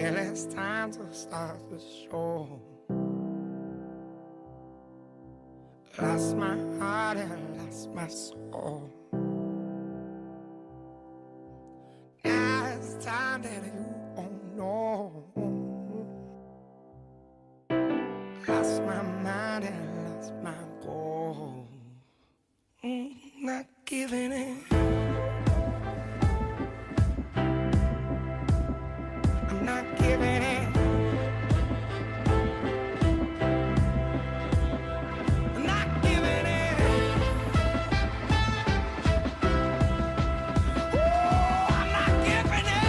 Well, it's time to start the show. Lost my heart and lost my soul. Now it's time that you won't know. Lost my mind and lost my goal. Not giving in. I'm not giving in. I'm not giving in. Ooh, I'm not giving in.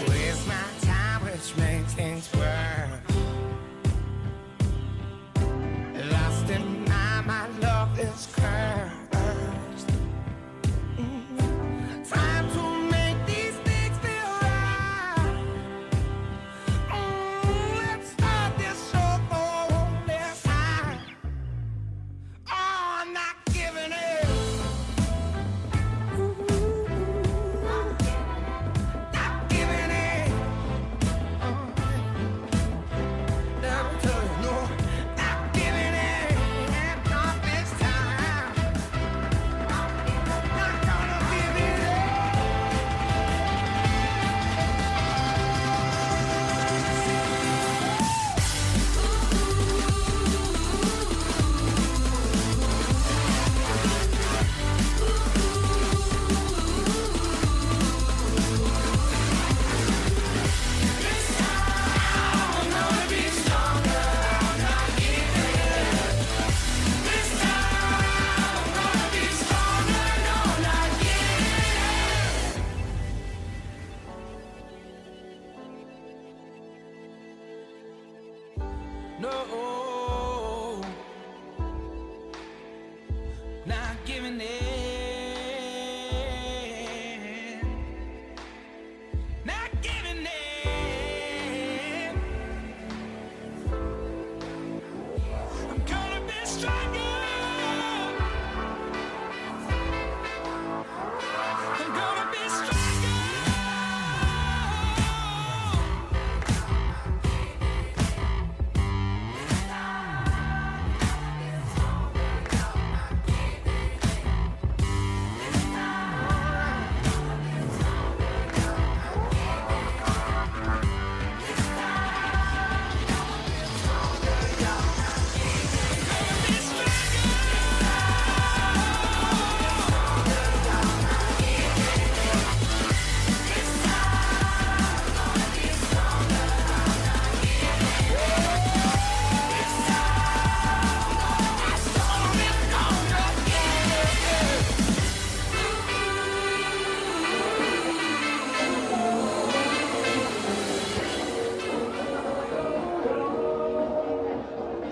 Waste my time, which makes things worse. Lost in my love is cursed. Time to make these things feel right. Let's start this show this time. Oh, I'm not giving in. Not giving in. Never tell you no. Not giving in. Not this time. Not gonna give it in. I'm gonna be stronger. I'm not giving in. This time I'm gonna be stronger. No, not giving in. No, not giving in. Not giving in. I'm gonna be stronger. I'm gonna be stronger.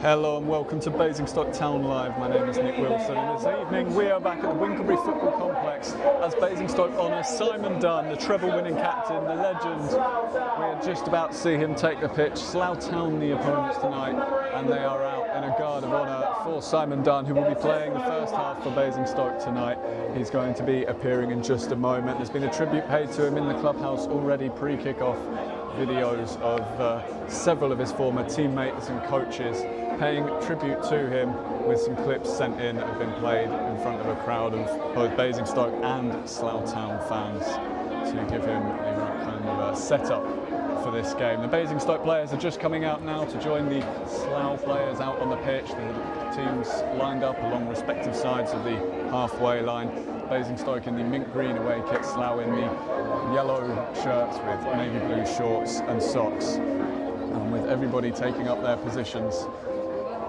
Hello and welcome to Basingstoke Town Live. My name is Nick Wilson and this evening we are back at the Winkelbury Football Complex as Basingstoke honour Simon Dunn, the treble-winning captain, the legend. We are just about to see him take the pitch. Slough Town the opponents tonight, and they are out in a guard of honour for Simon Dunn, who will be playing the first half for Basingstoke tonight. He's going to be appearing in just a moment. There's been a tribute paid to him in the clubhouse already pre-kick-off. Videos of several of his former teammates and coaches paying tribute to him, with some clips sent in that have been played in front of a crowd of both Basingstoke and Slough Town fans to give him the right kind of setup for this game. The Basingstoke players are just coming out now to join the Slough players out on the pitch. The teams lined up along respective sides of the halfway line. Basingstoke in the mint green away kit, Slough in the yellow shirts with navy blue shorts and socks. And with everybody taking up their positions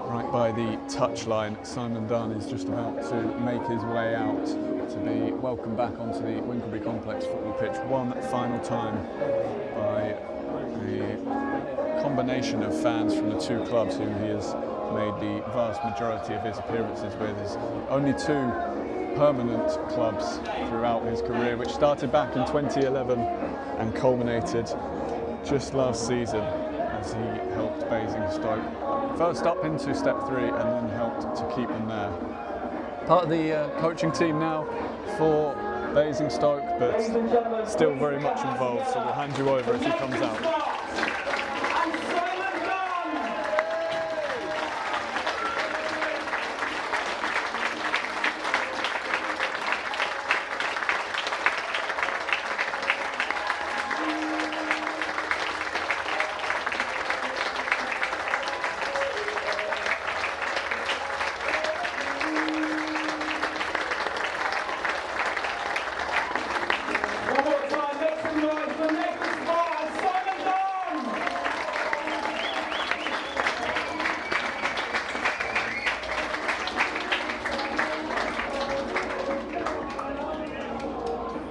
right by the touchline, Simon Dunn is just about to make his way out to be welcomed back onto the Winkelbury Complex football pitch one final time by combination of fans from the two clubs who he has made the vast majority of his appearances with. There's only 2 permanent clubs throughout his career, which started back in 2011 and culminated just last season as he helped Basingstoke first up into Step 3 and then helped to keep them there. Part of the coaching team now for Basingstoke, but still very much involved, so we'll hand you over as he comes out.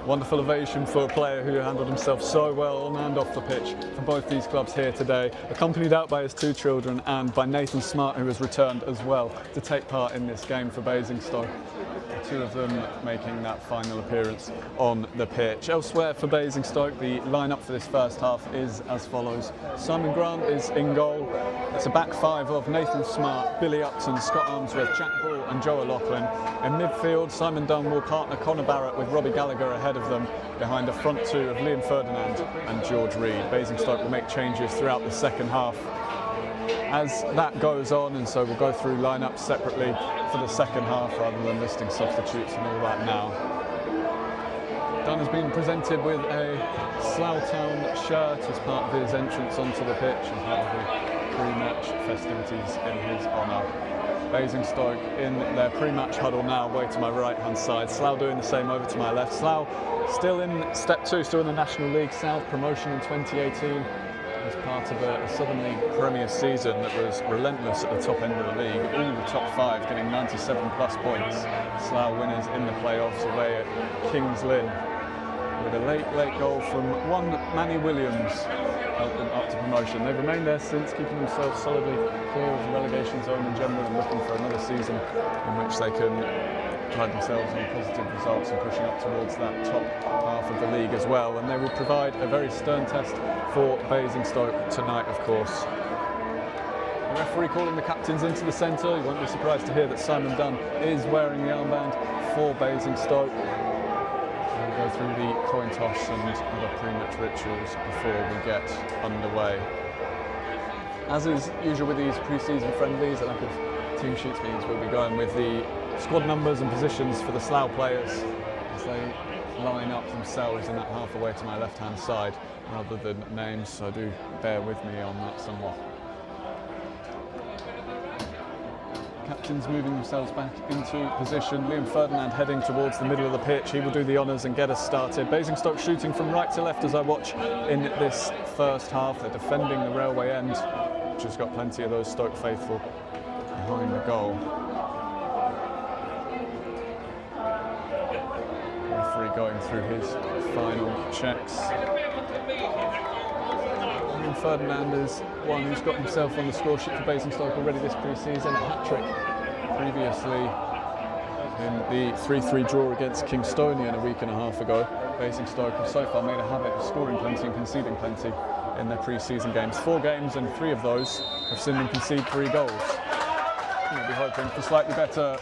Wonderful ovation for a player who handled himself so well on and off the pitch for both these clubs here today, accompanied out by his 2 children and by Nathan Smart, who has returned as well to take part in this game for Basingstoke. The 2 of them making that final appearance on the pitch. Elsewhere for Basingstoke, the lineup for this first half is as follows. Simon Grant is in goal. It's a back 5 of Nathan Smart, Billy Upton, Scott Armsworth, Jack Ball and Joe O'Loughlin. In midfield, Simon Dunn will partner Connor Barrett with Robbie Gallagher ahead of them, behind a front 2 of Liam Ferdinand and George Reed. Basingstoke will make changes throughout the second half as that goes on, and so we'll go through lineups separately for the second half rather than listing substitutes and all that now. Dunn has been presented with a Slough Town shirt as part of his entrance onto the pitch and part of the pre-match festivities in his honour. Basingstoke in their pre-match huddle now, way to my right-hand side. Slough doing the same over to my left. Slough still in Step 2, still in the National League South, promotion in 2018. As part of a Southern League Premier season that was relentless at the top end of the league. All the top 5 getting 97 plus points. Slough winners in the playoffs away at Kings Lynn, with a late goal from one Manny Williams helped them up to promotion. They've remained there since, keeping themselves solidly clear of the relegation zone in general and looking for another season in which they can pride themselves on positive results and pushing up towards that top half of the league as well. And they will provide a very stern test for Basingstoke tonight, of course. The referee calling the captains into the centre. You won't be surprised to hear that Simon Dunn is wearing the armband for Basingstoke. We'll go through the coin toss and other pre-match rituals before we get underway. As is usual with these pre-season friendlies, a lack of team sheets means we'll be going with the squad numbers and positions for the Slough players as they line up themselves in that half away to my left-hand side rather than names, so do bear with me on that somewhat. Captains moving themselves back into position. Liam Ferdinand heading towards the middle of the pitch. He will do the honours and get us started. Basingstoke shooting from right to left as I watch in this first half. They're defending the railway end, which has got plenty of those Stoke faithful behind the goal. Referee going through his final checks. Liam Ferdinand is one who's got himself on the score sheet for Basingstoke already this pre-season. A hat-trick previously in the 3-3 draw against Kingstonian a week and a half ago. Basingstoke have so far made a habit of scoring plenty and conceding plenty in their pre-season games. 4 games and 3 of those have seen them concede 3 goals. We'll be hoping for slightly better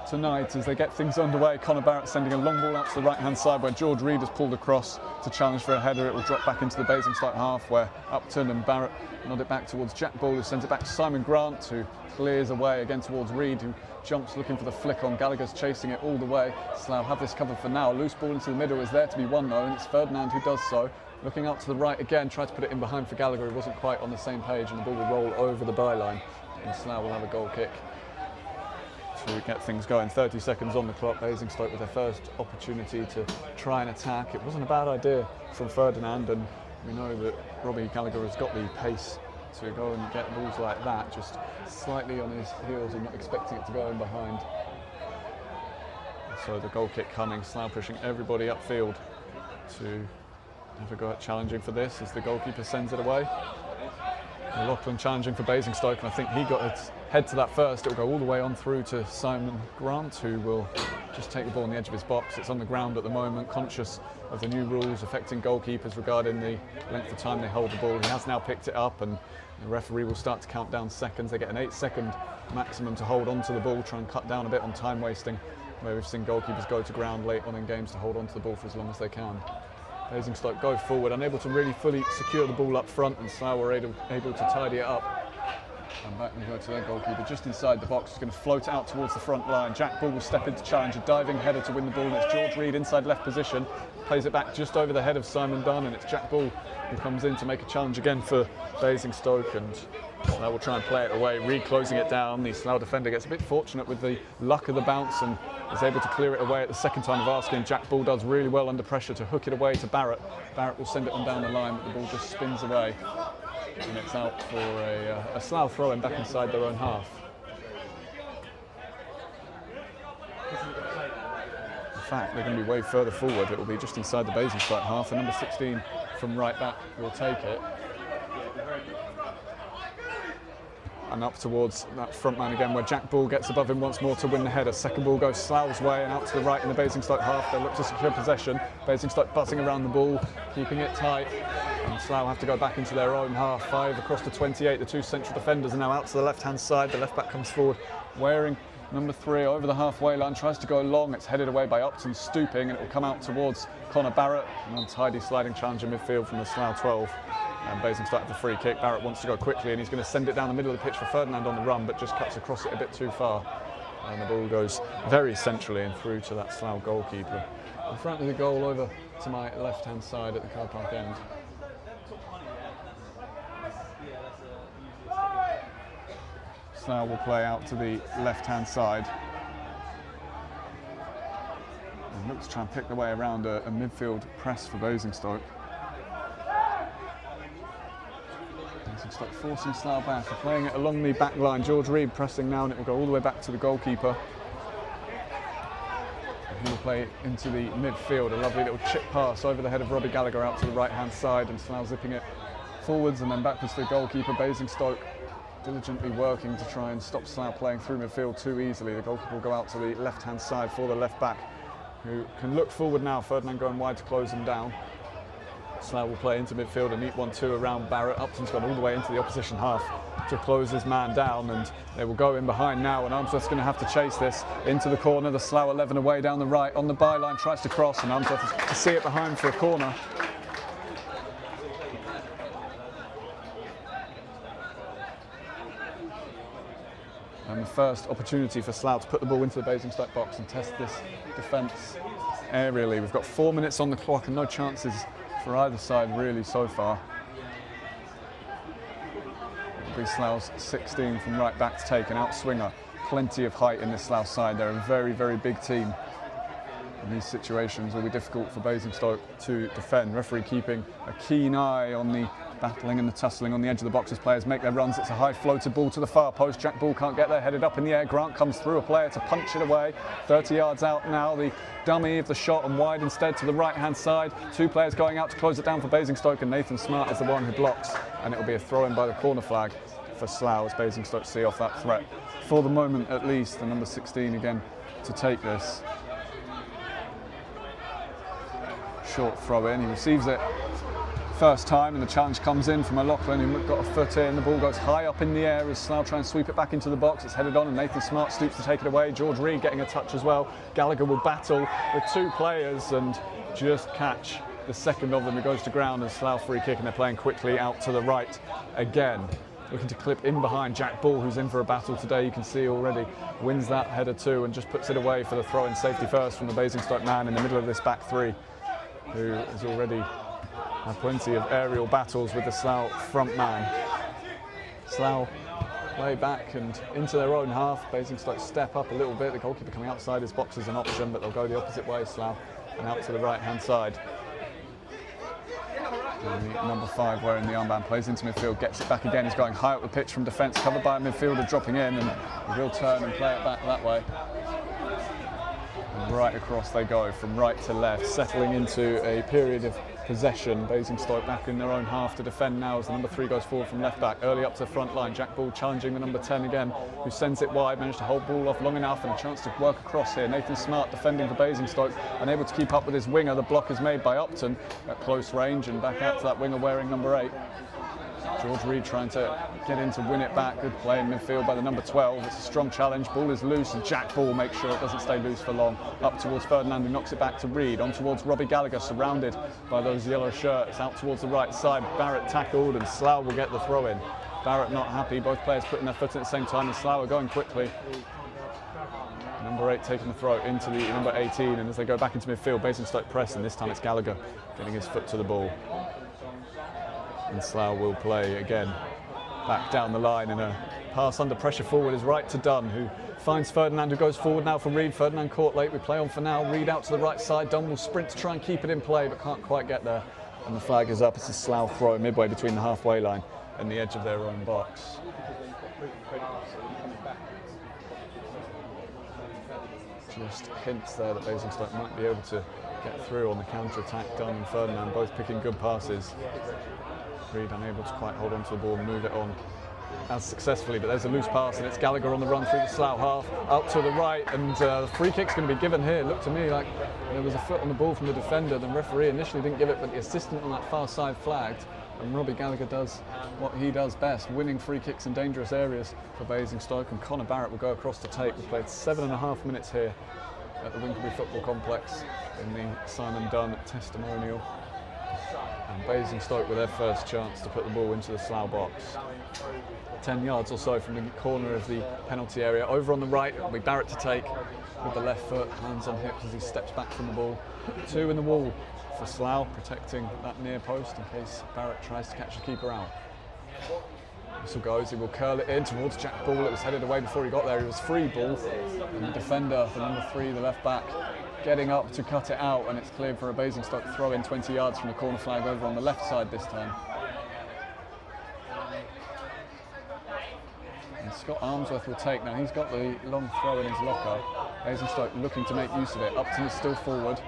tonight as they get things underway. Connor Barrett sending a long ball out to the right-hand side where George Reed has pulled across to challenge for a header. It will drop back into the Basingstoke half where Upton and Barrett nod it back towards Jack Ball, who sends it back to Simon Grant, who clears away again towards Reed, who jumps looking for the flick on. Gallagher's chasing it all the way. Slough have this covered for now. Loose ball into the middle is there to be won though, and it's Ferdinand who does so. Looking out to the right again, tried to put it in behind for Gallagher, who wasn't quite on the same page, and the ball will roll over the byline. And Slough will have a goal kick to get things going. 30 seconds on the clock. Basingstoke with their first opportunity to try and attack. It wasn't a bad idea from Ferdinand, and we know that Robbie Gallagher has got the pace to go and get balls like that, just slightly on his heels and not expecting it to go in behind. So the goal kick coming, Slough pushing everybody upfield to have a go at challenging for this as the goalkeeper sends it away. Lachlan challenging for Basingstoke, and I think he got his head to that first. It'll go all the way on through to Simon Grant, who will just take the ball on the edge of his box. It's on the ground at the moment, conscious of the new rules affecting goalkeepers regarding the length of time they hold the ball. He has now picked it up, and the referee will start to count down seconds. They get an 8-second maximum to hold on to the ball, try and cut down a bit on time wasting, where we've seen goalkeepers go to ground late on in games to hold on to the ball for as long as they can. Basingstoke go forward, unable to really fully secure the ball up front, and Slough were able to tidy it up. And back we go to their goalkeeper, just inside the box, is going to float out towards the front line. Jack Bull will step into challenge, a diving header to win the ball, and it's George Reed inside left position, plays it back just over the head of Simon Dunn, and it's Jack Bull who comes in to make a challenge again for Basingstoke, and Slough will try and play it away. Reed closing it down. The Slough defender gets a bit fortunate with the luck of the bounce and is able to clear it away at the second time of asking. Jack Bull does really well under pressure to hook it away to Barrett. Barrett will send it on down the line, but the ball just spins away, and it's out for a Slough throw-in back inside their own half. In fact, they're going to be way further forward. It will be just inside the Basingstoke half, and number 16 from right back will take it. And up towards that front man again, where Jack Bull gets above him once more to win the header. Second ball goes Slough's way and out to the right in the Basingstoke half. They look to secure possession. Basingstoke buzzing around the ball, keeping it tight. And Slough have to go back into their own half. 5 across to 28. The two central defenders are now out to the left-hand side. The left back comes forward, wearing number 3 over the halfway line, tries to go long. It's headed away by Upton, stooping, and it will come out towards Connor Barrett. An untidy sliding challenge in midfield from the Slough 12. And Basingstoke have the free kick. Barrett wants to go quickly, and he's going to send it down the middle of the pitch for Ferdinand on the run, but just cuts across it a bit too far. And the ball goes very centrally and through to that Slough goalkeeper. In front of the goal, over to my left-hand side at the car park end. Slough will play out to the left-hand side. And look to try and pick their way around a midfield press for Basingstoke. Basingstoke forcing Slough back. They're playing it along the back line. George Reed pressing now, and it will go all the way back to the goalkeeper. He will play it into the midfield. A lovely little chip pass over the head of Robbie Gallagher out to the right-hand side, and Slough zipping it forwards and then backwards to the goalkeeper. Basingstoke diligently working to try and stop Slough playing through midfield too easily. The goalkeeper will go out to the left-hand side for the left back, who can look forward now. Ferdinand going wide to close them down. Slough will play into midfield, a neat 1-2 around Barrett. Upton's gone all the way into the opposition half to close his man down, and they will go in behind now, and Armsworth's going to have to chase this into the corner. The Slough 11 away down the right on the byline, tries to cross, and Armsworth has to see it behind for a corner. And the first opportunity for Slough to put the ball into the Basingstoke box and test this defence aerially. We've got 4 minutes on the clock and no chances for either side really so far. It'll be Slough's 16 from right back to take, an outswinger. Plenty of height in this Slough side. They're a very, very big team. And these situations will be difficult for Basingstoke to defend. Referee keeping a keen eye on the battling and the tussling on the edge of the box as players make their runs. It's a high floated ball to the far post. Jack Bull can't get there, headed up in the air. Grant comes through a player to punch it away. 30 yards out now, the dummy of the shot, and wide instead to the right-hand side. Two players going out to close it down for Basingstoke, and Nathan Smart is the one who blocks. And it will be a throw-in by the corner flag for Slough as Basingstoke see off that threat. For the moment at least, the number 16 again to take this. Short throw in, he receives it first time, and the challenge comes in from O'Loughlin, who got a foot in. The ball goes high up in the air as Slough try and sweep it back into the box. It's headed on, and Nathan Smart stoops to take it away. George Reed getting a touch as well. Gallagher will battle with two players and just catch the second of them. It goes to ground as Slough free kick, and they're playing quickly out to the right again. Looking to clip in behind Jack Bull, who's in for a battle today. You can see already wins that header too and just puts it away for the throw-in safety first from the Basingstoke man in the middle of this back three, who has already had plenty of aerial battles with the Slough front man. Slough play back and into their own half. Basingstoke step up a little bit. The goalkeeper coming outside his box is an option, but they'll go the opposite way, Slough, and out to the right-hand side. And the number 5 wearing the armband plays into midfield, gets it back again. He's going high up the pitch from defence, covered by a midfielder dropping in, and he'll turn and play it back that way. And right across they go from right to left, settling into a period of possession. Basingstoke back in their own half to defend now as the number 3 goes forward from left back, early up to the front line. Jack Ball challenging the number 10 again, who sends it wide, managed to hold ball off long enough and a chance to work across here. Nathan Smart defending for Basingstoke, unable to keep up with his winger. The block is made by Upton at close range and back out to that winger wearing number 8. George Reed trying to get in to win it back. Good play in midfield by the number 12. It's a strong challenge. Ball is loose and Jack Ball makes sure it doesn't stay loose for long. Up towards Ferdinand, who knocks it back to Reed. On towards Robbie Gallagher, surrounded by those yellow shirts. Out towards the right side. Barrett tackled and Slough will get the throw in. Barrett not happy. Both players putting their foot in at the same time and Slough are going quickly. Number 8 taking the throw into the number 18, and as they go back into midfield, Basingstoke press, and this time it's Gallagher getting his foot to the ball. And Slough will play again back down the line, and a pass under pressure forward is right to Dunn, who finds Ferdinand, who goes forward now for Reed. Ferdinand caught late, we play on for now. Reed out to the right side. Dunn will sprint to try and keep it in play, but can't quite get there. And the flag is up. It's a Slough throw midway between the halfway line and the edge of their own box. Just hints there that Basingstoke might be able to get through on the counter-attack. Dunn and Ferdinand both picking good passes. Reed unable to quite hold on to the ball and move it on as successfully, but there's a loose pass and it's Gallagher on the run through the Slough half, out to the right, and the free kick's going to be given here. It looked to me like there was a foot on the ball from the defender. The referee initially didn't give it, but the assistant on that far side flagged, and Robbie Gallagher does what he does best, winning free kicks in dangerous areas for Basingstoke, and Connor Barrett will go across to take. We've played 7.5 minutes here at the Winkelby Football Complex in the Simon Dunn testimonial. And Basingstoke with their first chance to put the ball into the Slough box. 10 yards or so from the corner of the penalty area. Over on the right, it'll be Barrett to take with the left foot, hands on hips as he steps back from the ball. 2 in the wall for Slough, protecting that near post in case Barrett tries to catch the keeper out. Whistle goes, he will curl it in towards Jack Ball. It was headed away before he got there. It was free ball, and the defender, the number 3, the left back, getting up to cut it out, and it's cleared for a Basingstoke throw in 20 yards from the corner flag over on the left side this time. And Scott Armsworth will take now. He's got the long throw in his locker. Basingstoke looking to make use of it. Upton is still forward.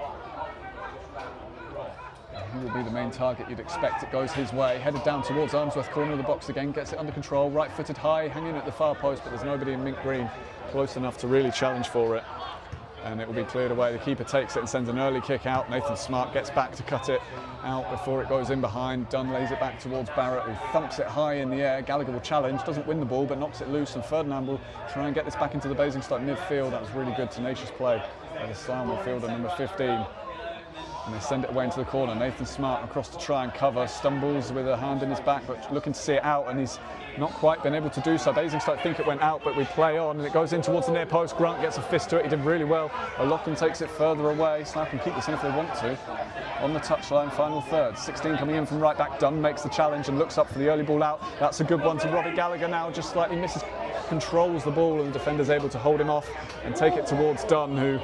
He will be the main target you'd expect. It goes his way, headed down towards Armsworth, corner of the box again, gets it under control, right-footed high, hanging at the far post, but there's nobody in mint green close enough to really challenge for it. And it will be cleared away. The keeper takes it and sends an early kick out. Nathan Smart gets back to cut it out before it goes in behind. Dunn lays it back towards Barrett, who thumps it high in the air. Gallagher will challenge, doesn't win the ball, but knocks it loose, and Ferdinand will try and get this back into the Basingstoke midfield. That was really good, tenacious play by the Slough midfielder, number 15. And they send it away into the corner. Nathan Smart across to try and cover, stumbles with a hand in his back, but looking to see it out, and he's not quite been able to do so. Basingstoke think it went out, but we play on, and it goes in towards the near post. Grant gets a fist to it. He did really well. O'Loughlin takes it further away. Slough can keep this in if they want to. On the touchline, final third. 16 coming in from right back. Dunn makes the challenge and looks up for the early ball out. That's a good one to Robbie Gallagher now. Just slightly misses, controls the ball, and the defender's able to hold him off and take it towards Dunn, who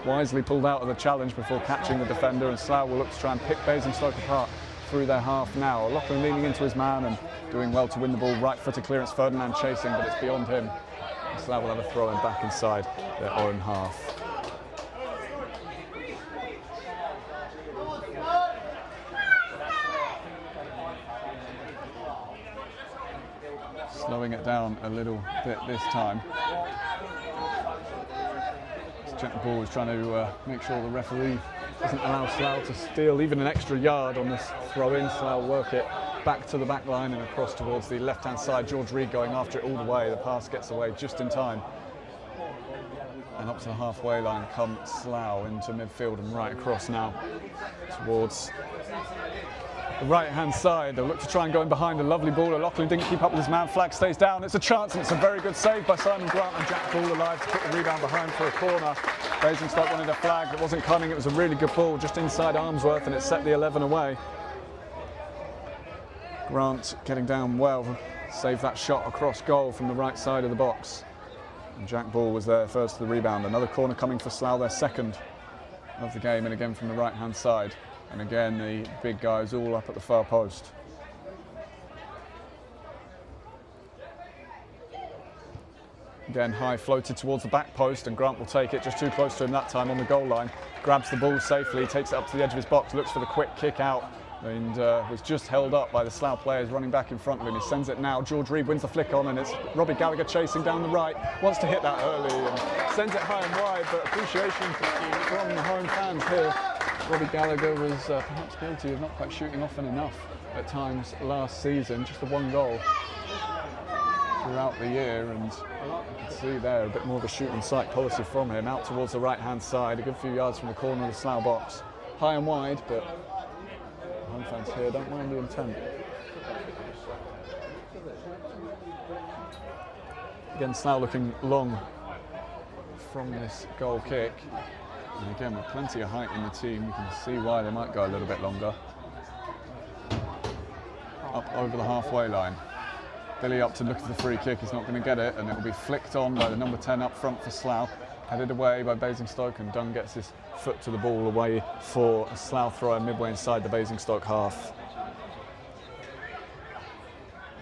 wisely pulled out of the challenge before catching the defender, and Slough will look to try and pick Basingstoke apart through their half now. O'Loughlin leaning into his man and doing well to win the ball. Right-footed clearance, Ferdinand chasing, but it's beyond him. And Slough will have a throw in back inside their own half. Slowing it down a little bit this time. Jack Ball is trying to make sure the referee doesn't allow Slough to steal even an extra yard on this throw-in. Slough work it back to the back line and across towards the left-hand side. George Reed going after it all the way. The pass gets away just in time. And up to the halfway line come Slough into midfield and right across now towards the right-hand side. They'll look to try and go in behind. A lovely ball. O'Loughlin didn't keep up with his man. Flag stays down. It's a chance, and it's a very good save by Simon Grant, and Jack Ball alive to put the rebound behind for a corner. Basingstoke wanted a flag. It wasn't coming. It was a really good ball just inside Armsworth, and it set the 11 away. Grant getting down well. Saved that shot across goal from the right side of the box. And Jack Ball was there first to the rebound. Another corner coming for Slough, their second of the game, and again from the right-hand side. And again, the big guys all up at the far post. Again, high floated towards the back post, and Grant will take it just too close to him that time on the goal line. Grabs the ball safely, takes it up to the edge of his box, looks for the quick kick out, and was just held up by the Slough players running back in front of him. He sends it now. George Reed wins the flick on, and it's Robbie Gallagher chasing down the right. Wants to hit that early and sends it high and wide, but appreciation from the home fans here. Robbie Gallagher was perhaps guilty of not quite shooting often enough at times last season. Just the one goal throughout the year, and you can see there a bit more of a shoot on sight policy from him. Out towards the right hand side, a good few yards from the corner of the Slough box. High and wide, but home fans here don't mind the intent. Again, Slough looking long from this goal kick. And again, with plenty of height in the team, you can see why they might go a little bit longer. Up over the halfway line. Billy Upton looking for the free kick, he's not going to get it, and it will be flicked on by the number 10 up front for Slough. Headed away by Basingstoke, and Dunn gets his foot to the ball away for a Slough throw midway inside the Basingstoke half.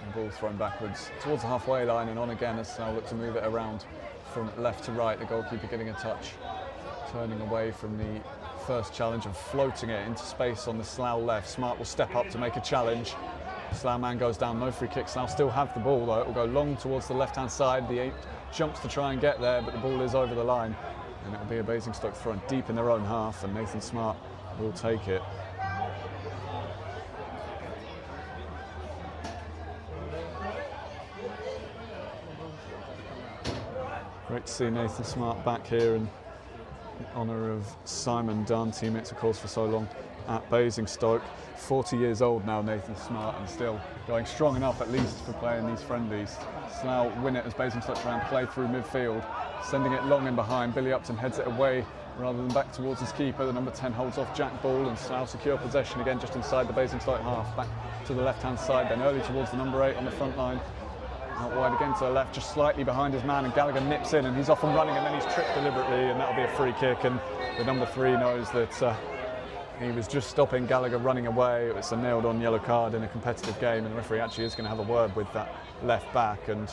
And ball thrown backwards towards the halfway line and on again as Slough look to move it around from left to right. The goalkeeper getting a touch, turning away from the first challenge and floating it into space on the Slough left. Smart will step up to make a challenge. Slough man goes down, no free kick. Slough still have the ball though. It will go long towards the left-hand side. The 8 jumps to try and get there, but the ball is over the line. And it will be a Basingstoke thrown deep in their own half, and Nathan Smart will take it. Great to see Nathan Smart back here in honour of Simon Dunn, teammates of course for so long at Basingstoke. 40 years old now, Nathan Smart, and still going strong enough at least for playing these friendlies. Slough win it as Basingstoke try and play through midfield, sending it long in behind. Billy Upton heads it away rather than back towards his keeper. The number 10 holds off Jack Ball, and Slough secure possession again just inside the Basingstoke half. Back to the left-hand side, then early towards the number 8 on the front line. Out wide again to the left, just slightly behind his man, and Gallagher nips in, and he's off and running, and then he's tripped deliberately, and that'll be a free kick. And the number 3 knows that he was just stopping Gallagher running away. It was a nailed-on yellow card in a competitive game, and the referee actually is going to have a word with that left back and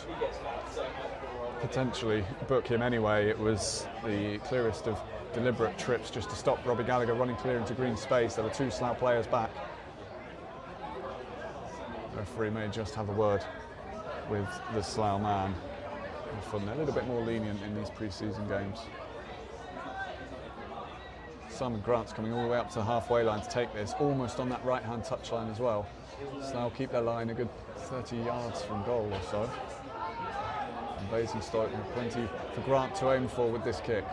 potentially book him anyway. It was the clearest of deliberate trips just to stop Robbie Gallagher running clear into green space. There were 2 Slough players back. The referee may just have a word with the Slough man. Often a little bit more lenient in these pre-season games. Simon Grant's coming all the way up to the halfway line to take this, almost on that right-hand touchline as well. Slough keep their line a good 30 yards from goal or so. And Basingstoke have plenty for Grant to aim for with this kick.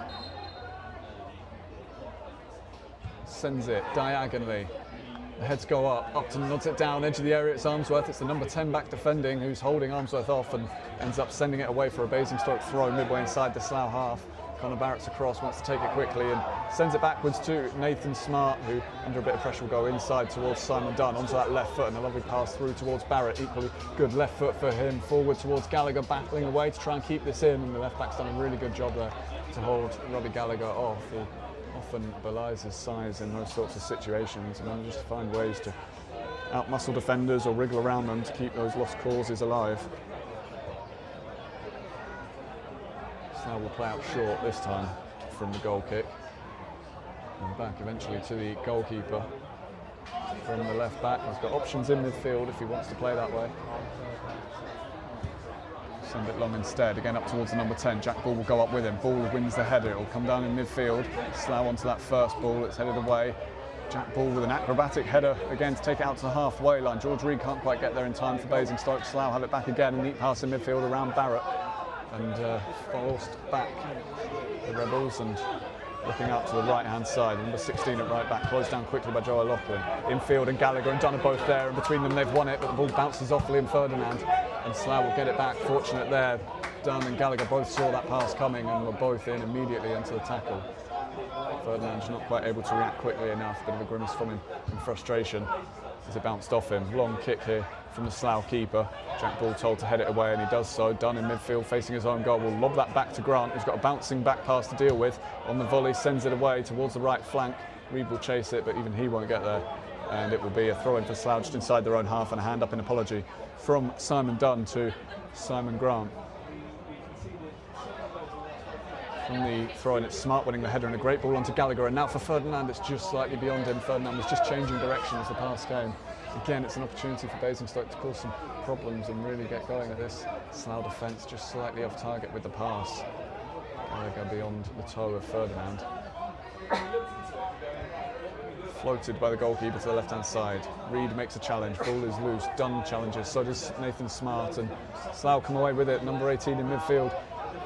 Sends it diagonally. The heads go up, Upton nods it down, edge of the area, it's Armsworth. It's the number 10 back defending who's holding Armsworth off and ends up sending it away for a Basingstoke throw midway inside the Slough half. Connor Barrett's across, wants to take it quickly and sends it backwards to Nathan Smart, who under a bit of pressure will go inside towards Simon Dunn, onto that left foot, and a lovely pass through towards Barrett. Equally good left foot for him, forward towards Gallagher, battling away to try and keep this in, and the left back's done a really good job there to hold Robbie Gallagher off. He often belies his size in those sorts of situations and manages to find ways to outmuscle defenders or wriggle around them to keep those lost causes alive. Slough will play out short this time from the goal kick, and back eventually to the goalkeeper from the left back. He's got options in midfield if he wants to play that way. Send it long instead, again up towards the number 10. Jack Ball will go up with him. Ball wins the header, it will come down in midfield. Slough onto that first ball, it's headed away. Jack Ball with an acrobatic header again to take it out to the halfway line. George Reed can't quite get there in time for Basingstoke. Slough have it back again, a neat pass in midfield around Barrett, and forced back the Rebels, and looking out to the right-hand side. Number 16 at right back, closed down quickly by Joe O'Loughlin. Infield and Gallagher and Dunn are both there, and between them they've won it, but the ball bounces off Liam Ferdinand, and Slough will get it back. Fortunate there. Dunn and Gallagher both saw that pass coming and were both in immediately into the tackle. Ferdinand's not quite able to react quickly enough, bit of a grimace from him in frustration as it bounced off him. Long kick here from the Slough keeper. Jack Ball told to head it away, and he does so. Dunn in midfield facing his own goal will lob that back to Grant, who's got a bouncing back pass to deal with. On the volley, sends it away towards the right flank. Reed will chase it, but even he won't get there, and it will be a throw-in for Slough just inside their own half, and a hand up in apology from Simon Dunn to Simon Grant. From the throw-in, it's Smart winning the header and a great ball onto Gallagher, and now for Ferdinand, it's just slightly beyond him. Ferdinand was just changing direction as the pass came. Again, it's an opportunity for Basingstoke to cause some problems and really get going at this Slough defence, just slightly off target with the pass. Gallagher beyond the toe of Ferdinand. Floated by the goalkeeper to the left-hand side. Reid makes a challenge, ball is loose, Dunn challenges, so does Nathan Smart, and Slough come away with it. Number 18 in midfield,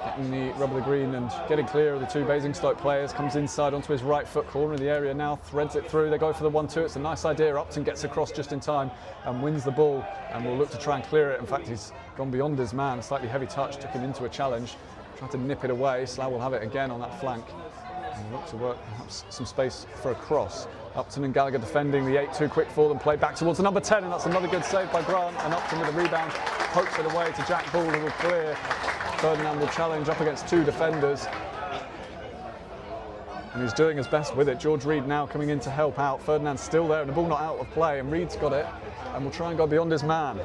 getting the rub of the green and getting clear of the two Basingstoke players, comes inside onto his right foot, corner of the area now, threads it through, they go for the 1-2, it's a nice idea, Upton gets across just in time and wins the ball and will look to try and clear it. In fact, he's gone beyond his man, slightly heavy touch, took him into a challenge, tried to nip it away. Slough will have it again on that flank and look to work perhaps some space for a cross. Upton and Gallagher defending, the 8-2 quick forward and play back towards the number 10, and that's another good save by Grant, and Upton with a rebound, pokes it away to Jack Ball, who will clear. Ferdinand will challenge up against two defenders, and he's doing his best with it. George Reid now coming in to help out. Ferdinand's still there and the ball not out of play, and Reid's got it and will try and go beyond his man.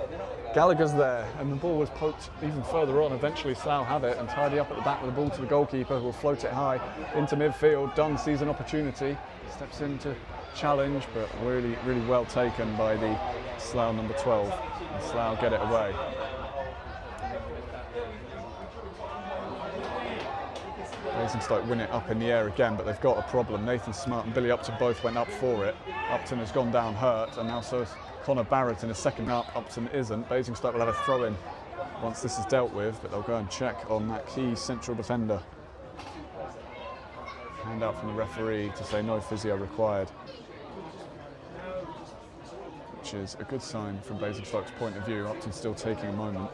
Gallagher's there and the ball was poked even further on. Eventually Slough have it and tidy up at the back with the ball to the goalkeeper, who will float it high into midfield. Dunn sees an opportunity, steps in to challenge, but really well taken by the Slough number 12, and Slough get it away. Basingstoke win it up in the air again, but they've got a problem. Nathan Smart and Billy Upton both went up for it. Upton has gone down hurt, and now so is Connor Barrett in a second up. Upton isn't. Basingstoke will have a throw-in once this is dealt with, but they'll go and check on that key central defender. Hand out from the referee to say no physio required, which is a good sign from Basingstoke's point of view. Upton still taking a moment.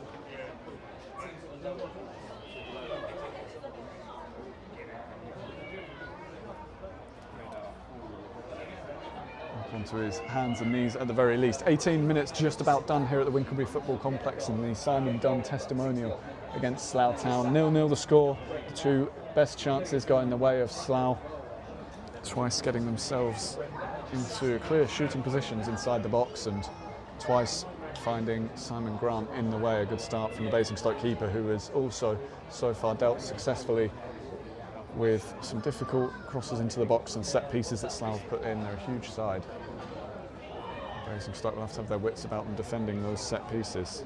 Onto his hands and knees at the very least. 18 minutes just about done here at the Winkelby Football Complex in the Simon Dunn testimonial against Slough Town. 0-0 the score. The two best chances going the way of Slough, twice getting themselves into clear shooting positions inside the box and twice finding Simon Grant in the way. A good start from the Basingstoke keeper, who has also so far dealt successfully with some difficult crosses into the box and set pieces that Slough put in. They're a huge side. Basingstoke will have to have their wits about them defending those set pieces.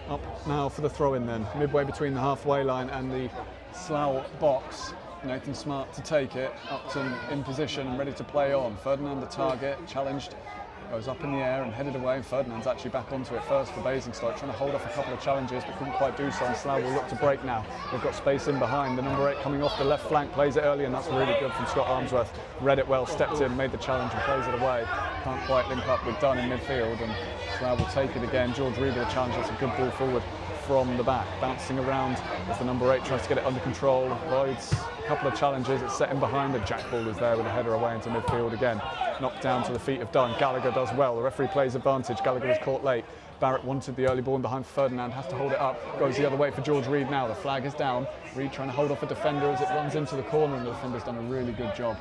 Up now for the throw-in then, midway between the halfway line and the Slough box. Nathan Smart to take it, Upton in position and ready to play on. Ferdinand the target, challenged, goes up in the air and headed away, and Ferdinand's actually back onto it first for Basingstoke, trying to hold off a couple of challenges but couldn't quite do so, and Slough will look to break now. They've got space in behind, the number 8 coming off the left flank, plays it early, and that's really good from Scott Armsworth. Read it well, stepped in, made the challenge and plays it away. Can't quite link up with Dunn in midfield, and Slough will take it again. George Reid will challenge, that's a good ball forward from the back, bouncing around as the number 8 tries to get it under control, avoids a couple of challenges, it's set in behind, and Jack Ball is there with a header away into midfield again. Knocked down to the feet of Dunn. Gallagher does well, the referee plays advantage, Gallagher was caught late. Barrett wanted the early ball in behind Ferdinand, has to hold it up, goes the other way for George Reid now, the flag is down. Reid trying to hold off a defender as it runs into the corner, and the defender's done a really good job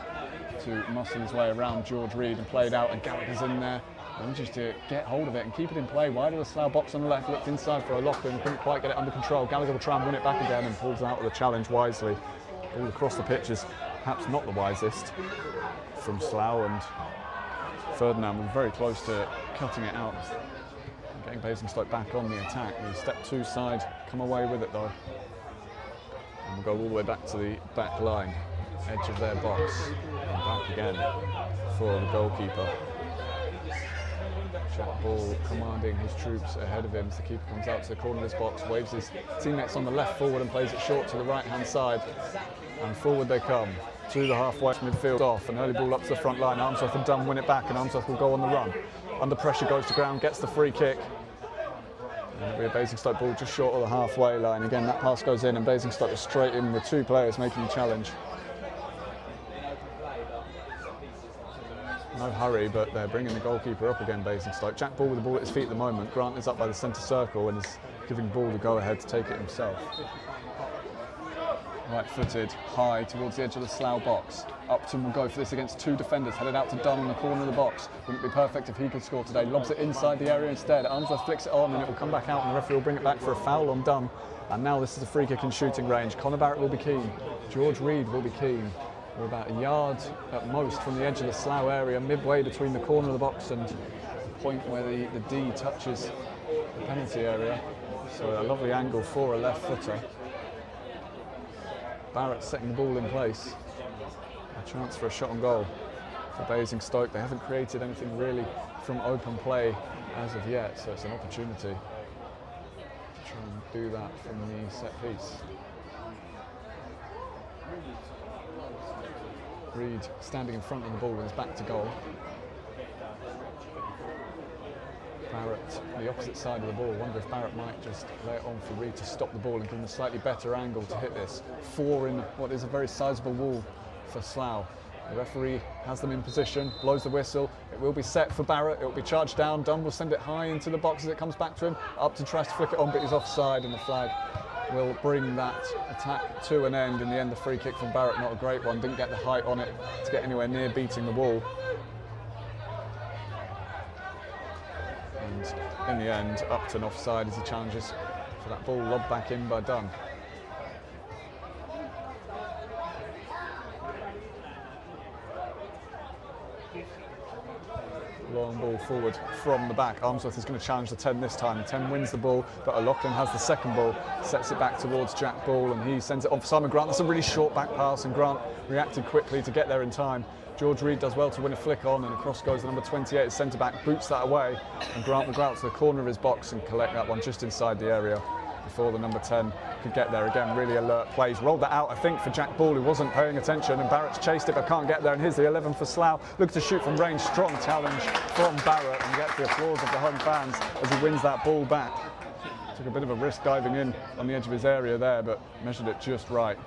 to muscle his way around George Reid and play it out, and Gallagher's in there. Manages to get hold of it and keep it in play. Wide of the Slough box on the left, looked inside for a lock and couldn't quite get it under control. Gallagher will try and win it back again and pulls out with a challenge wisely. All across the pitch is perhaps not the wisest from Slough, and Ferdinand was very close to cutting it out. Getting Basingstoke back on the attack. The step 2 side come away with it though. And we'll go all the way back to the back line, edge of their box, and back again for the goalkeeper. Jack Ball commanding his troops ahead of him as the keeper comes out to the corner of his box, waves his teammates on the left forward and plays it short to the right hand side, and forward they come to the halfway midfield off, an early ball up to the front line. Armsworth and Dunn win it back, and Armsworth will go on the run. Under pressure, goes to ground, gets the free kick, and it'll be a Basingstoke ball just short of the halfway line. Again, that pass goes in and Basingstoke is straight in with 2 players making the challenge. No hurry, but they're bringing the goalkeeper up again, Basingstoke. Jack Ball with the ball at his feet at the moment. Grant is up by the centre circle and is giving Ball the go-ahead to take it himself. Right-footed, high towards the edge of the Slough box. Upton will go for this against two defenders, headed out to Dunn on the corner of the box. Wouldn't it be perfect if he could score today? Lobs it inside the area instead. Armsworth flicks it on and it will come back out, and the referee will bring it back for a foul on Dunn. And now this is a free kick in shooting range. Conor Barrett will be keen. George Reid will be keen. We're about a yard at most from the edge of the Slough area, midway between the corner of the box and the point where the D touches the penalty area. So a lovely angle for a left footer. Barrett setting the ball in place. A chance for a shot on goal for Basingstoke. They haven't created anything really from open play as of yet, so it's an opportunity to try and do that from the set piece. Reid standing in front of the ball with his back to goal. Barrett, the opposite side of the ball. Wonder if Barrett might just lay it on for Reid to stop the ball and give him a slightly better angle to hit this. 4 in what is a very sizable wall for Slough. The referee has them in position, blows the whistle. It will be set for Barrett. It will be charged down. Dunn will send it high into the box as it comes back to him. Upton tries to flick it on, but he's offside, and the flag will bring that attack to an end. In the end, the free kick from Barrett, not a great one. Didn't get the height on it to get anywhere near beating the wall. And in the end, Upton offside as he challenges for that ball lobbed back in by Dunn. Long ball forward from the back. Armsworth is going to challenge the 10 this time. The 10 wins the ball, but O'Loughlin has the second ball, sets it back towards Jack Ball, and he sends it on for Simon Grant. That's a really short back pass, and Grant reacted quickly to get there in time. George Reid does well to win a flick on, and across goes the number 28 centre-back, boots that away, and Grant will go out to the corner of his box and collect that one just inside the area before the number 10 could get there. Again, really alert plays. Rolled that out, I think, for Jack Ball, who wasn't paying attention, and Barrett's chased it but can't get there, and here's the 11 for Slough. Looks to shoot from range, strong challenge from Barrett, and gets the applause of the home fans as he wins that ball back. Took a bit of a risk diving in on the edge of his area there, but measured it just right.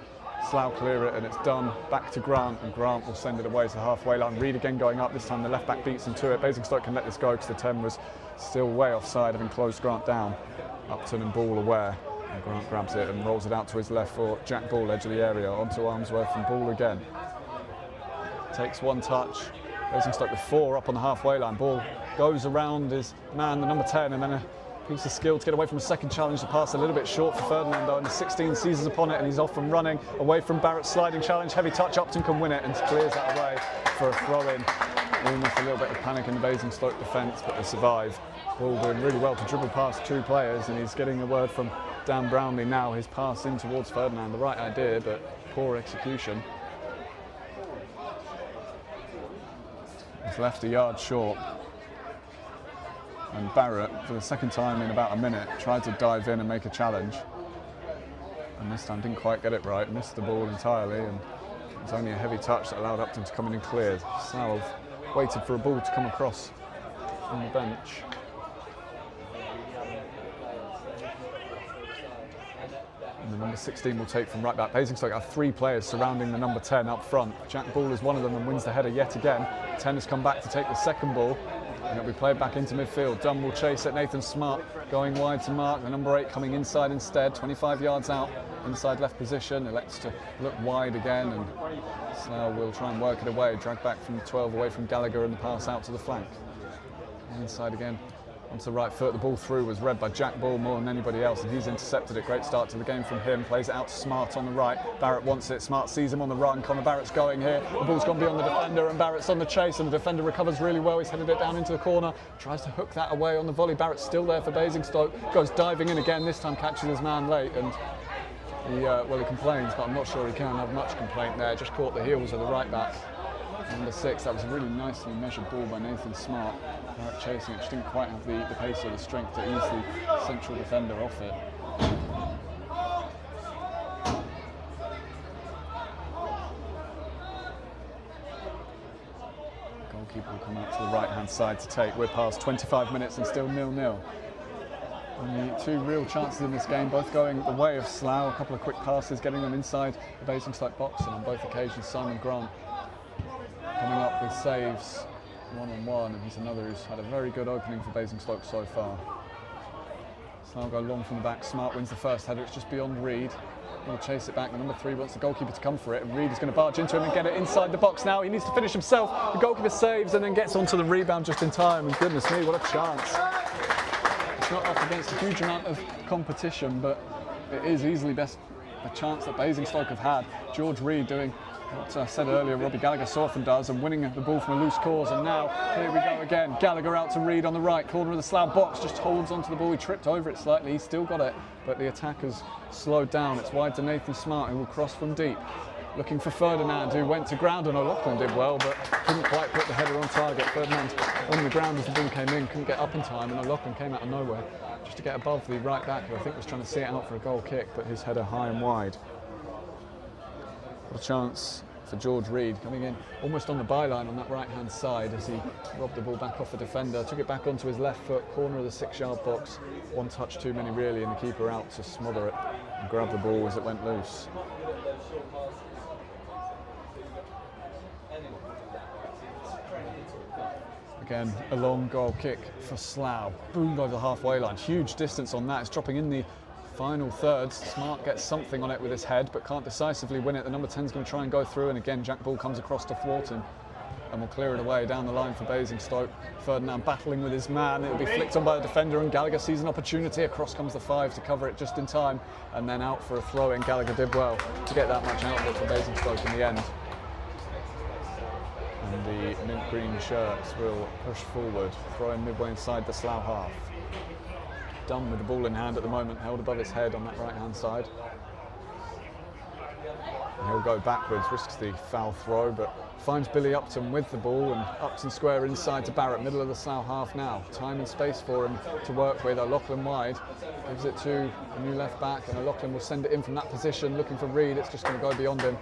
Slough clear it, and it's done back to Grant, and Grant will send it away to the halfway line. Reid again going up, this time the left back beats him to it. Basingstoke can let this go because the 10 was still way offside, having closed Grant down. Upton and Ball aware, and Grant grabs it and rolls it out to his left for Jack Ball, edge of the area, onto Armsworth, and Ball again. Takes one touch, Basingstoke with 4 up on the halfway line. Ball goes around his man, the number 10, and then a piece of skill to get away from a second challenge. The pass a little bit short for Ferdinand, though, and the 16 seizes upon it, and he's off and running away from Barrett's sliding challenge. Heavy touch, Upton can win it and clears that away for a throw-in. Almost a little bit of panic in the Basingstoke defence, but they survive. Ball doing really well to dribble past 2 players, and he's getting a word from Dan Brownlee now. His pass in towards Ferdinand, the right idea, but poor execution. He's left a yard short. And Barrett, for the second time in about a minute, tried to dive in and make a challenge. And this time didn't quite get it right, missed the ball entirely, and it was only a heavy touch that allowed Upton to come in and cleared. Slough waited for a ball to come across from the bench. And the number 16 will take from right back. Basingstoke have 3 players surrounding the number 10 up front. Jack Ball is one of them and wins the header yet again. 10 has come back to take the second ball, and it'll be played back into midfield. Dunn will chase it. Nathan Smart going wide to mark. The number 8 coming inside instead, 25 yards out, inside left position. Elects to look wide again, and Slough will try and work it away. Drag back from 12 away from Gallagher, and the pass out to the flank. And inside again. Onto the right foot, the ball through was read by Jack Ball more than anybody else, and he's intercepted it. Great start to the game from him. Plays it out to Smart on the right. Barrett wants it. Smart sees him on the run. Conor Barrett's going here. The ball's gone beyond the defender, and Barrett's on the chase, and the defender recovers really well. He's headed it down into the corner. Tries to hook that away on the volley. Barrett's still there for Basingstoke. Goes diving in again. This time catches his man late, and he complains, but I'm not sure he can have much complaint there. Just caught the heels of the right back. Number 6, that was a really nicely measured ball by Nathan Smart. Barrett chasing it, just didn't quite have the pace or the strength to ease the central defender off it. Goalkeeper will come out to the right-hand side to take. We're past 25 minutes and still 0-0. Only 2 real chances in this game, both going the way of Slough. A couple of quick passes, getting them inside the Basingstoke box, and on both occasions Simon Grant coming up with saves one-on-one, and he's another who's had a very good opening for Basingstoke so far. Slough go long from the back. Smart wins the first header. It's just beyond Reed. He'll chase it back. The number 3 wants the goalkeeper to come for it, and Reed is going to barge into him and get it inside the box now. He needs to finish himself. The goalkeeper saves and then gets onto the rebound just in time. And goodness me, what a chance. It's not up against a huge amount of competition, but it is easily best a chance that Basingstoke have had. George Reed doing what I said earlier Robbie Gallagher so often does, and winning the ball from a loose cause. And now here we go again. Gallagher out to Reed on the right corner of the Slough box, just holds onto the ball. He tripped over it slightly. He's still got it, but the attack has slowed down. It's wide to Nathan Smart, who will cross from deep, looking for Ferdinand, who went to ground, and O'Loughlin did well, but couldn't quite put the header on target. Ferdinand on the ground as the ball came in, couldn't get up in time, and O'Loughlin came out of nowhere just to get above the right back, who I think was trying to see it out for a goal kick, but his header high and wide. What a chance for George Reed, coming in almost on the byline on that right-hand side as he robbed the ball back off the defender, took it back onto his left foot, corner of the 6-yard box. One touch too many really, and the keeper out to smother it and grab the ball as it went loose. Again, a long goal kick for Slough. Boom over the halfway line. Huge distance on that. It's dropping in the final third. Smart gets something on it with his head, but can't decisively win it. The number 10 is going to try and go through, and again, Jack Ball comes across to thwart him and will clear it away down the line for Basingstoke. Ferdinand battling with his man. It'll be flicked on by the defender, and Gallagher sees an opportunity. Across comes the 5 to cover it just in time, and then out for a throw-in. Gallagher did well to get that much output for Basingstoke in the end. And the mint green shirts will push forward, throwing midway inside the Slough half. Dunn with the ball in hand at the moment, held above his head on that right-hand side. And he'll go backwards, risks the foul throw, but finds Billy Upton with the ball, and Upton square inside to Barrett, middle of the Slough half now. Time and space for him to work with. O'Loughlin wide, gives it to a new left back, and O'Loughlin will send it in from that position, looking for Reed. It's just going to go beyond him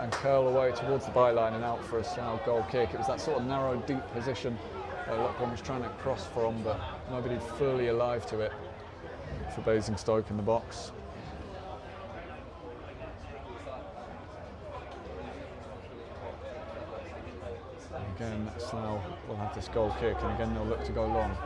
and curl away towards the byline and out for a Slough goal kick. It was that sort of narrow, deep position O'Loughlin was trying to cross from, but nobody fully alive to it for Basingstoke in the box. And again, Slough will have this goal kick, and again they'll look to go long.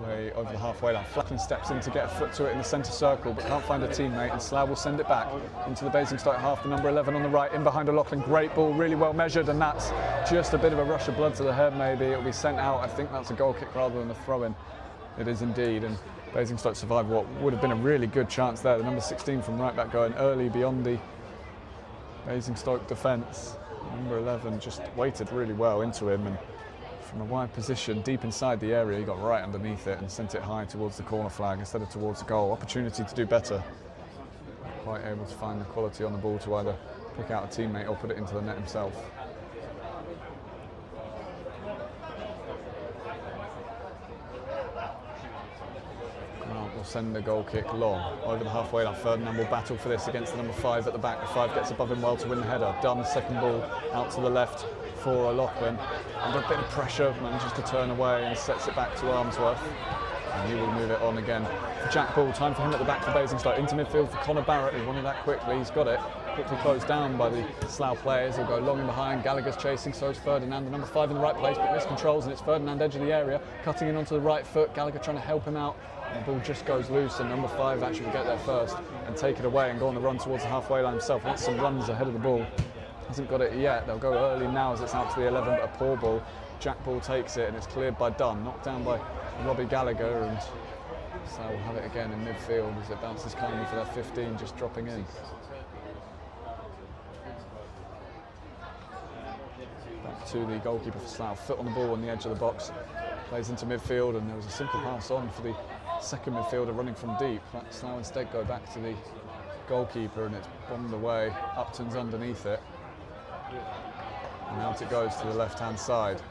Way over the halfway line. Flatlin steps in to get a foot to it in the centre circle, but can't find a teammate, and Slough will send it back into the Basingstoke half. The number 11 on the right, in behind O'Loughlin. Great ball, really well measured, and that's just a bit of a rush of blood to the head maybe. It'll be sent out. I think that's a goal kick rather than a throw-in. It is indeed, and Basingstoke survived what would have been a really good chance there. The number 16 from right back going early beyond the Basingstoke defence. Number 11 just waited really well into him, and from a wide position deep inside the area, he got right underneath it and sent it high towards the corner flag instead of towards the goal. Opportunity to do better. Quite able to find the quality on the ball to either pick out a teammate or put it into the net himself. Grant will send the goal kick long over the halfway line. Ferdinand will battle for this against the number 5 at the back. The 5 gets above him well to win the header. Dunn, second ball out to the left for O'Loughlin. Under a bit of pressure, manages to turn away and sets it back to Armsworth. And he will move it on again for Jack Ball. Time for him at the back for Basingstoke. Into midfield for Connor Barrett, who wanted that quickly. He's got it. Quickly closed down by the Slough players. He'll go long in behind. Gallagher's chasing, so is Ferdinand. The number 5 in the right place, but miscontrols, and it's Ferdinand edge of the area, cutting in onto the right foot. Gallagher trying to help him out. And the ball just goes loose, and number 5 actually will get there first and take it away and go on the run towards the halfway line himself. Wants some runs ahead of the ball. Hasn't got it yet. They'll go early now as it's out to the 11, but a poor ball. Jack Ball takes it, and it's cleared by Dunn, knocked down by Robbie Gallagher, and so we'll have it again in midfield as it bounces kindly for that 15, just dropping in. Back to the goalkeeper for Slough, foot on the ball on the edge of the box, plays into midfield, and there was a simple pass on for the second midfielder running from deep. But Slough instead go back to the goalkeeper, and it's bombed away. Upton's underneath it, and out it goes to the left-hand side.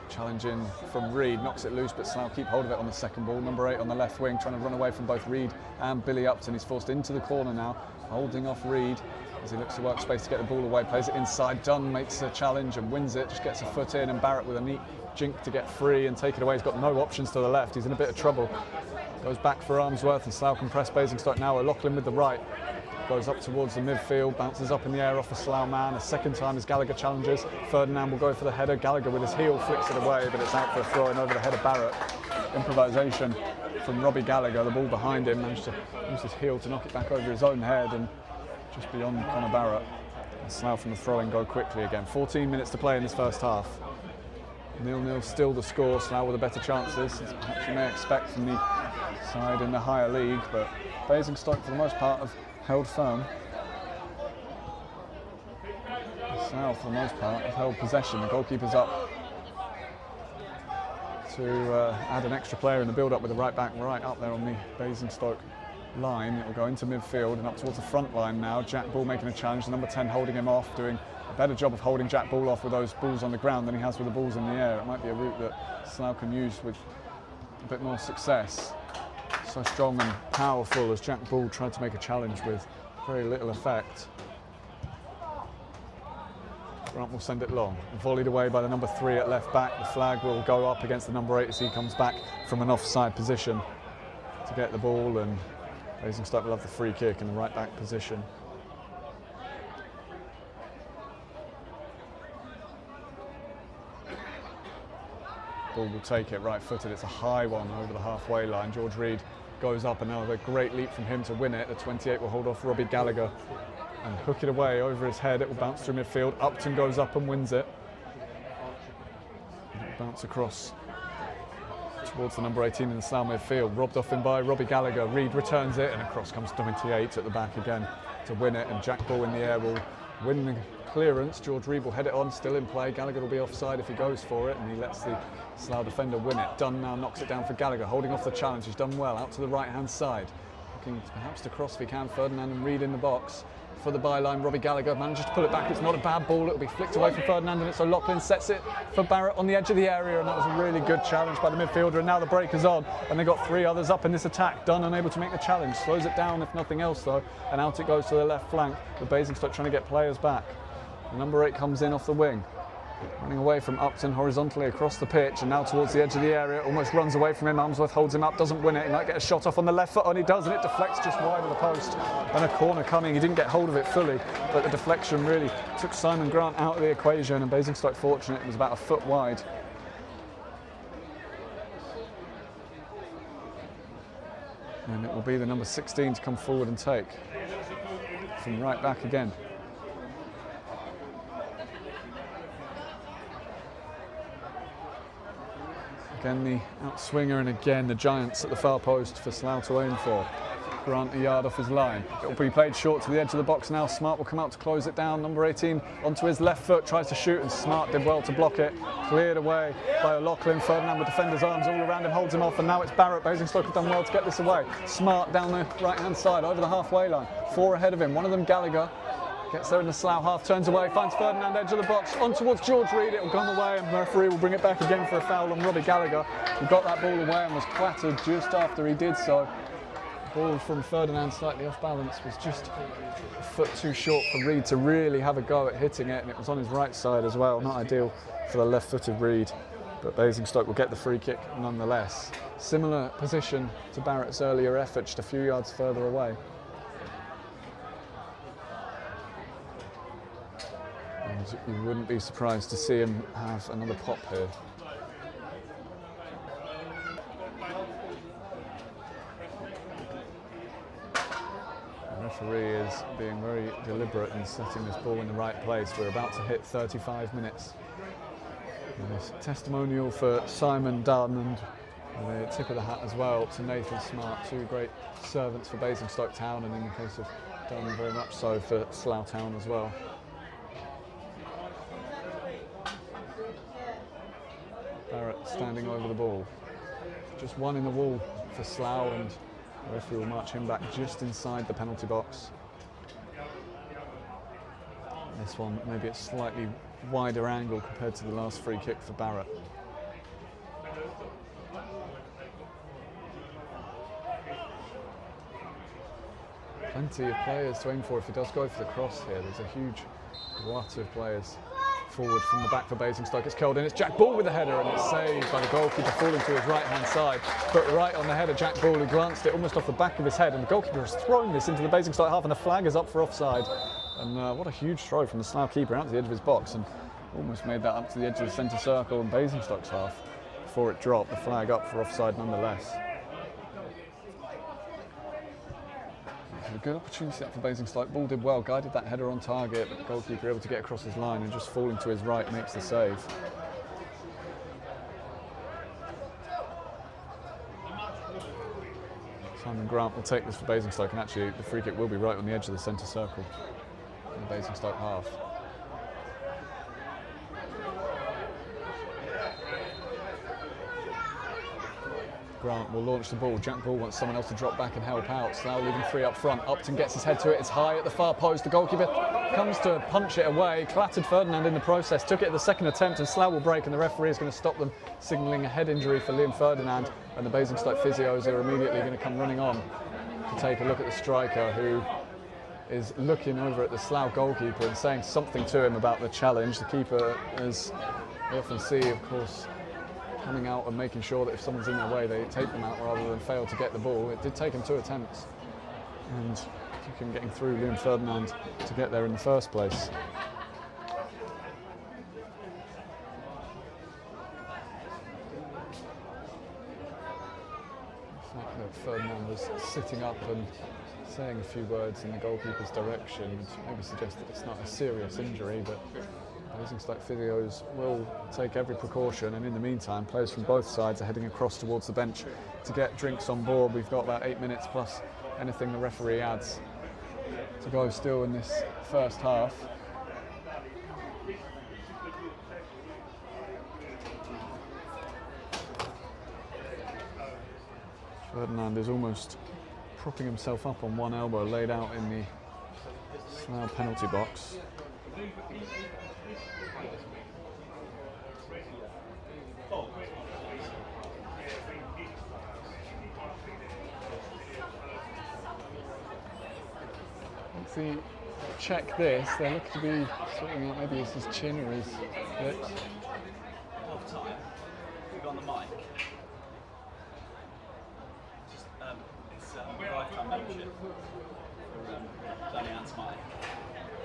Challenging from Reed, knocks it loose, but Slough keep hold of it on the second ball. Number 8 on the left wing, trying to run away from both Reed and Billy Upton. He's forced into the corner now, holding off Reed as he looks to work space to get the ball away. Plays it inside. Dunn makes a challenge and wins it, just gets a foot in, and Barrett with a neat jink to get free and take it away. He's got no options to the left. He's in a bit of trouble. Goes back for Armsworth, and Slough can press Basingstoke now. O'Loughlin with the right. goes up towards the midfield, bounces up in the air off a Slough man. A second time as Gallagher challenges. Ferdinand will go for the header. Gallagher with his heel flicks it away, but it's out for a throw in over the head of Barrett. Improvisation from Robbie Gallagher, the ball behind him, managed to use his heel to knock it back over his own head and just beyond Connor Barrett. And Slough from the throw-in go quickly again. 14 minutes to play in this first half. 0-0 still the score. Slough with the better chances, as perhaps you may expect from the side in the higher league, but Basingstoke for the most part have held firm. Slough for the most part have held possession. The goalkeeper's up to add an extra player in the build-up with the right back right up there on the Basingstoke line. It will go into midfield and up towards the front line now. Jack Ball making a challenge, the number 10 holding him off, doing a better job of holding Jack Ball off with those balls on the ground than he has with the balls in the air. It might be a route that Slough can use with a bit more success. So strong and powerful as Jack Ball tried to make a challenge with very little effect. Grant will send it long, volleyed away by the number 3 at left back. The flag will go up against the number 8 as he comes back from an offside position to get the ball, and Basingstoke will have the free kick in the right back position. Ball will take it right footed, it's a high one over the halfway line. George Reid goes up and now a great leap from him to win it. The 28 will hold off Robbie Gallagher and hook it away over his head. It will bounce through midfield. Upton goes up and wins it. And it will bounce across towards the number 18 in the Slough midfield. Robbed off him by Robbie Gallagher. Reid returns it and across comes 28 at the back again to win it. And Jack Ball in the air will win the clearance. George Reid will head it on, still in play. Gallagher will be offside if he goes for it, and he lets the Slough defender win it. Dunn now knocks it down for Gallagher, holding off the challenge. He's done well out to the right-hand side. Looking perhaps to cross if he can. Ferdinand and Reid in the box. For the byline, Robbie Gallagher manages to pull it back. It's not a bad ball. It'll be flicked away from Ferdinand, and it's O'Loughlin sets it for Barrett on the edge of the area, and that was a really good challenge by the midfielder. And now the break is on, and they've got 3 others up in this attack. Dunn unable to make the challenge, slows it down if nothing else though, and out it goes to the left flank. The Basingstoke trying to get players back. The number 8 comes in off the wing, running away from Upton horizontally across the pitch, and now towards the edge of the area. Almost runs away from him. Armsworth holds him up, doesn't win it. He might get a shot off on the left foot, and he does, and it deflects just wide of the post. And a corner coming. He didn't get hold of it fully, but the deflection really took Simon Grant out of the equation, and Basingstoke fortunate it was about a foot wide. And it will be the number 16 to come forward and take from right back again. Again the outswinger, and again the Giants at the far post for Slough to aim for. Grant a yard off his line. It will be played short to the edge of the box now. Smart will come out to close it down. Number 18 onto his left foot, tries to shoot, and Smart did well to block it. Cleared away by O'Loughlin. Ferdinand with defenders' arms all around him, holds him off, and now it's Barrett. Basingstoke have done well to get this away. Smart down the right-hand side over the halfway line. 4 ahead of him. One of them, Gallagher, gets there in the Slough half, turns away, finds Ferdinand edge of the box, on towards George Reid. It will come away, and the referee will bring it back again for a foul on Robbie Gallagher, who got that ball away and was clattered just after he did so. The ball from Ferdinand slightly off balance, was just a foot too short for Reid to really have a go at hitting it, and it was on his right side as well. Not ideal for the left-footed Reid, but Basingstoke will get the free kick nonetheless. Similar position to Barrett's earlier effort, just a few yards further away. And you wouldn't be surprised to see him have another pop here. The referee is being very deliberate in setting this ball in the right place. We're about to hit 35 minutes. And this testimonial for Simon Dunn, and the tip of the hat as well to Nathan Smart, 2 great servants for Basingstoke Town, and in the case of Dunn, very much so for Slough Town as well. Barrett standing over the ball. Just one in the wall for Slough, and the referee will march him back just inside the penalty box. This one maybe at slightly wider angle compared to the last free kick for Barrett. Plenty of players to aim for if he does go for the cross here. There's a huge glut of players forward from the back for Basingstoke. It's curled in. It's Jack Ball with the header, and it's saved by the goalkeeper falling to his right-hand side. But right on the header, Jack Ball, who glanced it almost off the back of his head, and the goalkeeper has thrown this into the Basingstoke half, and the flag is up for offside. And what a huge throw from the Slough keeper out to the edge of his box, and almost made that up to the edge of the centre circle in Basingstoke's half before it dropped. The flag up for offside nonetheless. A good opportunity set for Basingstoke. Ball did well, guided that header on target, but the goalkeeper able to get across his line and just falling to his right makes the save. Simon Grant will take this for Basingstoke, and actually the free kick will be right on the edge of the centre circle in the Basingstoke half. Grant will launch the ball. Jack Ball wants someone else to drop back and help out. Slough leaving three up front. Upton gets his head to it. It's high at the far post. The goalkeeper comes to punch it away. Clattered Ferdinand in the process. Took it at the second attempt, and Slough will break, and the referee is going to stop them, signalling a head injury for Liam Ferdinand. And the Basingstoke physios are immediately going to come running on to take a look at the striker, who is looking over at the Slough goalkeeper and saying something to him about the challenge. The keeper, as we often see, of course, coming out and making sure that if someone's in their way, they take them out rather than fail to get the ball. It did take him 2 attempts, and took him getting through Liam Ferdinand to get there in the first place. The fact that Ferdinand was sitting up and saying a few words in the goalkeeper's direction would maybe suggest that it's not a serious injury, but Basingstoke physios will take every precaution, and in the meantime players from both sides are heading across towards the bench to get drinks on board. We've got about 8 minutes plus anything the referee adds to go still in this first half. Ferdinand is almost propping himself up on one elbow, laid out in the Slough penalty box. If we check this, they look to be sorting out, maybe it's his chin or his lips. Half time, we've got on the mic. Just, it's lifetime membership for Danny and Smiley.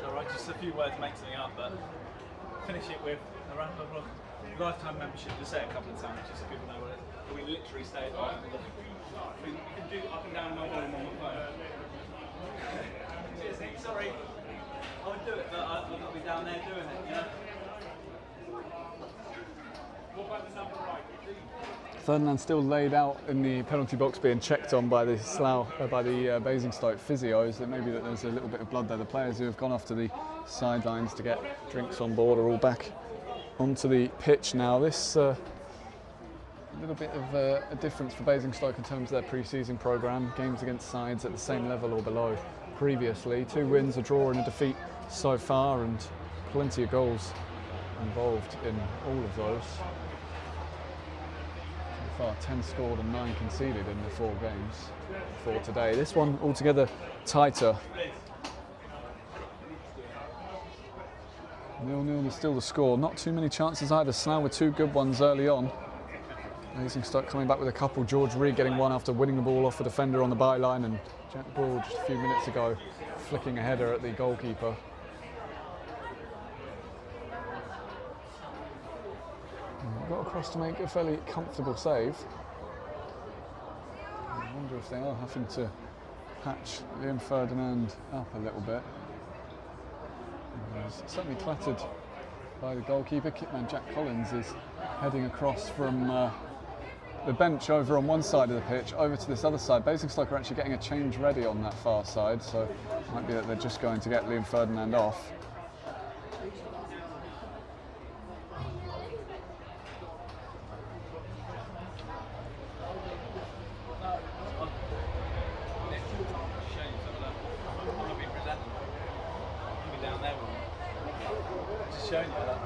So, right, just a few words to make something up, but finish it with a round of applause. Lifetime membership, just say it a couple of times, just so people know what it is. We literally stay at home. You can do up and down my volume on my phone. Sorry, I would do it, but I've got to be down there doing it, you know? What about the number right? Ferdinand still laid out in the penalty box, being checked on by the Basingstoke physios. It may be that there's a little bit of blood there. The players who have gone off to the sidelines to get drinks on board are all back onto the pitch now. This a little bit of a difference for Basingstoke in terms of their pre-season programme. Games against sides at the same level or below previously. 2 wins, a draw and a defeat so far, and plenty of goals involved in all of those. So far 10 scored and 9 conceded in the 4 games for today. This one altogether tighter. 0-0 is still the score. Not too many chances either. Slough with 2 good ones early on. Basingstoke coming back with a couple. George Reed getting one after winning the ball off a defender on the byline, and Jack Ball just a few minutes ago flicking a header at the goalkeeper. Got across to make a fairly comfortable save. I wonder if they are having to patch Liam Ferdinand up a little bit. He's certainly clattered by the goalkeeper. Kitman Jack Collins is heading across from the bench over on one side of the pitch over to this other side. Basingstoke are actually getting a change ready on that far side, so it might be that they're just going to get Liam Ferdinand off. Showing you that.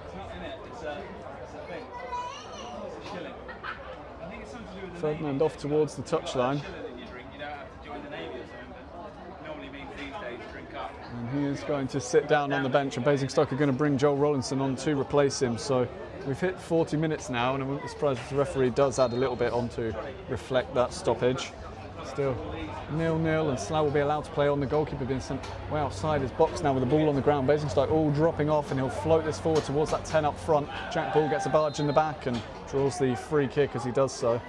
It's not in it, it's a thing. It's a shilling. I think it's something to do with the Ferdinand off towards the touchline. shilling that you drink, you don't have to join the Navy or he is going to sit down on the bench, and Basingstoke are going to bring Joel Rollinson on to replace him. So we've hit 40 minutes now, and I wouldn't be surprised if the referee does add a little bit on to reflect that stoppage. Still 0-0, and Slough will be allowed to play on. The goalkeeper being sent way outside his box now with the ball on the ground. Basingstoke all dropping off, and he'll float this forward towards that 10 up front. Jack Ball gets a barge in the back and draws the free kick as he does so.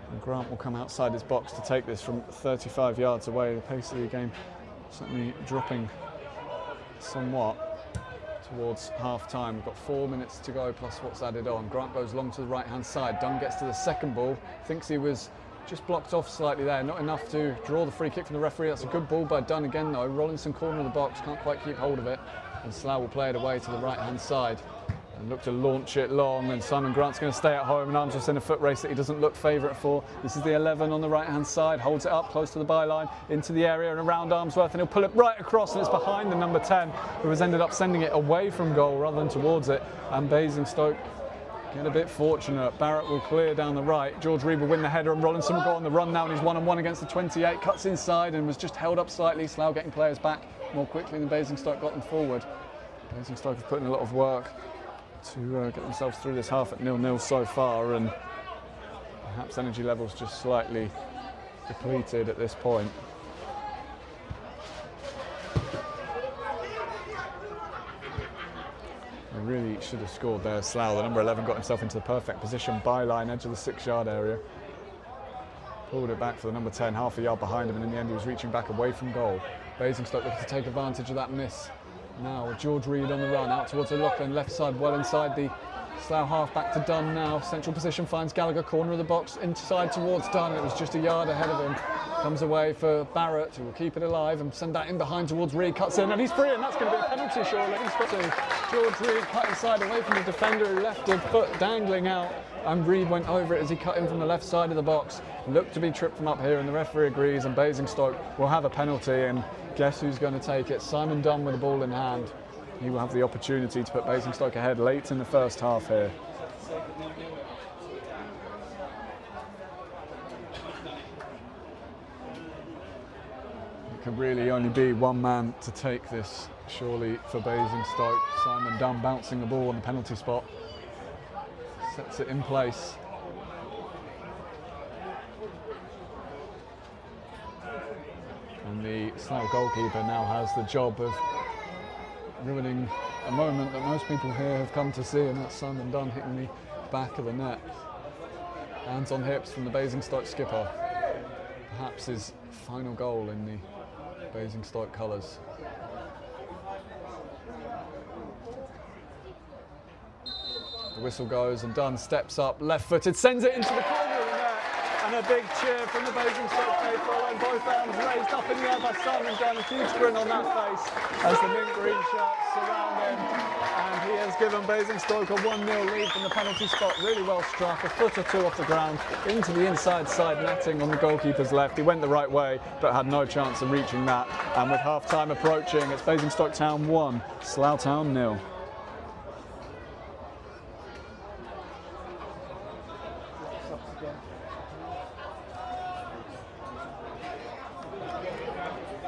And Grant will come outside his box to take this from 35 yards away. The pace of the game certainly dropping somewhat towards half time. We've got 4 minutes to go plus what's added on. Grant goes long to the right hand side. Dunn gets to the second ball, thinks he was just blocked off slightly there, not enough to draw the free kick from the referee. That's a good ball by Dunn again though. Rollinson corner of the box, can't quite keep hold of it, and Slough will play it away to the right hand side and look to launch it long, and Simon Grant's going to stay at home, and I'm just in a foot race that he doesn't look favourite for. This is the 11 on the right hand side, holds it up close to the byline, into the area and around Armsworth, and he'll pull it right across, and it's behind the number 10 who has ended up sending it away from goal rather than towards it. And Basingstoke get a bit fortunate. Barrett will clear down the right, George Reed will win the header, and Rollinson will go on the run now, and he's 1-on-1 against the 28, cuts inside and was just held up slightly. Slough getting players back more quickly than Basingstoke got them forward. Basingstoke have put in a lot of work to get themselves through this half at 0-0 so far, and perhaps energy levels just slightly depleted at this point. They really should have scored there. Slough, the number 11, got himself into the perfect position, byline, edge of the 6-yard area. Pulled it back for the number 10, half a yard behind him, and in the end he was reaching back away from goal. Basingstoke looking to take advantage of that miss. Now George Reed on the run, out towards the Lachlan, left side, well inside the Slough half, back to Dunn now. Central position finds Gallagher, corner of the box, inside towards Dunn. It was just a yard ahead of him. Comes away for Barrett, who will keep it alive and send that in behind towards Reed. Cuts in, and he's free, and that's going to be a penalty, surely. He's got to George Reed cut inside away from the defender, who left his foot dangling out, and Reed went over it as he cut in from the left side of the box. Looked to be tripped from up here, and the referee agrees, and Basingstoke will have a penalty. And guess who's going to take it? Simon Dunn with the ball in hand. He will have the opportunity to put Basingstoke ahead late in the first half here. It could really only be one man to take this, surely, for Basingstoke. Simon Dunn bouncing the ball on the penalty spot. Sets it in place. And the Slough goalkeeper now has the job of ruining a moment that most people here have come to see, and that's Simon Dunn hitting the back of the net. Hands on hips from the Basingstoke skipper. Perhaps his final goal in the Basingstoke colours. The whistle goes, and Dunn steps up, left-footed, sends it into the corner of the net. And a big cheer from the Basingstoke faithful, and both arms raised up in the air by Simon Dunn. A huge grin on that face as the mint green shirts surround him. And he has given Basingstoke a 1-0 lead from the penalty spot. Really well struck, a foot or two off the ground, into the inside side netting on the goalkeeper's left. He went the right way, but had no chance of reaching that. And with half-time approaching, it's Basingstoke Town 1, Slough Town 0.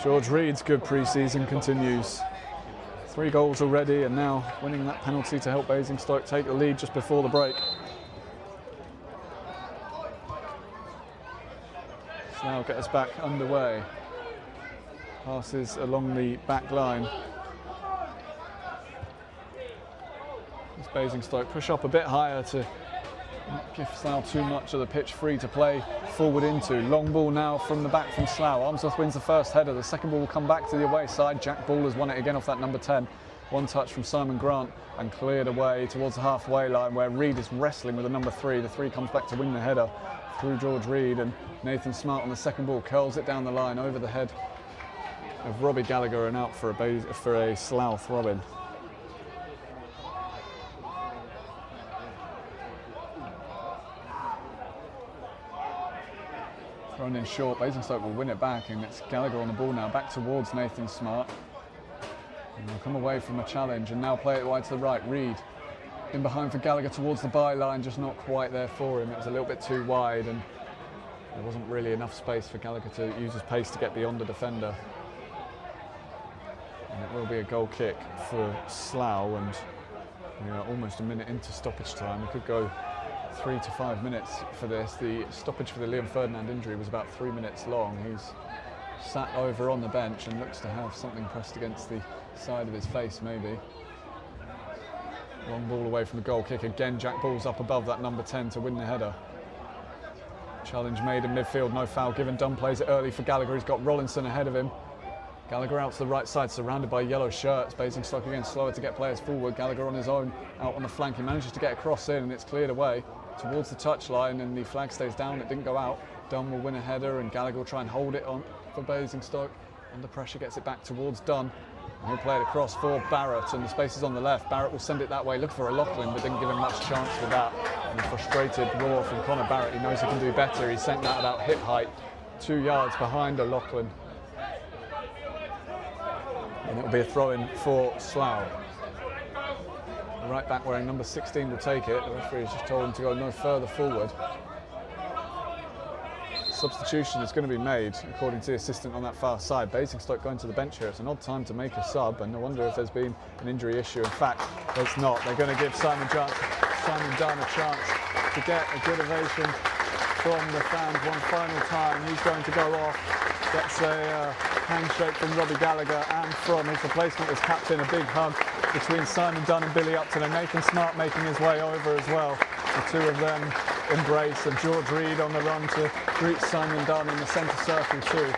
George Reed's good pre-season continues. 3 goals already, and now winning that penalty to help Basingstoke take the lead just before the break. Slough get us back underway. Passes along the back line. As Basingstoke push up a bit higher to not give Slough too much of the pitch free to play forward into. Long ball now from the back from Slough. Armsworth wins the first header. The second ball will come back to the away side. Jack Ball has won it again off that number 10. One touch from Simon Grant and cleared away towards the halfway line, where Reed is wrestling with the number 3. The 3 comes back to win the header through George Reed, and Nathan Smart on the second ball curls it down the line over the head of Robbie Gallagher and out for a Slough throw-in. Thrown in short, Basingstoke will win it back, and it's Gallagher on the ball now, back towards Nathan Smart. And they'll come away from a challenge and now play it wide to the right. Reed in behind for Gallagher towards the byline, just not quite there for him. It was a little bit too wide, and There wasn't really enough space for Gallagher to use his pace to get beyond the defender. And it will be a goal kick for Slough, and we are almost a minute into stoppage time. We could go 3 to 5 minutes for this. The stoppage for the Liam Ferdinand injury was about 3 minutes long. He's sat over on the bench and looks to have something pressed against the side of his face, maybe. Long ball away from the goal kick. Again, Jack Ball's up above that number 10 to win the header. Challenge made in midfield, no foul given. Dunn plays it early for Gallagher. He's got Rollinson ahead of him. Gallagher out to the right side, surrounded by yellow shirts. Basingstoke again slower to get players forward. Gallagher on his own, out on the flank. He manages to get a cross in, and it's cleared away towards the touchline, and the flag stays down. It didn't go out. Dunn will win a header, and Gallagher will try and hold it on for Basingstoke. Under pressure, gets it back towards Dunn. And he'll play it across for Barrett, and the space is on the left. Barrett will send it that way, look for a Lachlan, but didn't give him much chance for that. And a frustrated roar from Connor Barrett. He knows he can do better. He sent that about hip height, 2 yards behind a Lachlan. And it'll be a throw-in for Slough. The right back wearing number 16 will take it. The referee has just told him to go no further forward. Substitution is going to be made, according to the assistant on that far side. Basingstoke going to the bench here. It's an odd time to make a sub, and I wonder if there's been an injury issue. In fact, there's not. They're going to give Simon Dunn a chance to get a good ovation from the fans one final time. He's going to go off. Gets a handshake from Robbie Gallagher, and from his replacement as captain, a big hug between Simon Dunn and Billy Upton, and Nathan Smart making his way over as well. The two of them embrace, and George Reed on the run to greet Simon Dunn in the centre circle too.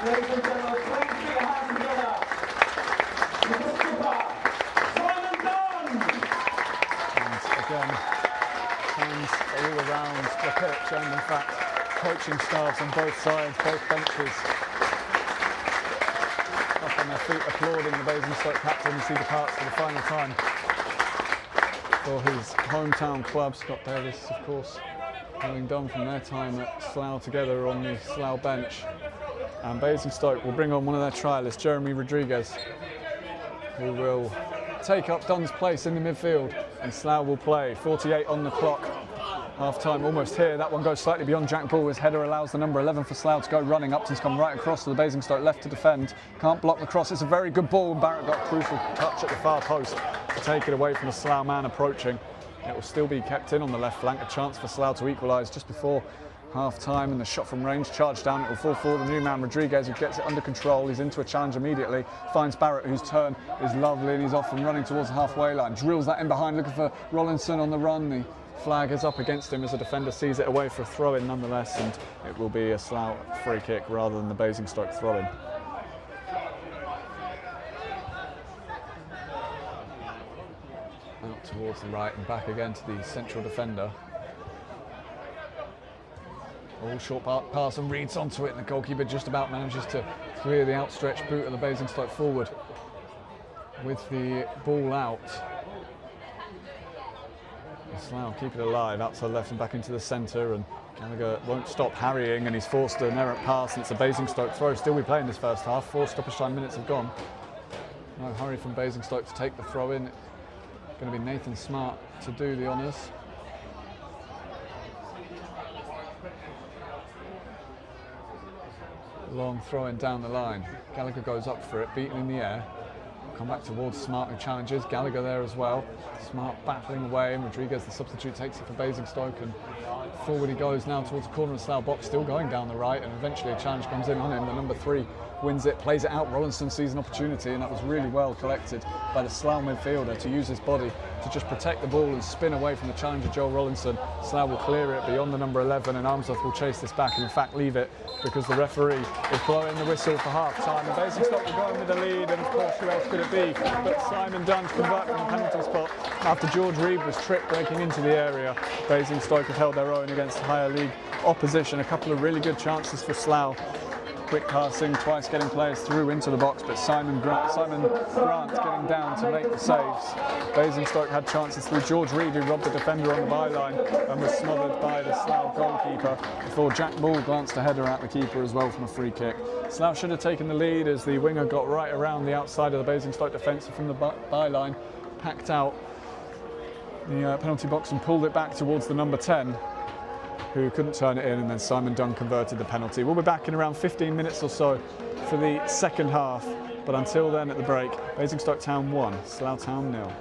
Ladies and gentlemen, please put your hands together. Simon Dunn! And again, fans all around the pitch, and in fact, coaching staffs on both sides, both benches, up on their feet applauding the Basingstoke captain as he departs for the final time for his hometown club. Scott Davis, of course, having done from their time at Slough together on the Slough bench. And Basingstoke will bring on one of their trialists, Jeremy Rodriguez, who will take up Dunn's place in the midfield, and Slough will play. 48 on the clock. Half time almost here. That one goes slightly beyond Jack Ball. His header allows the number 11 for Slough to go running. Upton's come right across to the Basingstoke left to defend. Can't block the cross. It's a very good ball. Barrett got a crucial touch at the far post to take it away from the Slough man approaching. It will still be kept in on the left flank. A chance for Slough to equalise just before half time, and the shot from range charged down. It will fall forward. The new man Rodriguez, who gets it under control. He's into a challenge immediately. Finds Barrett, whose turn is lovely, and he's off and running towards the halfway line. Drills that in behind, looking for Rollinson on the run. The flag is up against him as the defender sees it away for a throw-in nonetheless, and it will be a Slough free kick rather than the Basingstoke throw-in. Out towards the right and back again to the central defender. All short pass, and Reed's onto it, and the goalkeeper just about manages to clear the outstretched boot of the Basingstoke forward with the ball out. Slough keep it alive out to the left and back into the centre, and Gallagher won't stop harrying, and he's forced an errant pass, and it's a Basingstoke throw. Still we play in this first half. 4 stoppage time minutes have gone. No hurry from Basingstoke to take the throw in. It's going to be Nathan Smart to do the honours. Long throw in down the line. Gallagher goes up for it, beaten in the air. Come back towards Smart, who challenges. Gallagher there as well. Smart battling away, and Rodriguez, the substitute, takes it for Basingstoke, and forward he goes now towards the corner of the Slough box, still going down the right, and eventually a challenge comes in on him. The number 3 wins it, plays it out. Rollinson sees an opportunity, and that was really well collected by the Slough midfielder to use his body to just protect the ball and spin away from the challenger, Joel Rollinson. Slough will clear it beyond the number 11, and Armsworth will chase this back, and in fact leave it, because the referee is blowing the whistle for half time. And Basingstoke will go in with the lead, and of course who else could it be but Simon Dunn to convert from the penalty spot after George Reed was tripped breaking into the area. Basingstoke have held their own against higher league opposition. A couple of really good chances for Slough. Quick passing, twice getting players through into the box, but Simon Grant getting down to make the saves. Basingstoke had chances through George Reed, who robbed the defender on the byline and was smothered by the Slough goalkeeper before Jack Ball glanced a header at the keeper as well from a free kick. Slough should have taken the lead as the winger got right around the outside of the Basingstoke defence from the byline, packed out the penalty box and pulled it back towards the number 10. who couldn't turn it in, and then Simon Dunn converted the penalty. We'll be back in around 15 minutes or so for the second half, but until then at the break, Basingstoke Town 1, Slough Town 0.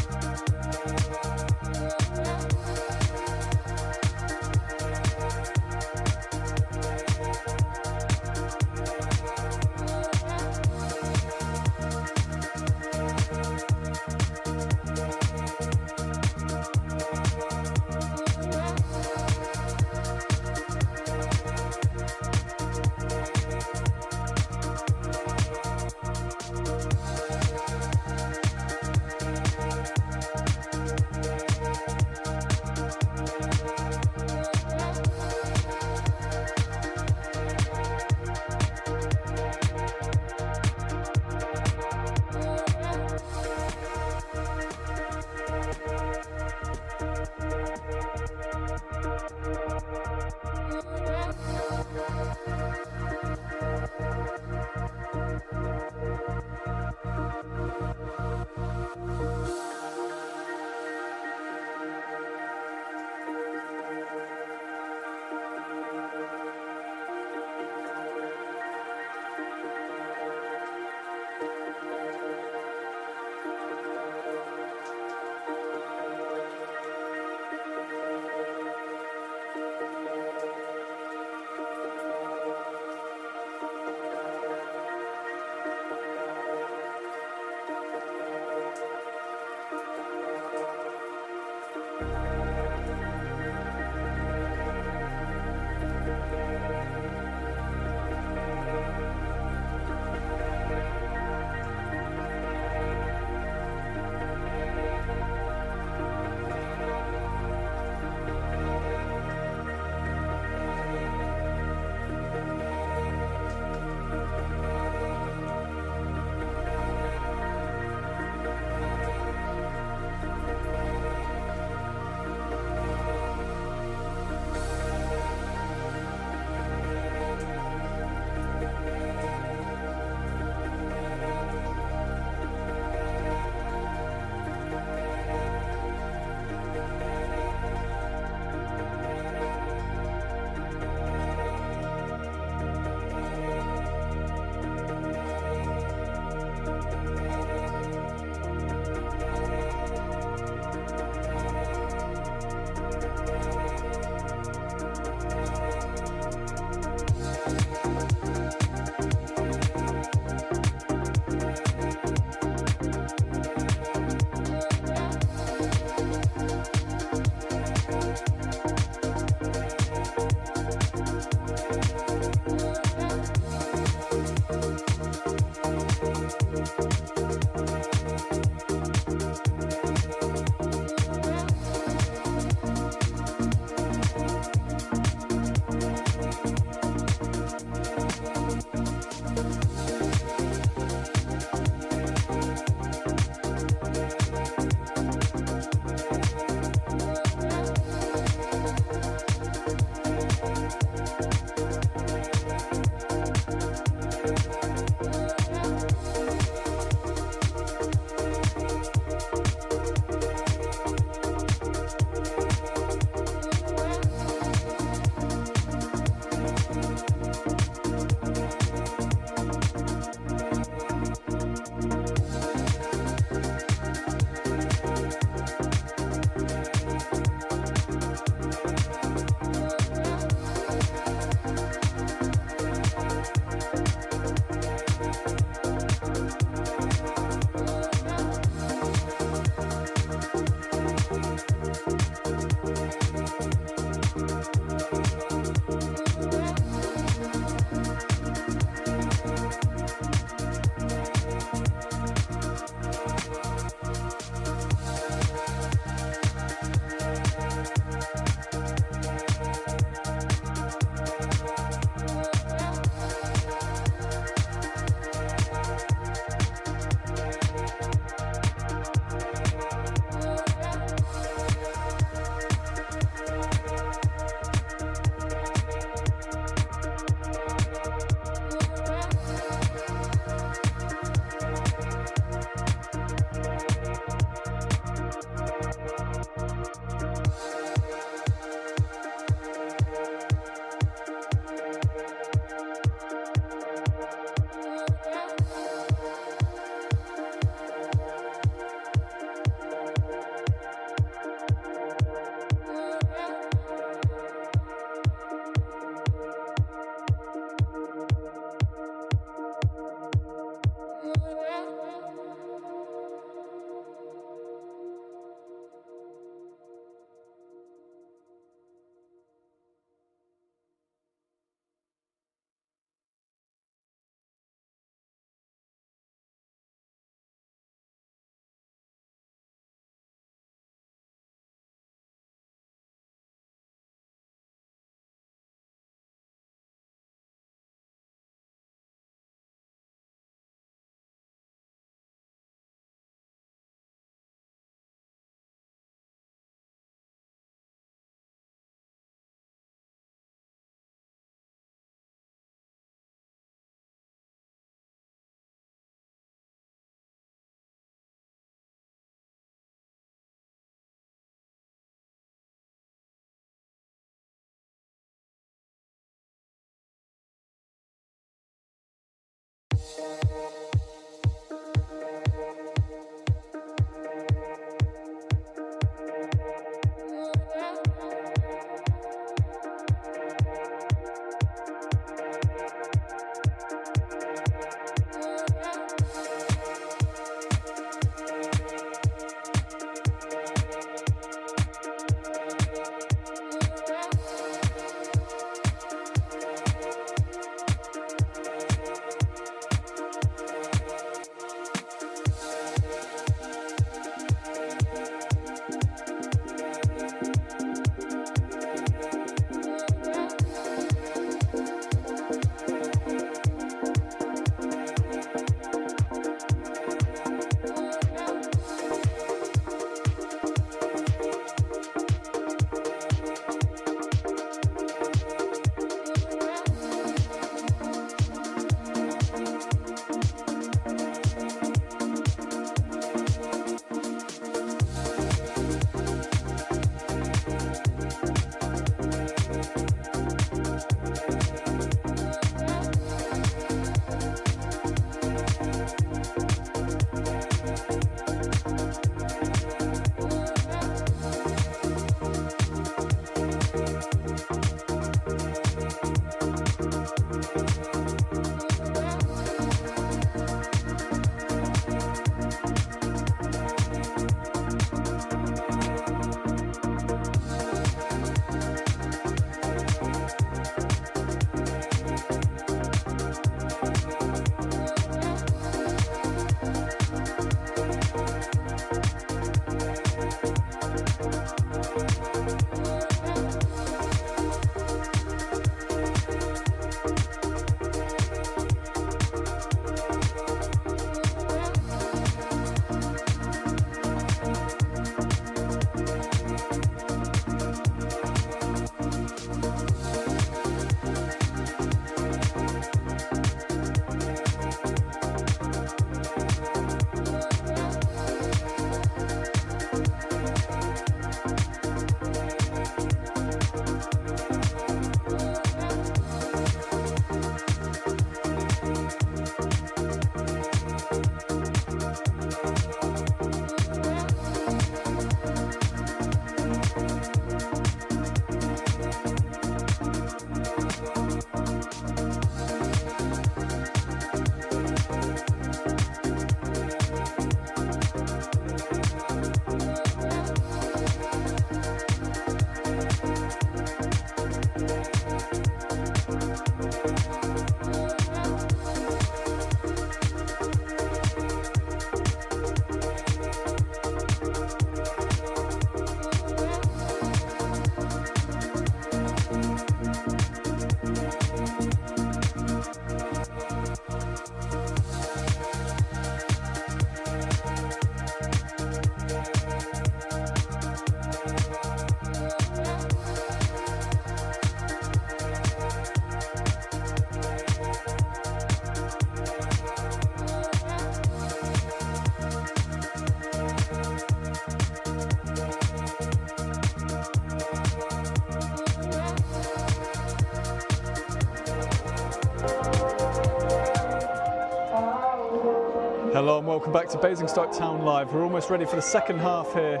Hello and welcome back to Basingstoke Town Live. We're almost ready for the second half here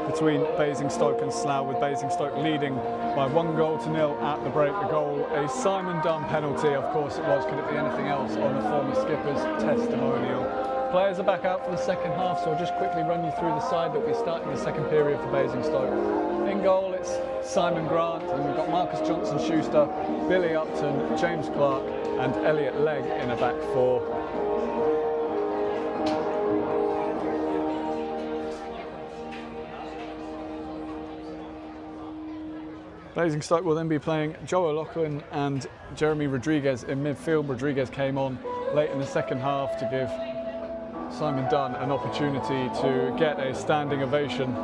between Basingstoke and Slough, with Basingstoke leading by 1-0 at the break. The goal, a Simon Dunn penalty, of course it was. Could it be anything else on the former skipper's testimonial? Players are back out for the second half, so I'll just quickly run you through the side that will be starting the second period for Basingstoke. In goal, it's Simon Grant, and we've got Marcus Johnson-Schuster, Billy Upton, James Clark and Elliot Legg in a back four. Basingstoke will then be playing Joe O'Loughlin and Jeremy Rodriguez in midfield. Rodriguez came on late in the second half to give Simon Dunn an opportunity to get a standing ovation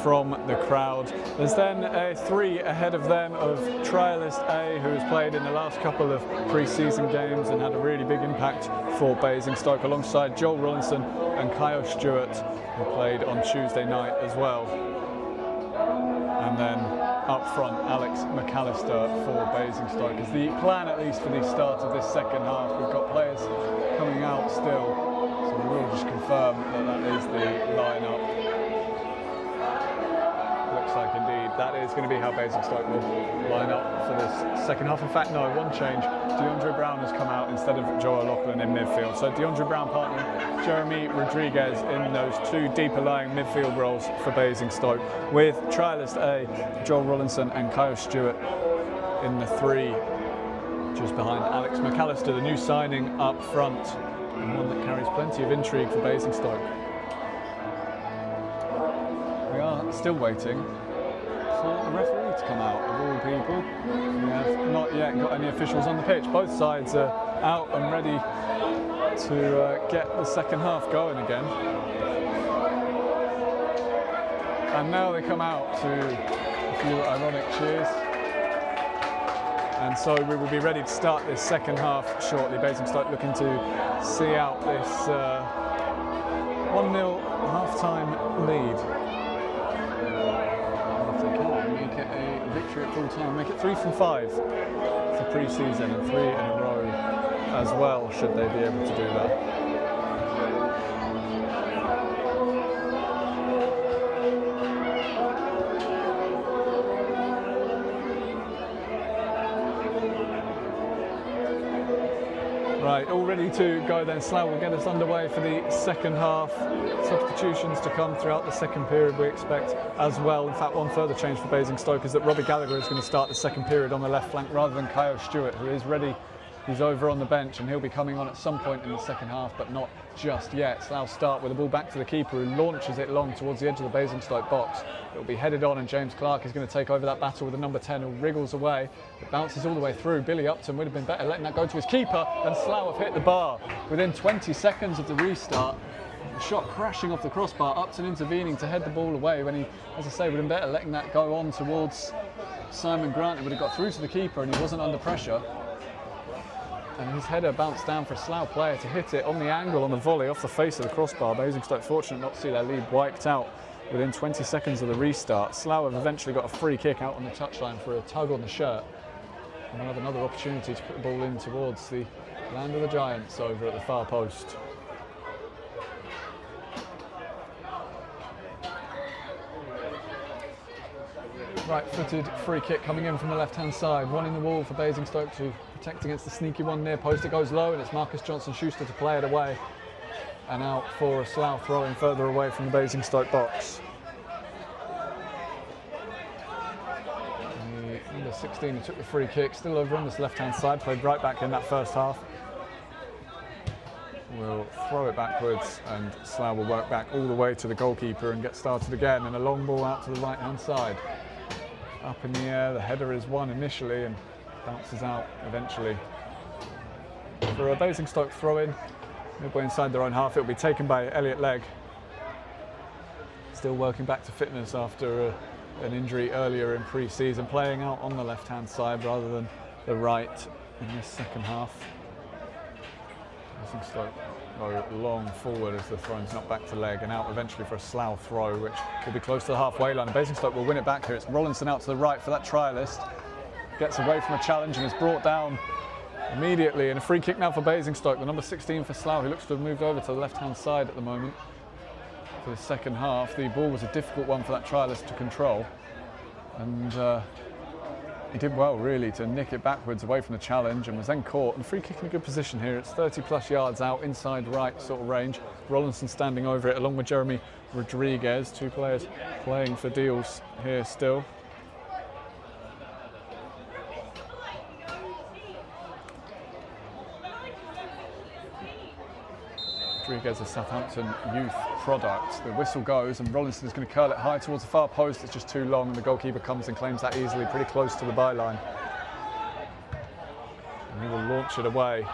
from the crowd. There's then a three ahead of them of trialist A, who has played in the last couple of pre-season games and had a really big impact for Basingstoke, alongside Joel Rollinson and Kyle Stewart, who played on Tuesday night as well. And then up front, Alex McAllister for Basingstoke is the plan, at least for the start of this second half. We've got players coming out still, so we will just confirm that that is the lineup. Looks like indeed that is going to be how Basingstoke will line up for this second half. In fact, no, one change. DeAndre Brown has come out instead of Joe O'Loughlin in midfield. So DeAndre Brown partnering Jeremy Rodriguez in those two deeper lying midfield roles for Basingstoke, with trialist A, Joel Rollinson and Kyle Stewart in the three, just behind Alex McAllister, the new signing up front, and one that carries plenty of intrigue for Basingstoke. We are still waiting for the referee to come out, of all people. We have not yet got any officials on the pitch. Both sides are out and ready to get the second half going again. And now they come out to a few ironic cheers. And so we will be ready to start this second half shortly. Basingstoke looking to see out this 1-0 half-time lead. Make it a victory at full time, make it 3 from 5 for pre-season and 3 in a row as well, should they be able to do that. Right, all ready to go then. Slough will get us underway for the second half. Substitutions to come throughout the second period, we expect as well. In fact, one further change for Basingstoke is that Robbie Gallagher is going to start the second period on the left flank rather than Kyle Stewart, who is ready. He's over on the bench and he'll be coming on at some point in the second half, but not just yet. Slough start with the ball back to the keeper, who launches it long towards the edge of the Basingstoke box. It'll be headed on and James Clark is going to take over that battle with the number 10, who wriggles away. It bounces all the way through. Billy Upton would have been better letting that go to his keeper, and Slough have hit the bar within 20 seconds of the restart. The shot crashing off the crossbar, Upton intervening to head the ball away when he, as I say, would have been better letting that go on towards Simon Grant. It would have got through to the keeper and he wasn't under pressure. And his header bounced down for a Slough player to hit it on the angle on the volley off the face of the crossbar. Basingstoke fortunate not to see their lead wiped out within 20 seconds of the restart. Slough have eventually got a free kick out on the touchline for a tug on the shirt. And they'll have another opportunity to put the ball in towards the land of the Giants over at the far post. Right-footed free kick coming in from the left-hand side. One in the wall for Basingstoke to protect against the sneaky one near post. It goes low and it's Marcus Johnson-Schuster to play it away. And out for a Slough throw-in further away from the Basingstoke box. The number 16 who took the free kick, still over on this left-hand side, played right back in that first half. Will throw it backwards and Slough will work back all the way to the goalkeeper and get started again, and a long ball out to the right-hand side. Up in the air, the header is won initially and bounces out eventually. For a Basingstoke throw-in, midway inside their own half, it will be taken by Elliot Legg. Still working back to fitness after an injury earlier in pre-season, playing out on the left-hand side rather than the right in this second half. Basingstoke go long forward as the throw-in's not back to Legg, and out eventually for a Slough throw, which will be close to the halfway line. And Basingstoke will win it back here. It's Rollinson out to the right for that trialist. Gets away from a challenge and is brought down immediately. And a free kick now for Basingstoke, the number 16 for Slough, who looks to have moved over to the left-hand side at the moment for the second half. The ball was a difficult one for that trialist to control, and he did well really to nick it backwards away from the challenge, and was then caught. And free kick in a good position here. It's 30 plus yards out, inside right sort of range. Rollinson standing over it along with Jeremy Rodriguez, two players playing for deals here still. Rodriguez, a Southampton youth product. The whistle goes and Rollinson is going to curl it high towards the far post. It's just too long, and the goalkeeper comes and claims that easily, pretty close to the byline. And he will launch it away.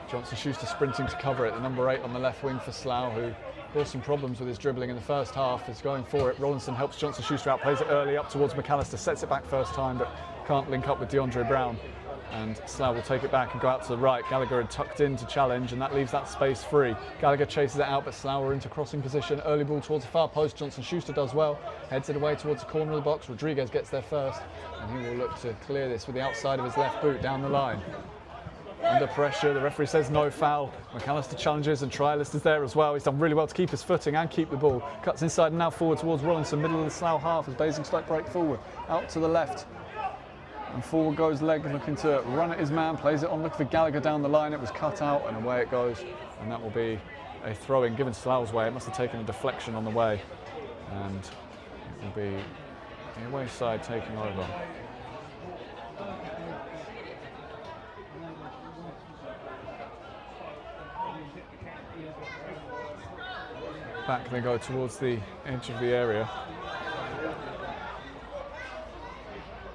Johnson-Schuster sprinting to cover it. The number 8 on the left wing for Slough, who caused some problems with his dribbling in the first half, is going for it. Rollinson helps Johnson-Schuster out, plays it early up towards McAllister, sets it back first time, but can't link up with DeAndre Brown. And Slough will take it back and go out to the right. Gallagher had tucked in to challenge, and that leaves that space free. Gallagher chases it out, but Slough are into crossing position. Early ball towards the far post. Johnson-Schuster does well, heads it away towards the corner of the box. Rodriguez gets there first, and he will look to clear this with the outside of his left boot down the line. Under pressure, the referee says no foul. McAllister challenges, and Trialist is there as well. He's done really well to keep his footing and keep the ball. Cuts inside and now forward towards Rollinson, middle of the Slough half as Basingstoke break forward. Out to the left. And forward goes Legg, looking to run at his man, plays it on, looking for Gallagher down the line. It was cut out, and away it goes. And that will be a throw-in given Slough's way. It must have taken a deflection on the way. And it will be the away side taking over. Back they go towards the edge of the area.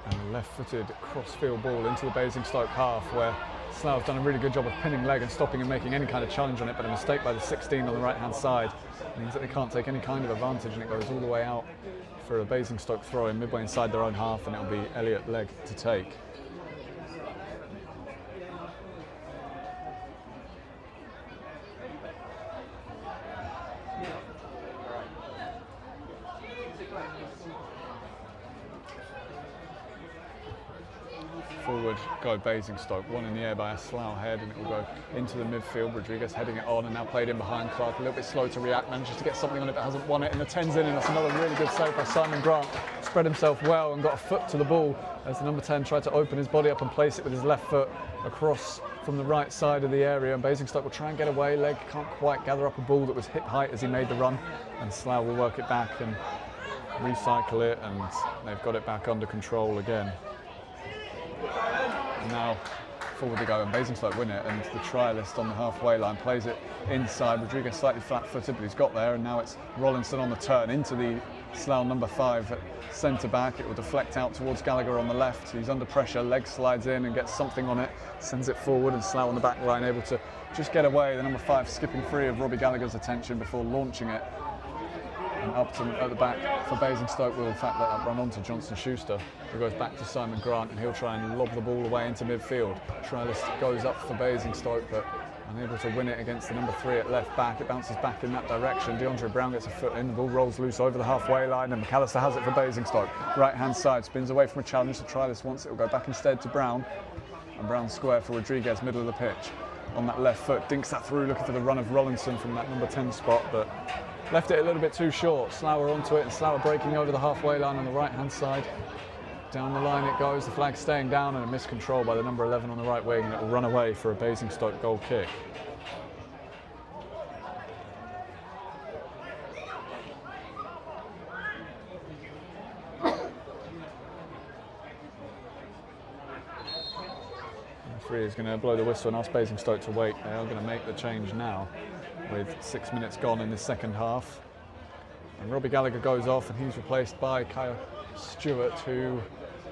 And a left-footed cross-field ball into the Basingstoke half, where Slough have done a really good job of pinning Legg and stopping and making any kind of challenge on it, but a mistake by the 16 on the right-hand side means that they can't take any kind of advantage, and it goes all the way out for a Basingstoke throw-in midway inside their own half, and it'll be Elliot Legg to take. Forward go Basingstoke, one in the air by a Slough head, and it will go into the midfield. Rodriguez heading it on and now played in behind Clark, a little bit slow to react, manages to get something on it but hasn't won it, and the 10's in, and that's another really good save by Simon Grant. Spread himself well and got a foot to the ball as the number 10 tried to open his body up and place it with his left foot across from the right side of the area, and Basingstoke will try and get away. Legg can't quite gather up a ball that was hip height as he made the run, and Slough will work it back and recycle it, and they've got it back under control again. And now forward they go, and Basingstoke win it, and the trialist on the halfway line plays it inside. Rodriguez slightly flat-footed, but he's got there, and now it's Rollinson on the turn into the Slough number 5 at centre back. It will deflect out towards Gallagher on the left. He's under pressure, Legg slides in and gets something on it, sends it forward, and Slough on the back line able to just get away. The number 5 skipping free of Robbie Gallagher's attention before launching it. And Upton at the back for Basingstoke will in fact let that run on to Johnson-Schuster, who goes back to Simon Grant, and he'll try and lob the ball away into midfield. Trialist goes up for Basingstoke, but unable to win it against the number 3 at left back. It bounces back in that direction. DeAndre Brown gets a foot in, the ball rolls loose over the halfway line, and McAllister has it for Basingstoke. Right hand side, spins away from a challenge. The Trialist wants it, will go back instead to Brown, and Brown square for Rodriguez, middle of the pitch. On that left foot, dinks that through, looking for the run of Rollinson from that number 10 spot, but left it a little bit too short. Slough are onto it, and Slough are breaking over the halfway line on the right-hand side. Down the line it goes, the flag staying down, and a miscontrol by the number 11 on the right wing, and it will run away for a Basingstoke goal kick. The referee is going to blow the whistle and ask Basingstoke to wait. They are going to make the change now, with 6 minutes gone in the second half. And Robbie Gallagher goes off, and he's replaced by Kyle Stewart, who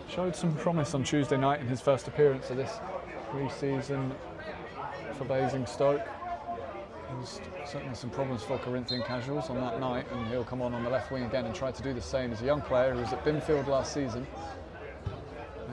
showed some promise on Tuesday night in his first appearance of this pre-season for Basingstoke. There's certainly some problems for Corinthian casuals on that night, and he'll come on the left wing again and try to do the same. As a young player who was at Binfield last season,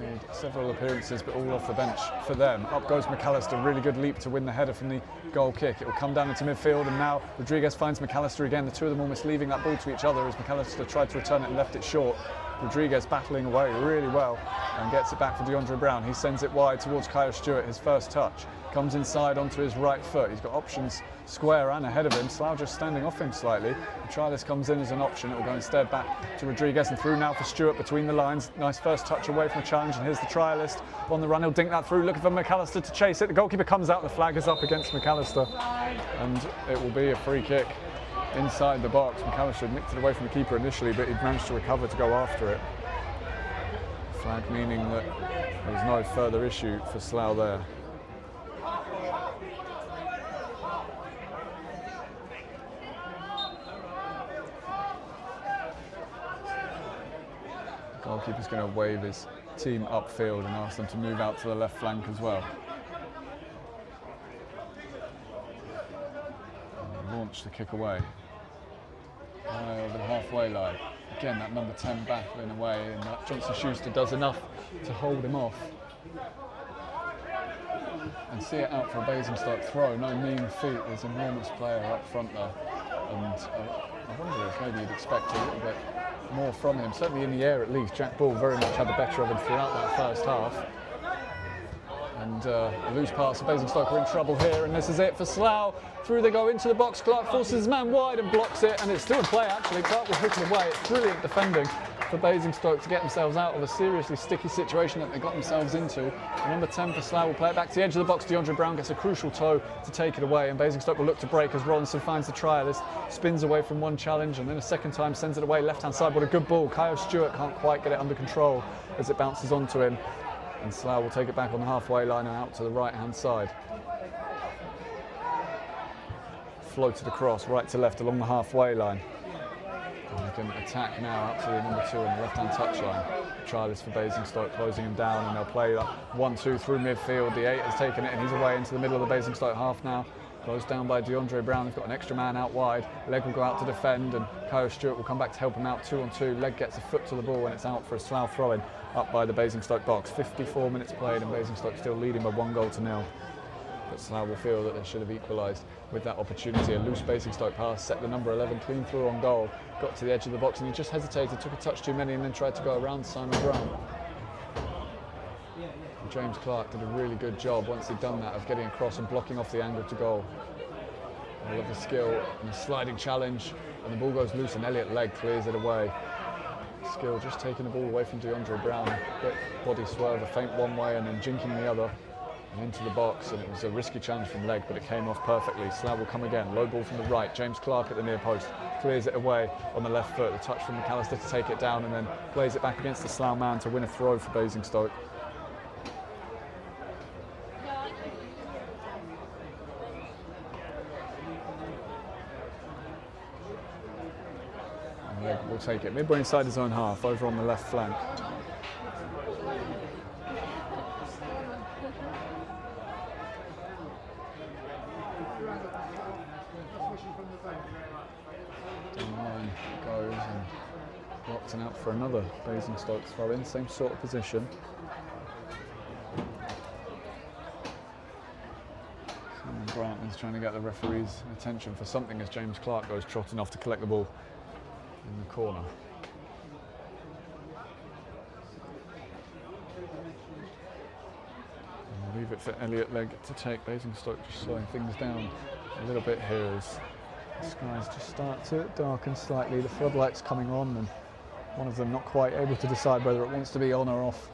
made several appearances, but all off the bench for them. Up goes McAllister, really good leap to win the header from the goal kick. It will come down into midfield, and now Rodriguez finds McAllister again. The two of them almost leaving that ball to each other as McAllister tried to return it and left it short. Rodriguez battling away really well and gets it back for DeAndre Brown. He sends it wide towards Kyle Stewart, his first touch. Comes inside onto his right foot. He's got options square and ahead of him. Slough just standing off him slightly. The trialist comes in as an option. It will go instead back to Rodriguez and through now for Stewart between the lines. Nice first touch away from the challenge, and here's the trialist on the run. He'll dink that through, looking for McAllister to chase it. The goalkeeper comes out, the flag is up against McAllister, and it will be a free kick inside the box. McAllister nicked it away from the keeper initially, but he'd managed to recover to go after it. Flag meaning that there was no further issue for Slough there. Goalkeeper's going to wave his team upfield and ask them to move out to the left flank as well. And launch the kick away. High over the halfway line. Again, that number 10 battling away, and that Johnson-Schuster does enough to hold him off. And see it out for a Basingstoke throw. No mean feat. There's an enormous player up front there. And I wonder if maybe you'd expect a little bit more from him, certainly in the air at least. Jack Ball very much had the better of him throughout that first half. And a loose pass, so Basingstoke are in trouble here, and this is it for Slough. Through they go into the box, Clark forces his man wide and blocks it, and it's still in play actually. Clark will hook it away. It's brilliant defending for Basingstoke to get themselves out of a seriously sticky situation that they got themselves into. Number 10 for Slough will play it back to the edge of the box. DeAndre Brown gets a crucial toe to take it away, and Basingstoke will look to break as Rollinson finds the trialist, spins away from one challenge, and then a second time sends it away left-hand side. What a good ball. Kyle Stewart can't quite get it under control as it bounces onto him, and Slough will take it back on the halfway line and out to the right-hand side. Floated across right to left along the halfway line. And they can attack now out to the number 2 on the left-hand touchline. Trialist for Basingstoke closing him down, and they'll play that 1-2 through midfield. The 8 has taken it, and he's away into the middle of the Basingstoke half now. Closed down by DeAndre Brown. They've got an extra man out wide. Leg will go out to defend, and Kyle Stewart will come back to help him out 2-on-2. Leg gets a foot to the ball, and it's out for a Slough throw-in up by the Basingstoke box. 54 minutes played, and Basingstoke still leading by 1-0. But Slough will feel that they should have equalised with that opportunity. A loose Basingstoke pass set the number 11 clean through on goal. Got to the edge of the box, and he just hesitated, took a touch too many, and then tried to go around Simon Brown. And James Clark did a really good job once he'd done that of getting across and blocking off the angle to goal. I love the skill and the sliding challenge, and the ball goes loose, and Elliott Legg clears it away. Skill just taking the ball away from DeAndre Brown. Quick body swerve, a feint one way and then jinking the other. And into the box, and it was a risky challenge from Legg, but it came off perfectly. Slough will come again, low ball from the right. James Clark at the near post, clears it away on the left foot. The touch from McAllister to take it down, and then plays it back against the Slough man to win a throw for Basingstoke. And Legg will take it midway inside his own half, over on the left flank. Line goes and blocked and out for another Basingstoke throw in, same sort of position. Simon Grant is trying to get the referee's attention for something as James Clark goes trotting off to collect the ball in the corner. And we'll leave it for Elliott Legg to take. Basingstoke just slowing things down a little bit here as the skies just start to darken slightly, the floodlights coming on, and one of them not quite able to decide whether it wants to be on or off.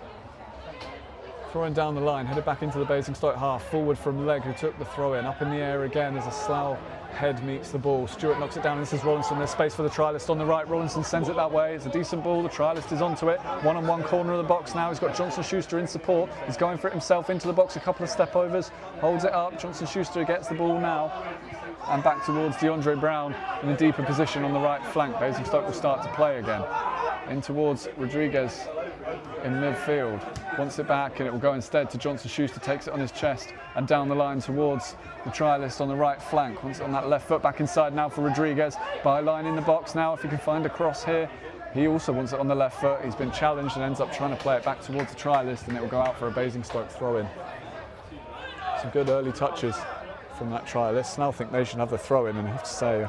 Throwing down the line, headed back into the Basingstoke half, forward from Legg who took the throw in, up in the air again as a Slough head meets the ball. Stewart knocks it down, and this is Rollinson. There's space for the trialist on the right. Rollinson sends it that way. It's a decent ball. The trialist is onto it. One-on-one corner of the box now. He's got Johnson-Schuster in support. He's going for it himself into the box. A couple of step overs. Holds it up. Johnson-Schuster gets the ball now. And back towards DeAndre Brown in a deeper position on the right flank. Basingstoke will start to play again. In towards Rodriguez in midfield. Wants it back, and it will go instead to Johnson-Schuster. Takes it on his chest and down the line towards the trialist on the right flank. Wants it on that left foot, back inside now for Rodriguez. Byline in the box now, if he can find a cross here. He also wants it on the left foot. He's been challenged and ends up trying to play it back towards the trialist, and it will go out for a Basingstoke throw-in. Some good early touches from that trialist. Now I think they should have the throw-in, and I have to say,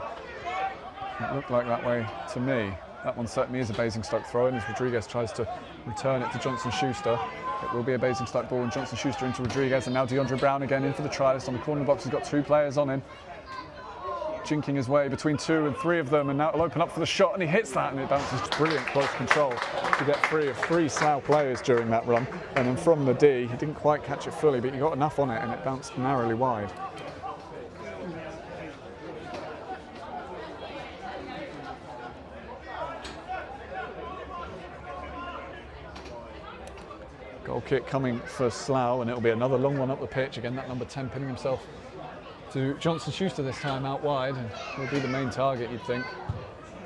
it looked like that way to me. That one certainly is a Basingstoke throw-in as Rodriguez tries to return it to Johnson-Schuster. It will be a Basingstoke ball, and Johnson-Schuster into Rodriguez, and now DeAndre Brown again in for the trialist on the corner of the box. He's got 2 players on him, jinking his way between 2 and 3 of them, and now it'll open up for the shot, and he hits that, and it bounces. Brilliant close control to get free of 3 Slough players during that run, and then from the D, he didn't quite catch it fully, but he got enough on it, and it bounced narrowly wide. Goal kick coming for Slough, and it'll be another long one up the pitch. Again, that number 10 pinning himself to Johnson-Schuster this time out wide, and will be the main target, you'd think.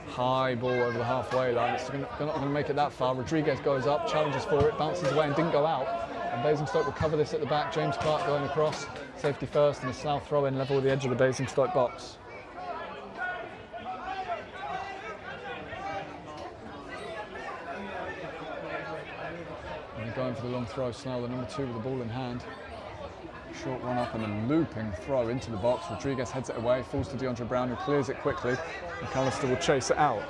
High ball over the halfway line. It's not going to make it that far. Rodriguez goes up, challenges for it, bounces away and didn't go out. And Basingstoke will cover this at the back. James Clark going across, safety first, and a Slough throw-in level with the edge of the Basingstoke box. Going for the long throw, Slough, the number 2 with the ball in hand. Short run up and a looping throw into the box. Rodriguez heads it away, falls to DeAndre Brown, who clears it quickly. McAllister will chase it out.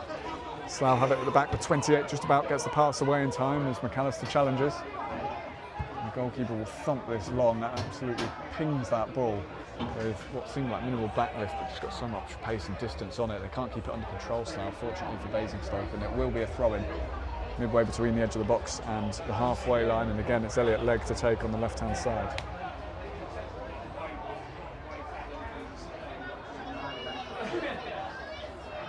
Slough have it at the back with 28, just about gets the pass away in time as McAllister challenges. And the goalkeeper will thump this long. That absolutely pings that ball with what seemed like minimal backlift, but just got so much pace and distance on it. They can't keep it under control, Slough, fortunately for Basingstoke, and it will be a throw-in midway between the edge of the box and the halfway line, and again it's Elliot Legg to take on the left-hand side.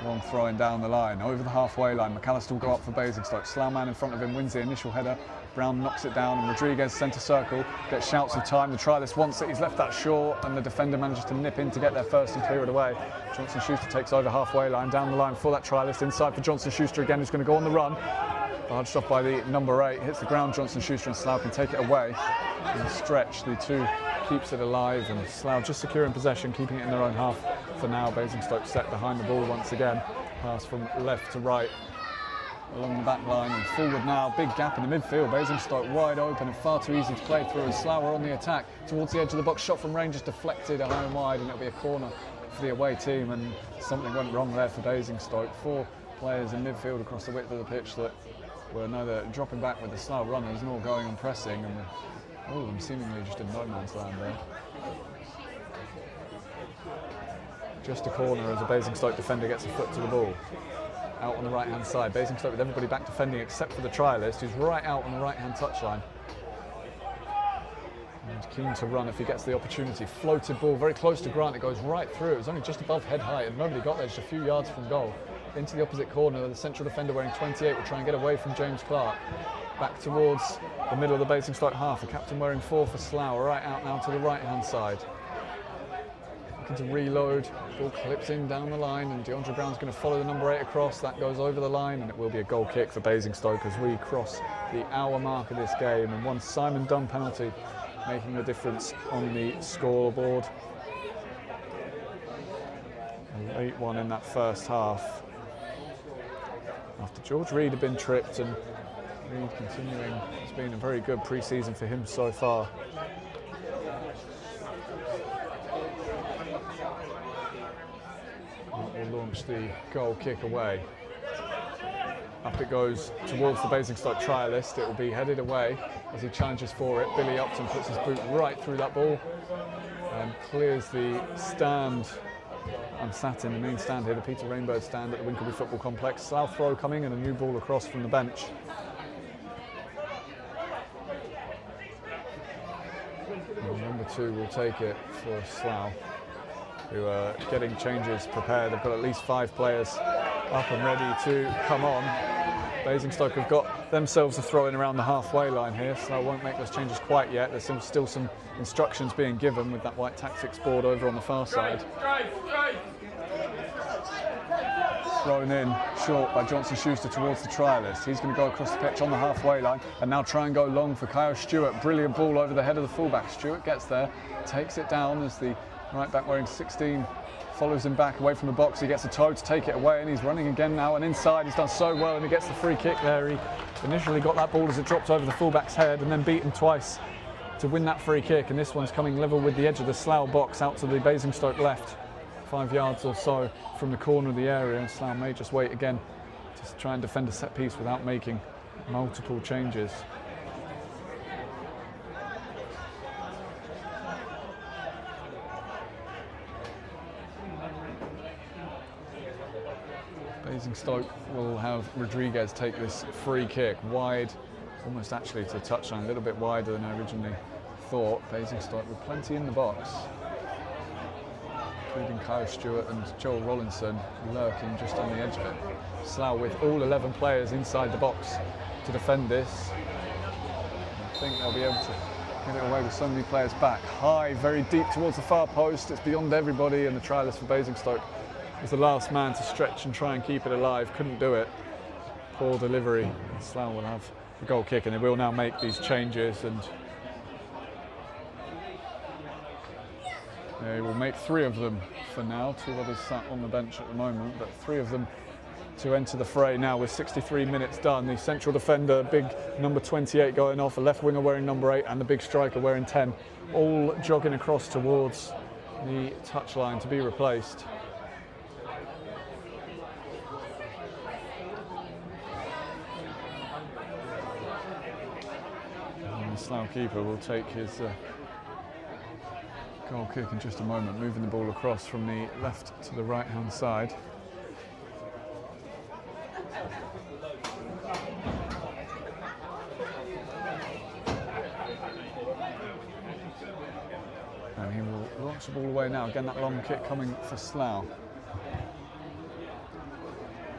Long throwing down the line, over the halfway line. McAllister will go up for Basingstoke. Slough man in front of him wins the initial header. Brown knocks it down, and Rodriguez centre circle gets shouts of time to try this once. He's left that short, and the defender manages to nip in to get there first and clear it away. Johnson-Schuster takes over halfway line, down the line for that trialist, inside for Johnson-Schuster again, who's going to go on the run. Barged off by the number 8, hits the ground. Johnson-Schuster and Slough can take it away. In the stretch, the 2 keeps it alive, and Slough just securing possession, keeping it in their own half for now. Basingstoke set behind the ball once again. Pass from left to right along the back line and forward now. Big gap in the midfield. Basingstoke wide open and far too easy to play through, and Slough are on the attack towards the edge of the box. Shot from range is deflected high and wide, and it'll be a corner for the away team, and something went wrong there for Basingstoke. 4 players in midfield across the width of the pitch that were neither dropping back with the Slough runners nor going and pressing, and all of them seemingly just in no man's land there. Just a corner as a Basingstoke defender gets a foot to the ball. Out on the right-hand side. Basingstoke with everybody back defending except for the trialist, who's right out on the right-hand touchline. And keen to run if he gets the opportunity. Floated ball very close to Grant. It goes right through. It was only just above head height, and nobody got there, just a few yards from goal. Into the opposite corner, the central defender wearing 28 will try and get away from James Clark. Back towards the middle of the Basingstoke half. The captain wearing 4 for Slough, right out now to the right-hand side. Looking to reload. Ball clips in down the line, and DeAndre Brown's going to follow the number 8 across. That goes over the line, and it will be a goal kick for Basingstoke as we cross the hour mark of this game, and one Simon Dunn penalty making the difference on the scoreboard. A late one in that first half. After George Reed had been tripped, and Reed continuing, it's been a very good pre-season for him so far. Will launch the goal kick away. Up it goes towards the Basingstoke trialist. It will be headed away as he challenges for it. Billy Upton puts his boot right through that ball and clears the stand. I'm sat in the main stand here, the Peter Rainbird stand at the Winkleby Football Complex. Slough throw coming and a new ball across from the bench. And number 2 will take it for Slough, who are getting changes prepared. They've got at least 5 players up and ready to come on. Basingstoke have got themselves a throw-in around the halfway line here, so I won't make those changes quite yet. There's still some instructions being given with that white tactics board over on the far side. Thrown in short by Johnson-Schuster towards the trialist. He's going to go across the pitch on the halfway line and now try and go long for Kyle Stewart. Brilliant ball over the head of the fullback. Stewart gets there, takes it down as the right back wearing 16 follows him back away from the box. He gets a toe to take it away, and he's running again now and inside. He's done so well, and he gets the free kick there. He initially got that ball as it dropped over the fullback's head and then beat him twice to win that free kick, and this one's coming level with the edge of the Slough box out to the Basingstoke left, 5 yards or so from the corner of the area, and Slough may just wait again to try and defend a set piece without making multiple changes. Basingstoke will have Rodriguez take this free kick wide, almost actually to the touchline, a little bit wider than I originally thought. Basingstoke with plenty in the box, including Kyle Stewart and Joel Rollinson lurking just on the edge of it. Slough with all 11 players inside the box to defend this. I think they'll be able to get it away with so many players back. High, very deep towards the far post. It's beyond everybody, and the trialist for Basingstoke was the last man to stretch and try and keep it alive. Couldn't do it. Poor delivery. Slough will have the goal kick, and they will now make these changes, and they will make 3 of them for now. 2 others sat on the bench at the moment, but 3 of them to enter the fray now with 63 minutes done. The central defender, big number 28 going off, a left winger wearing number 8 and the big striker wearing 10, all jogging across towards the touchline to be replaced. And the Slough keeper will take his goal kick in just a moment, moving the ball across from the left to the right hand side. And he will launch the ball away now. Again, that long kick coming for Slough.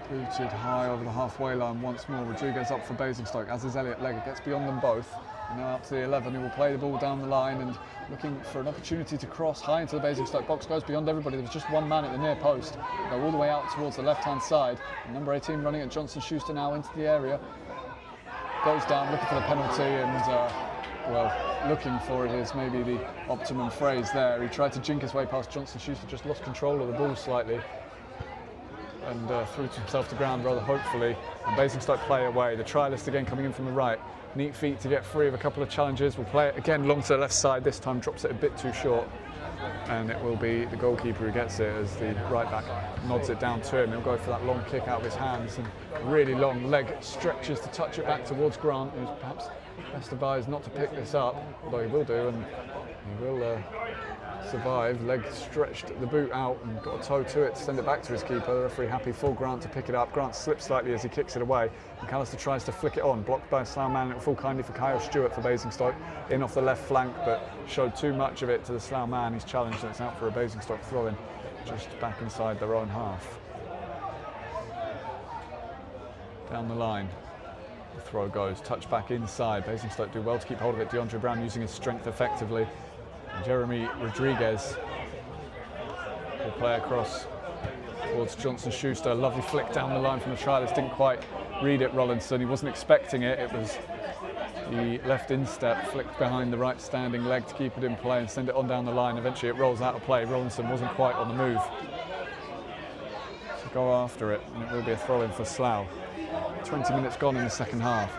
Booted high over the halfway line once more. Rodriguez up for Basingstoke, as is Elliot Legg. It gets beyond them both. And now up to the 11, who will play the ball down the line and looking for an opportunity to cross high into the Basingstoke box. Goes beyond everybody. There was just one man at the near post. Go all the way out towards the left-hand side. And number 18 running at Johnson Schuster now into the area. Goes down looking for the penalty and, well, looking for it is maybe the optimum phrase there. He tried to jink his way past Johnson Schuster, just lost control of the ball slightly. And threw himself to ground rather hopefully. And Basingstoke play away. The trialist again coming in from the right. Neat feet to get free of a couple of challenges. Will play it again long to the left side. This time drops it a bit too short. And it will be the goalkeeper who gets it as the right back nods it down to him. He'll go for that long kick out of his hands and really long leg stretches to touch it back towards Grant, who's perhaps best advised not to pick this up, although he will do, and he will survive. Leg stretched the boot out and got a toe to it to send it back to his keeper. The referee happy for Grant to pick it up. Grant slips slightly as he kicks it away. McAllister tries to flick it on, blocked by a Slough man. It will fall kindly for Kyle Stewart for Basingstoke, in off the left flank, but showed too much of it to the Slough man. He's challenged and it's out for a Basingstoke throw-in, just back inside their own half. Down the line. The throw goes, touch back inside. Basingstoke do well to keep hold of it. DeAndre Brown using his strength effectively. And Jeremy Rodriguez will play across towards Johnson Schuster. Lovely flick down the line from the trialist. Didn't quite read it, Rollinson. He wasn't expecting it. It was the left instep, flicked behind the right standing leg to keep it in play and send it on down the line. Eventually it rolls out of play. Rollinson wasn't quite on the move to go after it, and it will be a throw-in for Slough. 20 minutes gone in the second half.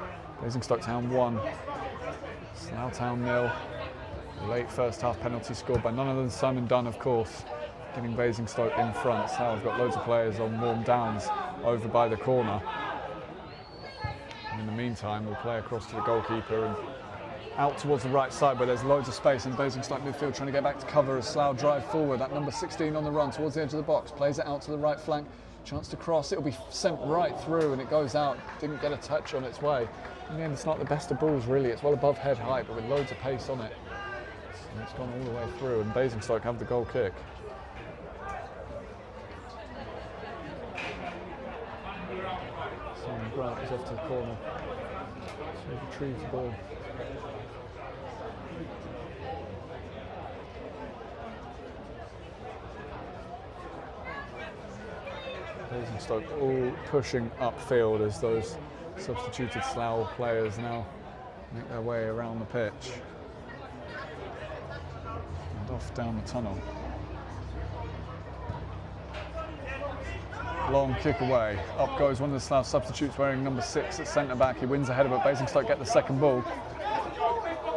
Basingstoke Town 1, Slough Town 0. Late first half penalty scored by none other than Simon Dunn, of course, getting Basingstoke in front. Slough have got loads of players on warm downs over by the corner. And in the meantime, we'll play across to the goalkeeper and out towards the right side where there's loads of space in Basingstoke midfield, trying to get back to cover as Slough drive forward. That number 16 on the run towards the edge of the box, plays it out to the right flank. Chance to cross, it'll be sent right through and it goes out, didn't get a touch on its way. In the end, it's not the best of balls really, it's well above head height but with loads of pace on it. And it's gone all the way through and Basingstoke have the goal kick. Simon Grant is off to the corner to retrieve the ball. Basingstoke all pushing upfield as those substituted Slough players now make their way around the pitch and off down the tunnel. Long kick away, up goes one of the Slough substitutes wearing number 6 at centre back. He wins ahead of it. Basingstoke get the second ball.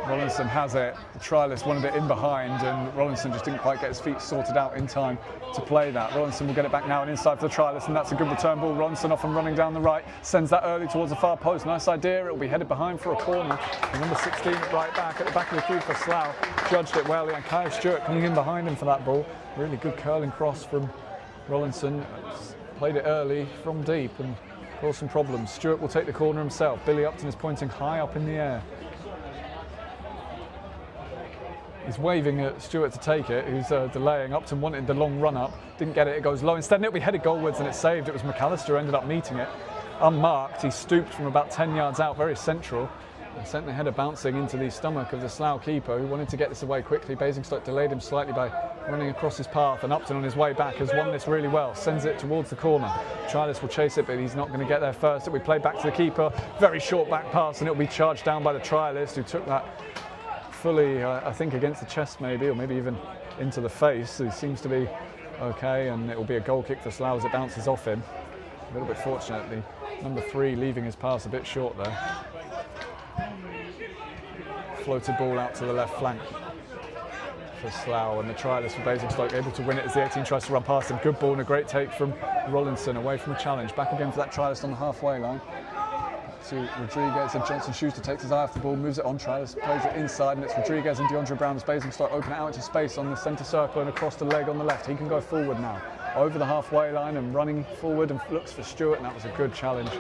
Rollinson has it. The trialist wanted it in behind, and Rollinson just didn't quite get his feet sorted out in time to play that. Rollinson will get it back now and inside for the trialist, and that's a good return ball. Rollinson off and running down the right, sends that early towards the far post. Nice idea. It will be headed behind for a corner. And number 16 at right back, at the back of the queue for Slough, judged it well. And Kyle Stewart coming in behind him for that ball. Really good curling cross from Rollinson. Played it early from deep and caused some problems. Stewart will take the corner himself. Billy Upton is pointing high up in the air. He's waving at Stewart to take it, who's delaying. Upton wanted the long run up, didn't get it, it goes low. Instead, it'll be headed goalwards and it's saved. It was McAllister ended up meeting it. Unmarked, he stooped from about 10 yards out, very central, and sent the header bouncing into the stomach of the Slough keeper, who wanted to get this away quickly. Basingstoke delayed him slightly by running across his path, and Upton on his way back has won this really well, sends it towards the corner. Trialist will chase it, but he's not going to get there first. It'll be played back to the keeper, very short back pass, and it'll be charged down by the trialist, who took that fully, I think, against the chest maybe, or maybe even into the face. He seems to be okay, and it will be a goal kick for Slough as it bounces off him. A little bit fortunately, number 3 leaving his pass a bit short there. Floated ball out to the left flank for Slough, and the trialist for Basingstoke able to win it as the 18 tries to run past him. Good ball and a great take from Rollinson away from the challenge. Back again for that trialist on the halfway line. To Rodriguez, and Johnson Schuster takes his eye off the ball, moves it on, trialist plays it inside, and it's Rodriguez and DeAndre Brown as Basingstoke open it out into space on the centre circle and across the leg on the left. He can go forward now, over the halfway line and running forward, and looks for Stewart, and that was a good challenge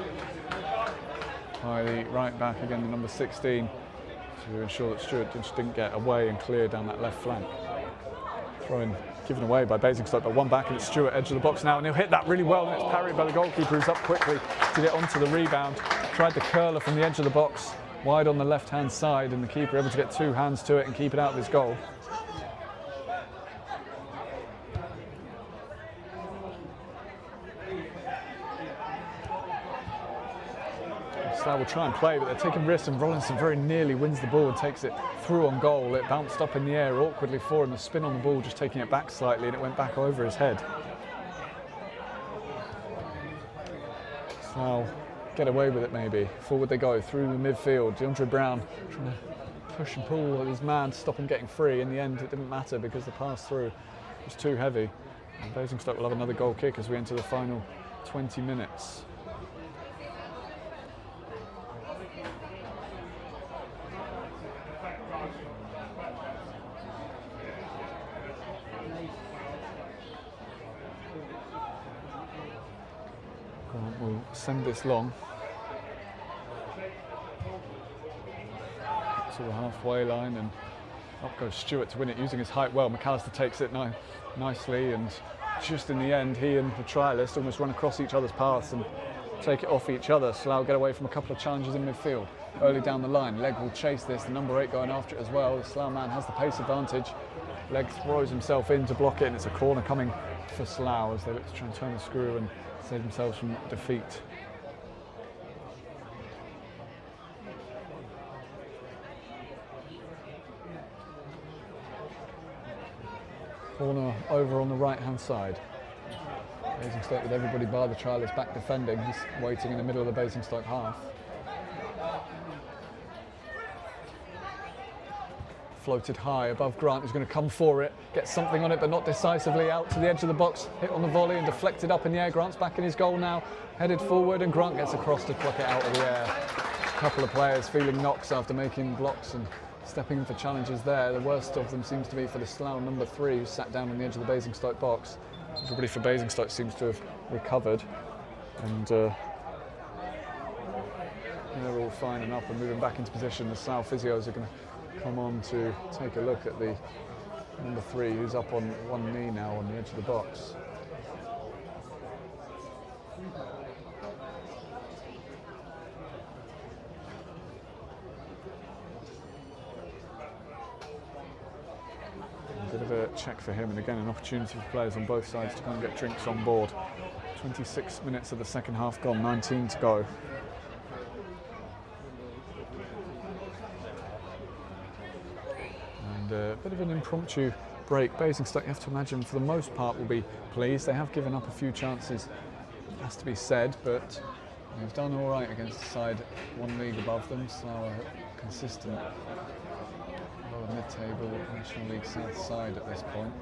by the right back, again the number 16, to ensure that Stewart just didn't get away and clear down that left flank. Throwing given away by Basingstoke, but one back, and it's Stewart edge of the box now, and he'll hit that really well, and it's parried by the goalkeeper, who's up quickly to get onto the rebound. Tried the curler from the edge of the box, wide on the left hand side, and the keeper able to get 2 hands to it and keep it out of his goal. Slough will try and play, but they're taking risks, and Rollinson very nearly wins the ball and takes it through on goal. It bounced up in the air awkwardly for him, the spin on the ball just taking it back slightly, and it went back over his head. Slough get away with it maybe. Forward they go through the midfield. DeAndre Brown trying to push and pull with his man to stop him getting free. In the end, it didn't matter because the pass through was too heavy. And Basingstoke will have another goal kick as we enter the final 20 minutes. We'll send this long to the halfway line, and up goes Stewart to win it using his height well. McAllister takes it nicely, and just in the end he and the trialist almost run across each other's paths and take it off each other. Slough get away from a couple of challenges in midfield early down the line. Legg will chase this, the number 8 going after it as well. The Slough man has the pace advantage. Legg throws himself in to block it, and it's a corner coming for Slough as they look to try and turn the screw and save themselves from defeat. Corner over on the right hand side. Basingstoke with everybody bar the trialist back defending. He's waiting in the middle of the Basingstoke half. Floated high above Grant, who's going to come for it, get something on it but not decisively, out to the edge of the box, hit on the volley and deflected up in the air. Grant's back in his goal now, headed forward, and Grant gets across to pluck it out of the air. A couple of players feeling knocks after making blocks and stepping in for challenges there. The worst of them seems to be for the Slough number 3, who sat down on the edge of the Basingstoke box. Everybody for Basingstoke seems to have recovered, and they're all fine and up and moving back into position. The Slough physios are going to come on to take a look at the number 3, who's up on one knee now on the edge of the box. A bit of a check for him, and again an opportunity for players on both sides to come and get drinks on board. 26 minutes of the second half gone, 19 to go. A bit of an impromptu break. Basingstoke, you have to imagine, for the most part will be pleased. They have given up a few chances, it has to be said, but they've done all right against the side one league above them. Slough are consistent mid-table National League South side at this point.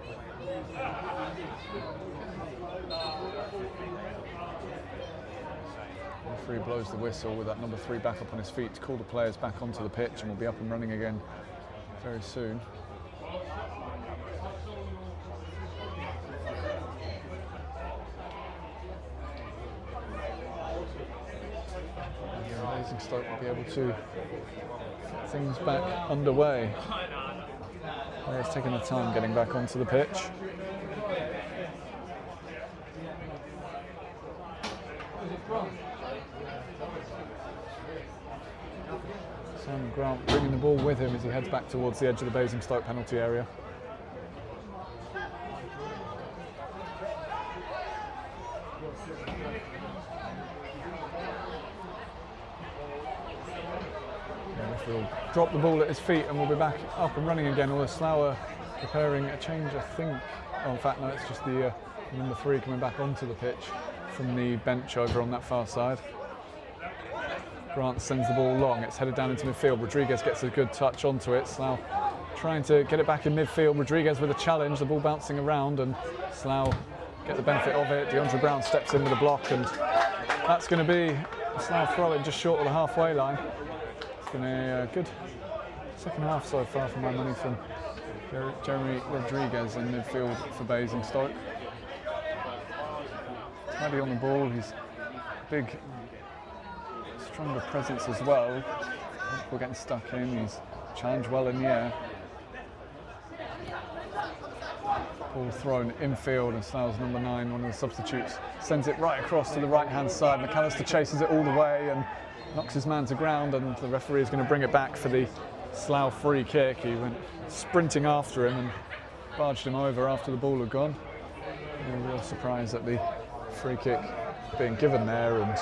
Referee blows the whistle with that number 3 back up on his feet to call the players back onto the pitch, and we'll be up and running again very soon. Basingstoke will be able to get things back underway. Players taking their time getting back onto the pitch. Simon Grant bringing the ball with him as he heads back towards the edge of the Basingstoke penalty area. He'll drop the ball at his feet and we'll be back up and running again. Although Slough preparing a change, I think. Oh, in fact, no, it's just the number 3 coming back onto the pitch from the bench over on that far side. Grant sends the ball long. It's headed down into midfield. Rodriguez gets a good touch onto it. Slough trying to get it back in midfield. Rodriguez with a challenge. The ball bouncing around and Slough get the benefit of it. DeAndre Brown steps in with a block and that's going to be a Slough throw in just short of the halfway line. It's been a good second half so far for my money from Jeremy Rodriguez in midfield for Basingstoke. Tidy on the ball, he's big, stronger presence as well. We're getting stuck in, he's challenged well in the air. Ball thrown infield and Slough's number 9, one of the substitutes, sends it right across to the right hand side. McAllister chases it all the way and knocks his man to ground, and the referee is going to bring it back for the Slough free kick. He went sprinting after him and barged him over after the ball had gone. A real surprise at the free kick being given there, and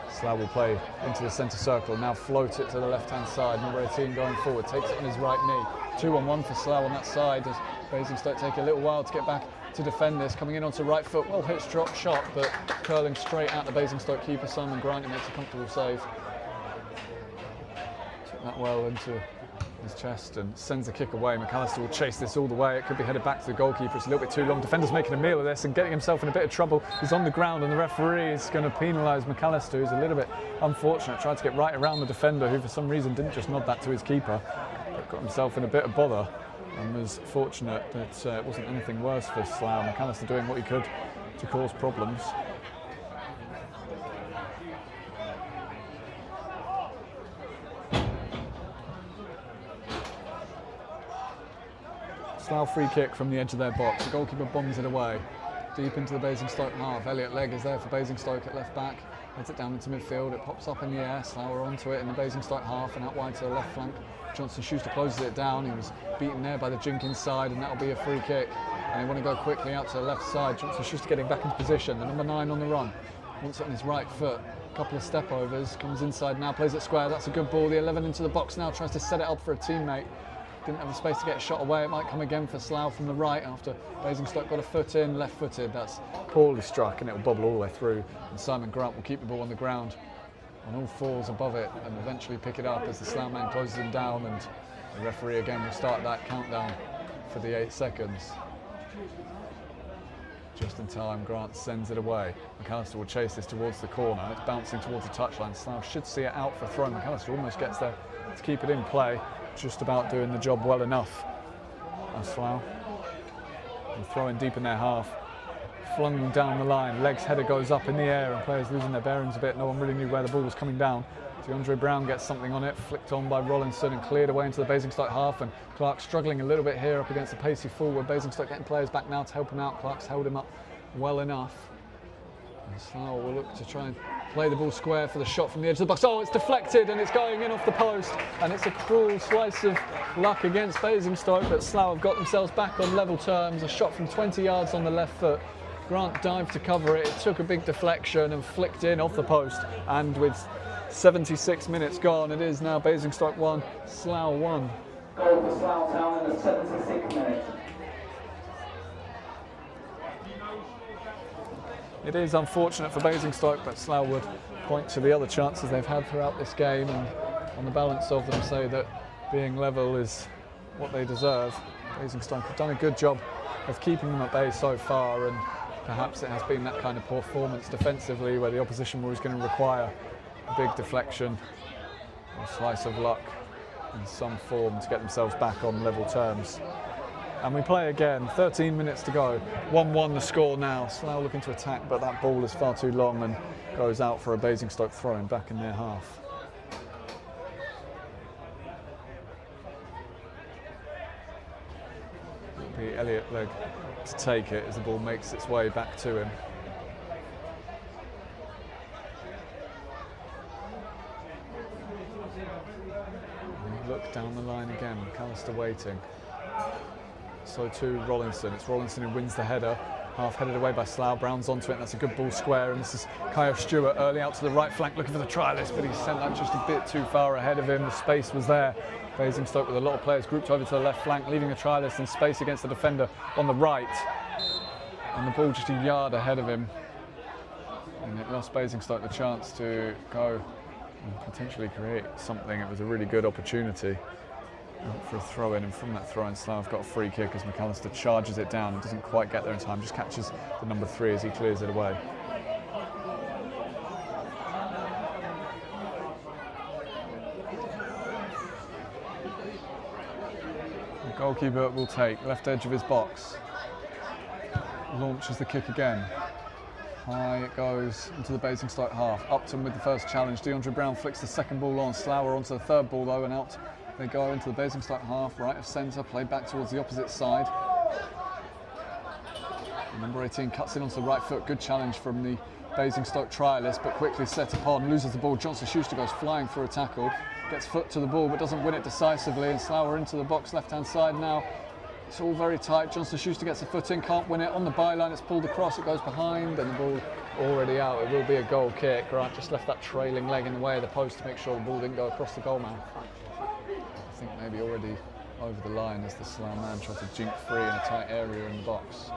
Slough will play into the centre circle, now float it to the left hand side. Number 18 going forward, takes it on his right knee. 2-on-1 for Slough on that side as Basingstoke take a little while to get back to defend this. Coming in onto right foot, well hitched drop shot, but curling straight at the Basingstoke keeper Simon Grant. He makes a comfortable save. Took that well into his chest and sends the kick away. McAllister will chase this all the way. It could be headed back to the goalkeeper. It's a little bit too long. Defender's making a meal of this and getting himself in a bit of trouble. He's on the ground and the referee is going to penalise McAllister, who's a little bit unfortunate. Tried to get right around the defender, who for some reason didn't just nod that to his keeper, but got himself in a bit of bother and was fortunate that it wasn't anything worse for Slough. McAllister doing what he could to cause problems. Slough free kick from the edge of their box. The goalkeeper bombs it away. Deep into the Basingstoke half. Elliot Legg is there for Basingstoke at left back. Heads it down into midfield. It pops up in the air. Slough are onto it in the Basingstoke half and out wide to the left flank. Johnson Schuster closes it down. He was beaten there by the Jenkins side and that'll be a free kick. And they want to go quickly out to the left side. Johnson Schuster getting back into position. The number 9 on the run. Wants it on his right foot. A couple of step overs. Comes inside now. Plays it square. That's a good ball. The 11 into the box now. Tries to set it up for a teammate. Didn't have the space to get a shot away. It might come again for Slough from the right after Basingstoke got a foot in, left-footed. That's poorly struck and it'll bobble all the way through. And Simon Grant will keep the ball on the ground on all fours above it and eventually pick it up as the Slough man closes him down, and the referee again will start that countdown for the 8 seconds. Just in time, Grant sends it away. McAllister will chase this towards the corner. It's bouncing towards the touchline. Slough should see it out for a throw. McAllister almost gets there to keep it in play. Just about doing the job well enough. Slough. And throwing deep in their half. Flung down the line. Legs header goes up in the air and players losing their bearings a bit. No one really knew where the ball was coming down. DeAndre Brown gets something on it. Flicked on by Rollinson and cleared away into the Basingstoke half. And Clark struggling a little bit here up against the pacey forward. Basingstoke getting players back now to help him out. Clark's held him up well enough. And Slough will look to try and play the ball square for the shot from the edge of the box. Oh, it's deflected and it's going in off the post. And it's a cruel slice of luck against Basingstoke, but Slough have got themselves back on level terms. A shot from 20 yards on the left foot. Grant dived to cover it. It took a big deflection and flicked in off the post. And with 76 minutes gone, it is now Basingstoke 1, Slough 1. Goal for Slough Town in the 76th minute. It is unfortunate for Basingstoke, but Slough would point to the other chances they've had throughout this game and on the balance of them say that being level is what they deserve. Basingstoke have done a good job of keeping them at bay so far, and perhaps it has been that kind of performance defensively where the opposition was going to require a big deflection, a slice of luck in some form to get themselves back on level terms. And we play again, 13 minutes to go, 1-1 the score now. Slough looking to attack, but that ball is far too long and goes out for a Basingstoke throw-in back in their half. It'll be Elliott Legg to take it as the ball makes its way back to him. And look down the line again, McAllister waiting. So too Rollinson. It's Rollinson who wins the header. Half headed away by Slough. Brown's onto it, and that's a good ball square. And this is Kyle Stewart early out to the right flank looking for the trialist, but he sent that just a bit too far ahead of him. The space was there. Basingstoke with a lot of players grouped over to the left flank, leaving a trialist in space against the defender on the right. And the ball just a yard ahead of him. And it lost Basingstoke the chance to go and potentially create something. It was a really good opportunity for a throw-in, and from that throw-in, Slough have got a free kick as McAllister charges it down and doesn't quite get there in time, just catches the number 3 as he clears it away. The goalkeeper will take left edge of his box, launches the kick again. High it goes into the Basingstoke half. Upton with the first challenge. DeAndre Brown flicks the second ball on. Slough are onto the third ball though, and out they go into the Basingstoke half, right of centre, played back towards the opposite side. And number 18 cuts in onto the right foot. Good challenge from the Basingstoke trialist, but quickly set upon, loses the ball. Johnson Schuster goes flying through a tackle, gets foot to the ball, but doesn't win it decisively. And Slough are into the box left-hand side now. It's all very tight. Johnson Schuster gets a foot in, can't win it. On the byline, it's pulled across, it goes behind, and the ball already out. It will be a goal kick. Grant just left that trailing leg in the way of the post to make sure the ball didn't go across the goal mouth. I think maybe already over the line as the Slough man tried to jink free in a tight area in the box.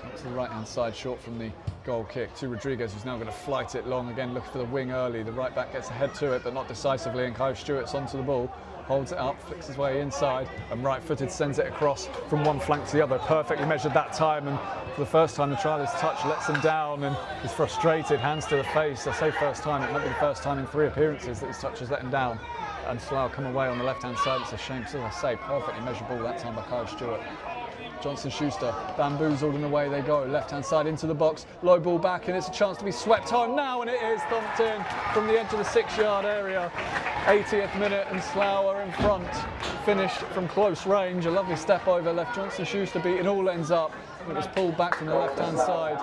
Up to the right-hand side, short from the goal kick to Rodriguez, who's now going to flight it long again, looking for the wing early. The right back gets ahead to it, but not decisively, and Kyle Stewart's onto the ball. Holds it up, flicks his way inside, and right-footed sends it across from one flank to the other. Perfectly measured that time, and for the first time the trialist's touch lets him down, and he's frustrated, hands to the face. I say first time, it might be the first time in 3 appearances that his touch has let him down. And Slough come away on the left-hand side. It's a shame, so as I say, perfectly measured ball that time by Kyle Stewart. Johnson Schuster, bamboozled, and away they go. Left-hand side into the box, low ball back, and it's a chance to be swept home now, and it is thumped in from the edge of the 6-yard area. 80th minute, and Slough are in front. Finished from close range. A lovely step over, left Johnson Schuster beaten all ends up. It was pulled back from the left-hand side.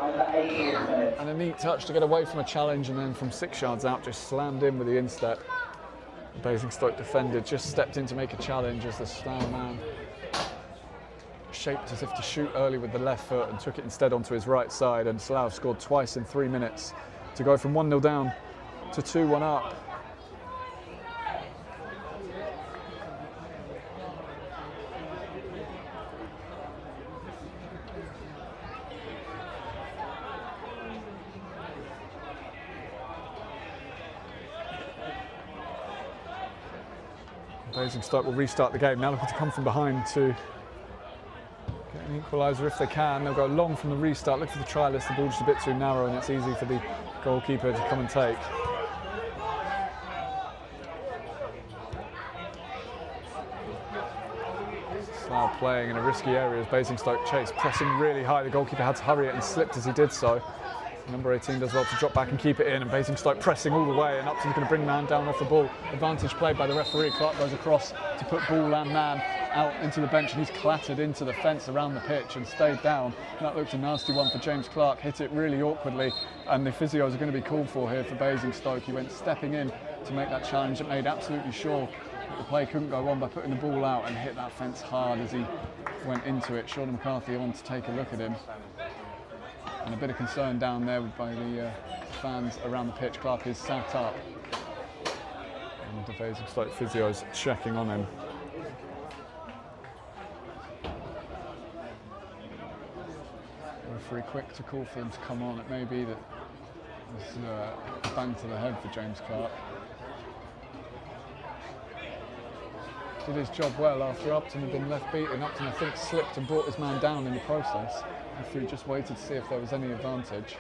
And a neat touch to get away from a challenge, and then from 6 yards out, just slammed in with the instep. The Basingstoke defender just stepped in to make a challenge as the Slough man shaped as if to shoot early with the left foot and took it instead onto his right side, and Slough scored twice in 3 minutes to go from 1-0 down to 2-1 up. Basingstoke will restart the game, now looking to come from behind to get an equaliser if they can. They'll go long from the restart, look for the trialist, the ball just a bit too narrow, and it's easy for the goalkeeper to come and take. Slough playing in a risky area as Basingstoke chase, pressing really high. The goalkeeper had to hurry it and slipped as he did so. Number 18 does well to drop back and keep it in, and Basingstoke pressing all the way, and Upton's going to bring man down off the ball. Advantage played by the referee. Clark goes across to put ball and man out into the bench, and he's clattered into the fence around the pitch and stayed down. And that looked a nasty one for James Clark, hit it really awkwardly, and the physios are going to be called for here for Basingstoke. He went stepping in to make that challenge. It made absolutely sure that the play couldn't go on by putting the ball out, and hit that fence hard as he went into it. Sean McCarthy on to take a look at him. And a bit of concern down there by the fans around the pitch. Clark is sat up, and the Basingstoke physios checking on him. Referee quick to call for them to come on. It may be that there's a bang to the head for James Clark. did his job well after Upton had been left beaten. Upton, I think, slipped and brought his man down in the process. The referee just waited to see if there was any advantage.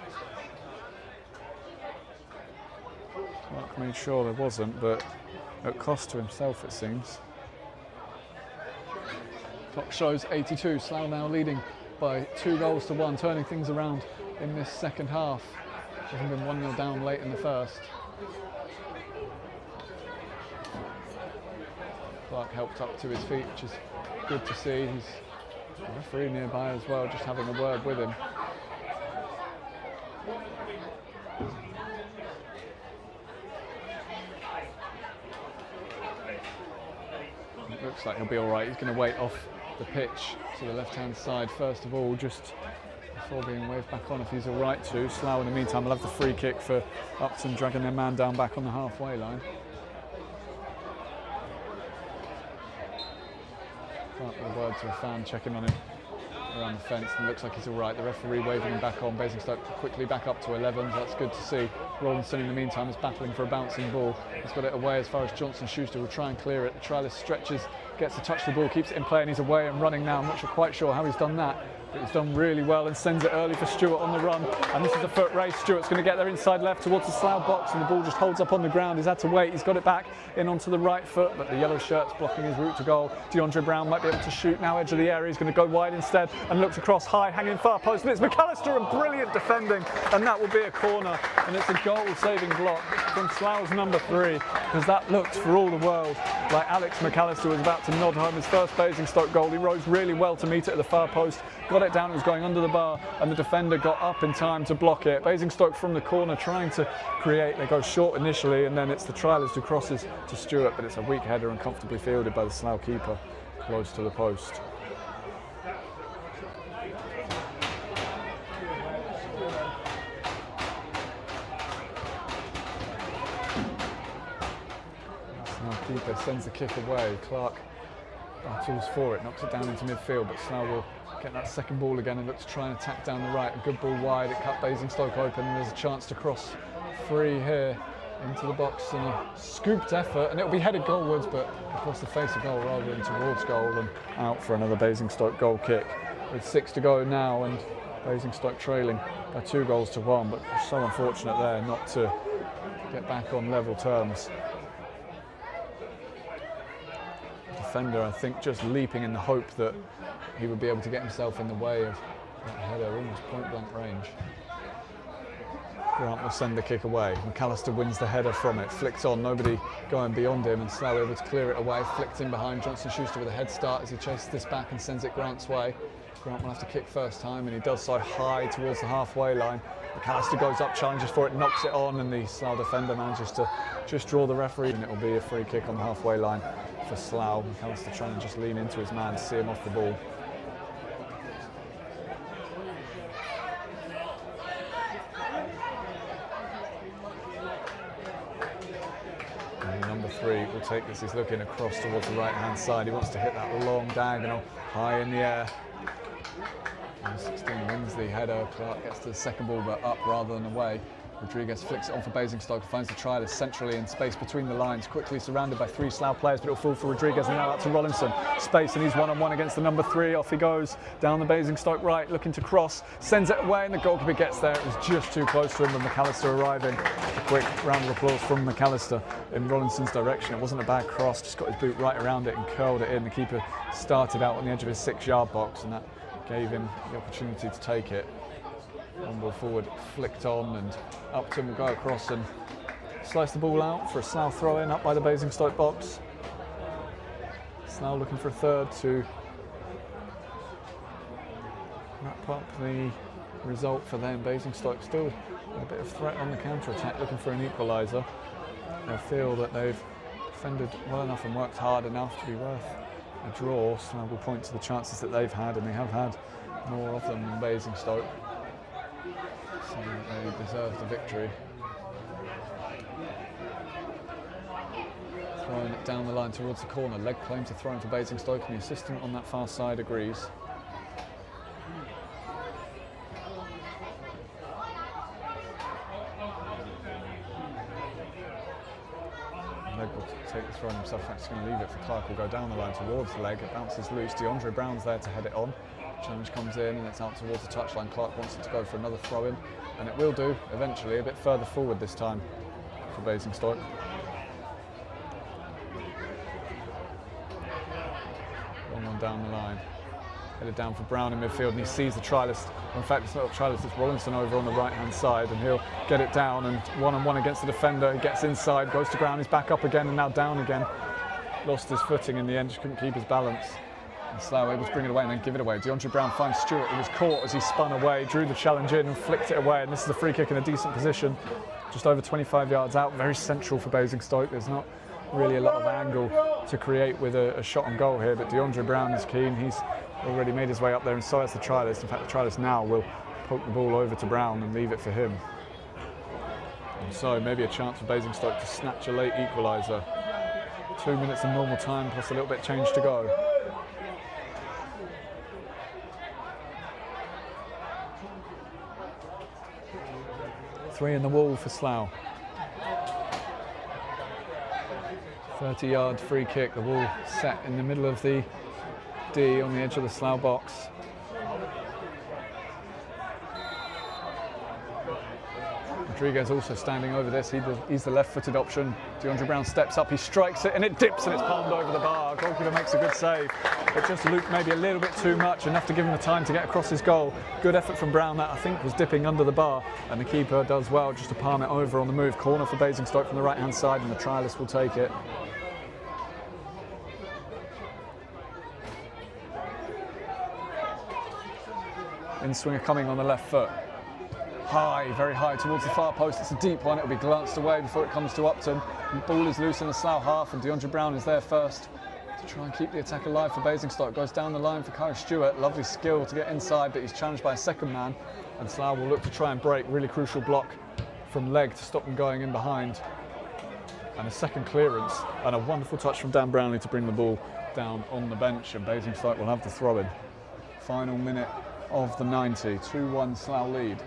Clark made sure there wasn't, but at cost to himself, it seems. Clock shows 82. Slough now leading by 2-1, turning things around in this second half. Having been 1-0 down late in the first. Clark helped up to his feet, which is good to see. He's a referee nearby as well, just having a word with him. It looks like he'll be all right. He's going to wait off the pitch to the left-hand side first of all, just before being waved back on if he's all right to. Slough in the meantime will have the free kick for Upton, dragging their man down back on the halfway line. Clark with a word to a fan checking on him around the fence, and it looks like he's all right. The referee waving him back on. Basingstoke quickly back up to 11. That's good to see. Rawlinson in the meantime is battling for a bouncing ball. He's got it away as far as Johnson Schuster will try and clear it. The trialist stretches, gets to touch the ball, keeps it in play, and he's away and running now. I'm not quite sure how he's done that, but he's done really well and sends it early for Stewart on the run. And this is a foot race. Stewart's going to get there inside left towards the Slough box, and the ball just holds up on the ground. He's had to wait. He's got it back in onto the right foot, but the yellow shirt's blocking his route to goal. DeAndre Brown might be able to shoot now, edge of the area. He's going to go wide instead and looks across high, hanging far post. But it's McAllister and brilliant defending, and that will be a corner. And it's a goal-saving block from Slough's number 3, because that looked for all the world like Alex McAllister was about to nod home his first Basingstoke goal. He rose really well to meet it at the far post, got it down, it was going under the bar, and the defender got up in time to block it. Basingstoke from the corner trying to create. They go short initially, and then it's the trialist who crosses to Stewart, but it's a weak header and comfortably fielded by the Slough keeper close to the post. Slough keeper sends the kick away. Clark battles for it, knocks it down into midfield, but Slough will get that second ball again and look to try and attack down the right. A good ball wide, it cut Basingstoke open, and there's a chance to cross free here into the box, and a scooped effort, and it'll be headed goalwards, but across the face of goal rather than towards goal, and out for another Basingstoke goal kick. With 6 to go now, and Basingstoke trailing by 2-1, but so unfortunate there not to get back on level terms. Defender, I think, just leaping in the hope that he would be able to get himself in the way of that header, almost point-blank range. Grant will send the kick away. McAllister wins the header from it, flicked on, nobody going beyond him, and Slough able to clear it away, flicked in behind. Johnson Schuster with a head start as he chases this back and sends it Grant's way. Grant will have to kick first time, and he does so high towards the halfway line. McAllister goes up, challenges for it, knocks it on, and the Slough defender manages to just draw the referee, and it will be a free kick on the halfway line for Slough. McAllister trying to just lean into his man to see him off the ball. And number 3 will take this. He's looking across towards the right-hand side. He wants to hit that long diagonal high in the air. And 16 wins the header. Clark gets to the second ball, but up rather than away. Rodriguez flicks it on for Basingstoke, finds the trialist centrally in space between the lines, quickly surrounded by 3 Slough players, but it'll fall for Rodriguez, and now out to Rawlinson. Space, and he's one-on-one against the number 3. Off he goes, down the Basingstoke right, looking to cross, sends it away, and the goalkeeper gets there. It was just too close to him, and McAllister arriving. A quick round of applause from McAllister in Rawlinson's direction. It wasn't a bad cross, just got his boot right around it and curled it in. The keeper started out on the edge of his 6-yard box, and that gave him the opportunity to take it. One ball forward, flicked on, and Upton will go across and slice the ball out for a Slough throw-in up by the Basingstoke box. Slough looking for a third to wrap up the result for them. Basingstoke still with a bit of threat on the counter-attack, looking for an equaliser. They feel that they've defended well enough and worked hard enough to be worth a draw. Slough will point to the chances that they've had, and they have had more of them than Basingstoke. So they deserve the victory. Throwing it down the line towards the corner. Leg claim to throw in for Basingstoke, and the assistant on that far side agrees. Leg will take the throw on himself. He's going to leave it for Clark. Will go down the line towards the leg. It bounces loose. DeAndre Brown's there to head it on. Challenge comes in and it's out towards the touchline. Clark wants it to go for another throw in, and it will do eventually, a bit further forward this time for Basingstoke. One down the line. Headed down for Brown in midfield, and he sees the trialist. In fact, it's not a trialist, it's Rollinson over on the right-hand side, and he'll get it down, and one-on-one against the defender. He gets inside, goes to ground, he's back up again, and now down again. Lost his footing in the end, just couldn't keep his balance. And Slough able to bring it away and then give it away. DeAndre Brown finds Stewart, who was caught as he spun away, drew the challenge in and flicked it away, and this is a free kick in a decent position, just over 25 yards out, very central for Basingstoke. There's not really a lot of angle to create with a shot on goal here, but DeAndre Brown is keen. He's already made his way up there, and so has the trialist. In fact, the trialist now will poke the ball over to Brown and leave it for him. And so maybe a chance for Basingstoke to snatch a late equaliser. 2 minutes of normal time plus a little bit change to go. Three in the wall for Slough. 30-yard free kick. The ball set in the middle of the D on the edge of the Slough box. Rodriguez also standing over this. He's the left-footed option. DeAndre Brown steps up, he strikes it, and it dips, and it's palmed over the bar. Goalkeeper makes a good save. It just looped maybe a little bit too much, enough to give him the time to get across his goal. Good effort from Brown, that I think was dipping under the bar, and the keeper does well just to palm it over on the move. Corner for Basingstoke from the right-hand side, and the trialist will take it. In-swinger coming on the left foot. High, very high towards the far post. It's a deep one. It'll be glanced away before it comes to Upton. The ball is loose in the Slough half, and DeAndre Brown is there first to try and keep the attack alive for Basingstoke. Goes down the line for Kyle Stewart. Lovely skill to get inside, but he's challenged by a second man, and Slough will look to try and break. Really crucial block from leg to stop them going in behind. And a second clearance, and a wonderful touch from Dan Brownlee to bring the ball down on the bench, and Basingstoke will have the throw-in. Final minute of the 90, 2-1 Slough lead.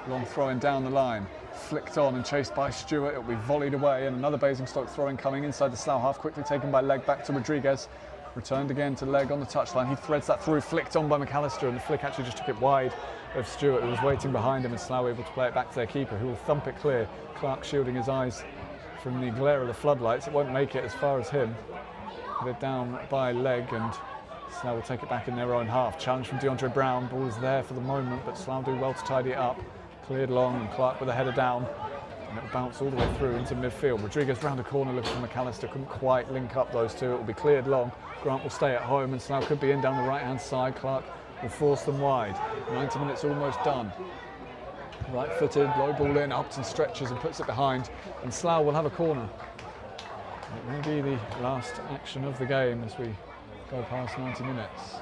Long throw-in down the line, flicked on and chased by Stewart. It'll be volleyed away, and another Basingstoke throw-in coming inside the Slough half, quickly taken by Leg back to Rodriguez. Returned again to Leg on the touchline. He threads that through, flicked on by McAllister, and the flick actually just took it wide of Stewart, who was waiting behind him, and Slough able to play it back to their keeper, who will thump it clear. Clark shielding his eyes from the glare of the floodlights. It won't make it as far as him. They're down by Leg, and Slough will take it back in their own half. Challenge from DeAndre Brown. Ball is there for the moment, but Slough do well to tidy it up. Cleared long, and Clark with a header down, and it'll bounce all the way through into midfield. Rodriguez round a corner looking for McAllister, couldn't quite link up those two. It will be cleared long. Grant will stay at home, and Slough could be in down the right-hand side. Clark will force them wide. 90 minutes almost done. Right-footed, low ball in, Upton stretches and puts it behind, and Slough will have a corner. It may be the last action of the game as we go past 90 minutes.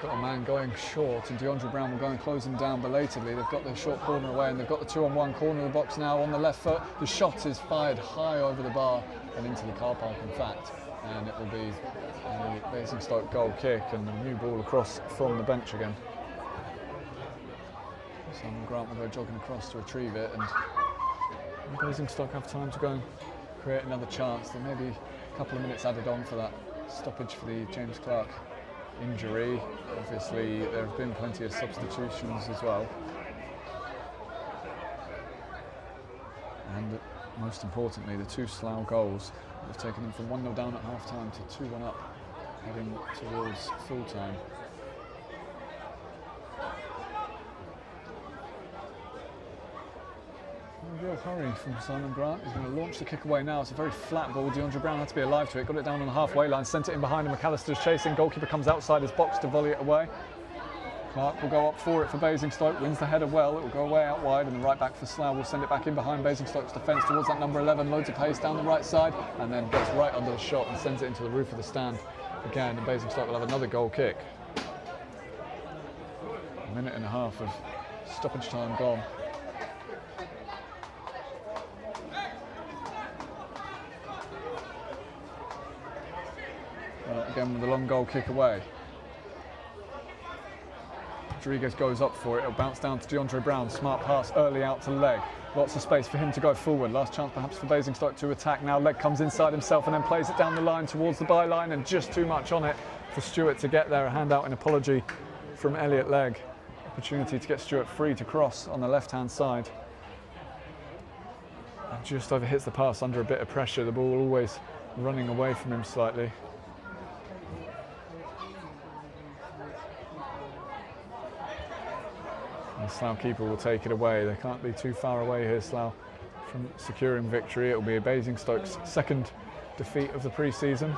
Got a man going short, and DeAndre Brown will go and close him down belatedly. They've got their short corner away, and they've got the 2-on-1 corner of the box now on the left foot. The shot is fired high over the bar and into the car park, in fact, and it will be a Basingstoke goal kick, and a new ball across from the bench again. Simon Grant will go jogging across to retrieve it, and Basingstoke have time to go and create another chance. There may be a couple of minutes added on for that stoppage for the James Clark injury. Obviously, there have been plenty of substitutions as well. And most importantly, the two Slough goals have taken them from 1-0 down at half-time to 2-1 up, heading towards full-time. A real hurry from Simon Grant. He's going to launch the kick away now. It's a very flat ball. DeAndre Brown had to be alive to it. Got it down on the halfway line, sent it in behind him. McAllister's chasing. Goalkeeper comes outside his box to volley it away. Clark will go up for it for Basingstoke. Wins the header well. It will go away out wide, and the right back for Slough will send it back in behind Basingstoke's defence towards that number 11. Loads of pace down the right side, and then gets right under the shot and sends it into the roof of the stand again. And Basingstoke will have another goal kick. A minute and a half of stoppage time gone. Again with a long goal kick away. Rodriguez goes up for it, it'll bounce down to DeAndre Brown, smart pass early out to Leg. Lots of space for him to go forward. Last chance perhaps for Basingstoke to attack now. Leg comes inside himself and then plays it down the line towards the byline, and just too much on it for Stewart to get there. A handout in apology from Elliot Leg. Opportunity to get Stewart free to cross on the left-hand side. And just overhits the pass under a bit of pressure. The ball always running away from him slightly. And the Slough keeper will take it away. They can't be too far away here, Slough, from securing victory. It will be Basingstoke's second defeat of the pre-season.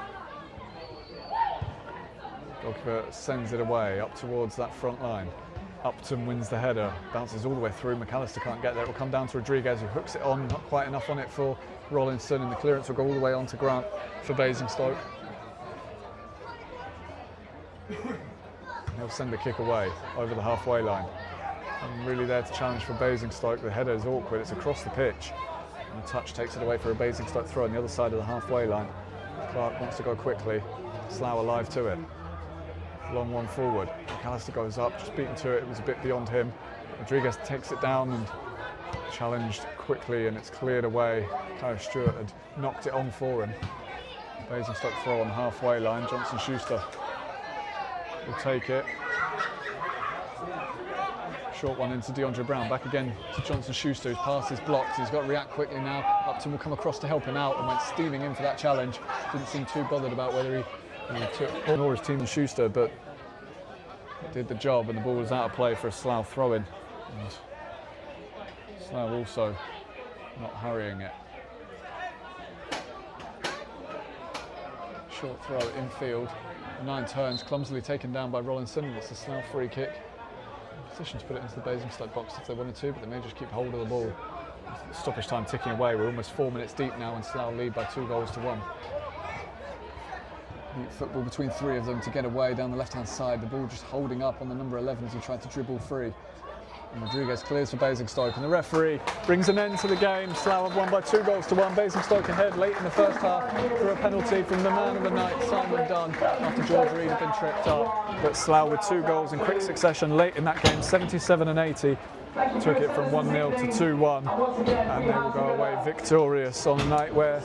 Goalkeeper sends it away up towards that front line. Upton wins the header, bounces all the way through. McAllister can't get there. It will come down to Rodriguez, who hooks it on, not quite enough on it for Rollinson, and the clearance will go all the way on to Grant for Basingstoke. He'll send the kick away over the halfway line. And really there to challenge for Basingstoke. The header is awkward, it's across the pitch. And the touch takes it away for a Basingstoke throw on the other side of the halfway line. Clark wants to go quickly. Slough alive to it. Long one forward. McAllister goes up, just beaten to it. It was a bit beyond him. Rodriguez takes it down and challenged quickly, and it's cleared away. Kyle Stewart had knocked it on for him. Basingstoke throw on the halfway line. Johnson Schuster will take it. Short one into DeAndre Brown. Back again to Johnson Schuster, whose pass is blocked. He's got to react quickly now. Upton will come across to help him out and went steaming in for that challenge. Didn't seem too bothered about whether he took nor his team and Schuster, but did the job, and the ball was out of play for a Slough throw-in. And Slough also not hurrying it. Short throw infield. 9 turns, clumsily taken down by Rollinson. It's a Slough free kick. Position to put it into the Basingstoke box if they wanted to, but they may just keep hold of the ball. Stoppage time ticking away. We're almost 4 minutes deep now, and Slough lead by 2-1. Football between 3 of them to get away down the left-hand side. The ball just holding up on the number 11 as he tried to dribble free. And Rodriguez clears for Basingstoke, and the referee brings an end to the game. Slough have won by 2-1. Basingstoke ahead late in the first half for a penalty from the man of the night, Simon Dunn, after George Reed had been tripped up. But Slough with 2 goals in quick succession late in that game, 77 and 80. Took it from 1-0 to 2-1, and they will go away victorious on a night where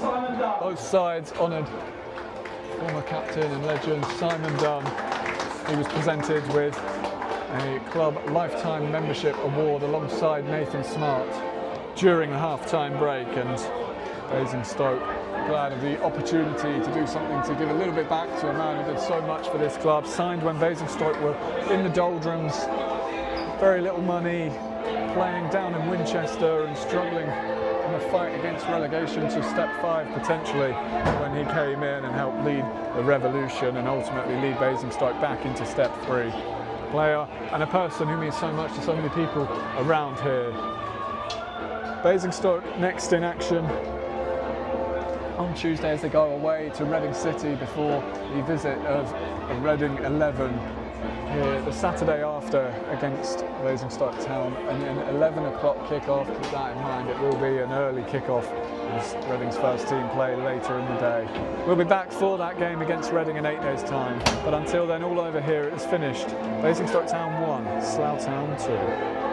both sides honoured former captain and legend Simon Dunn. He was presented with a club lifetime membership award alongside Nathan Smart during the half-time break, and Basingstoke glad of the opportunity to do something to give a little bit back to a man who did so much for this club. Signed when Basingstoke were in the doldrums, very little money, playing down in Winchester and struggling in a fight against relegation to Step 5 potentially, when he came in and helped lead the revolution and ultimately lead Basingstoke back into Step 3. A player and a person who means so much to so many people around here. Basingstoke next in action on Tuesday as they go away to Reading City before the visit of Reading 11 here the Saturday after against Basingstoke Town, and an 11 o'clock kick-off. Keep that in mind, it will be an early kick-off as Reading's first team play later in the day. We'll be back for that game against Reading in 8 days' time, but until then, all over here it is finished. Basingstoke Town 1, Slough Town 2.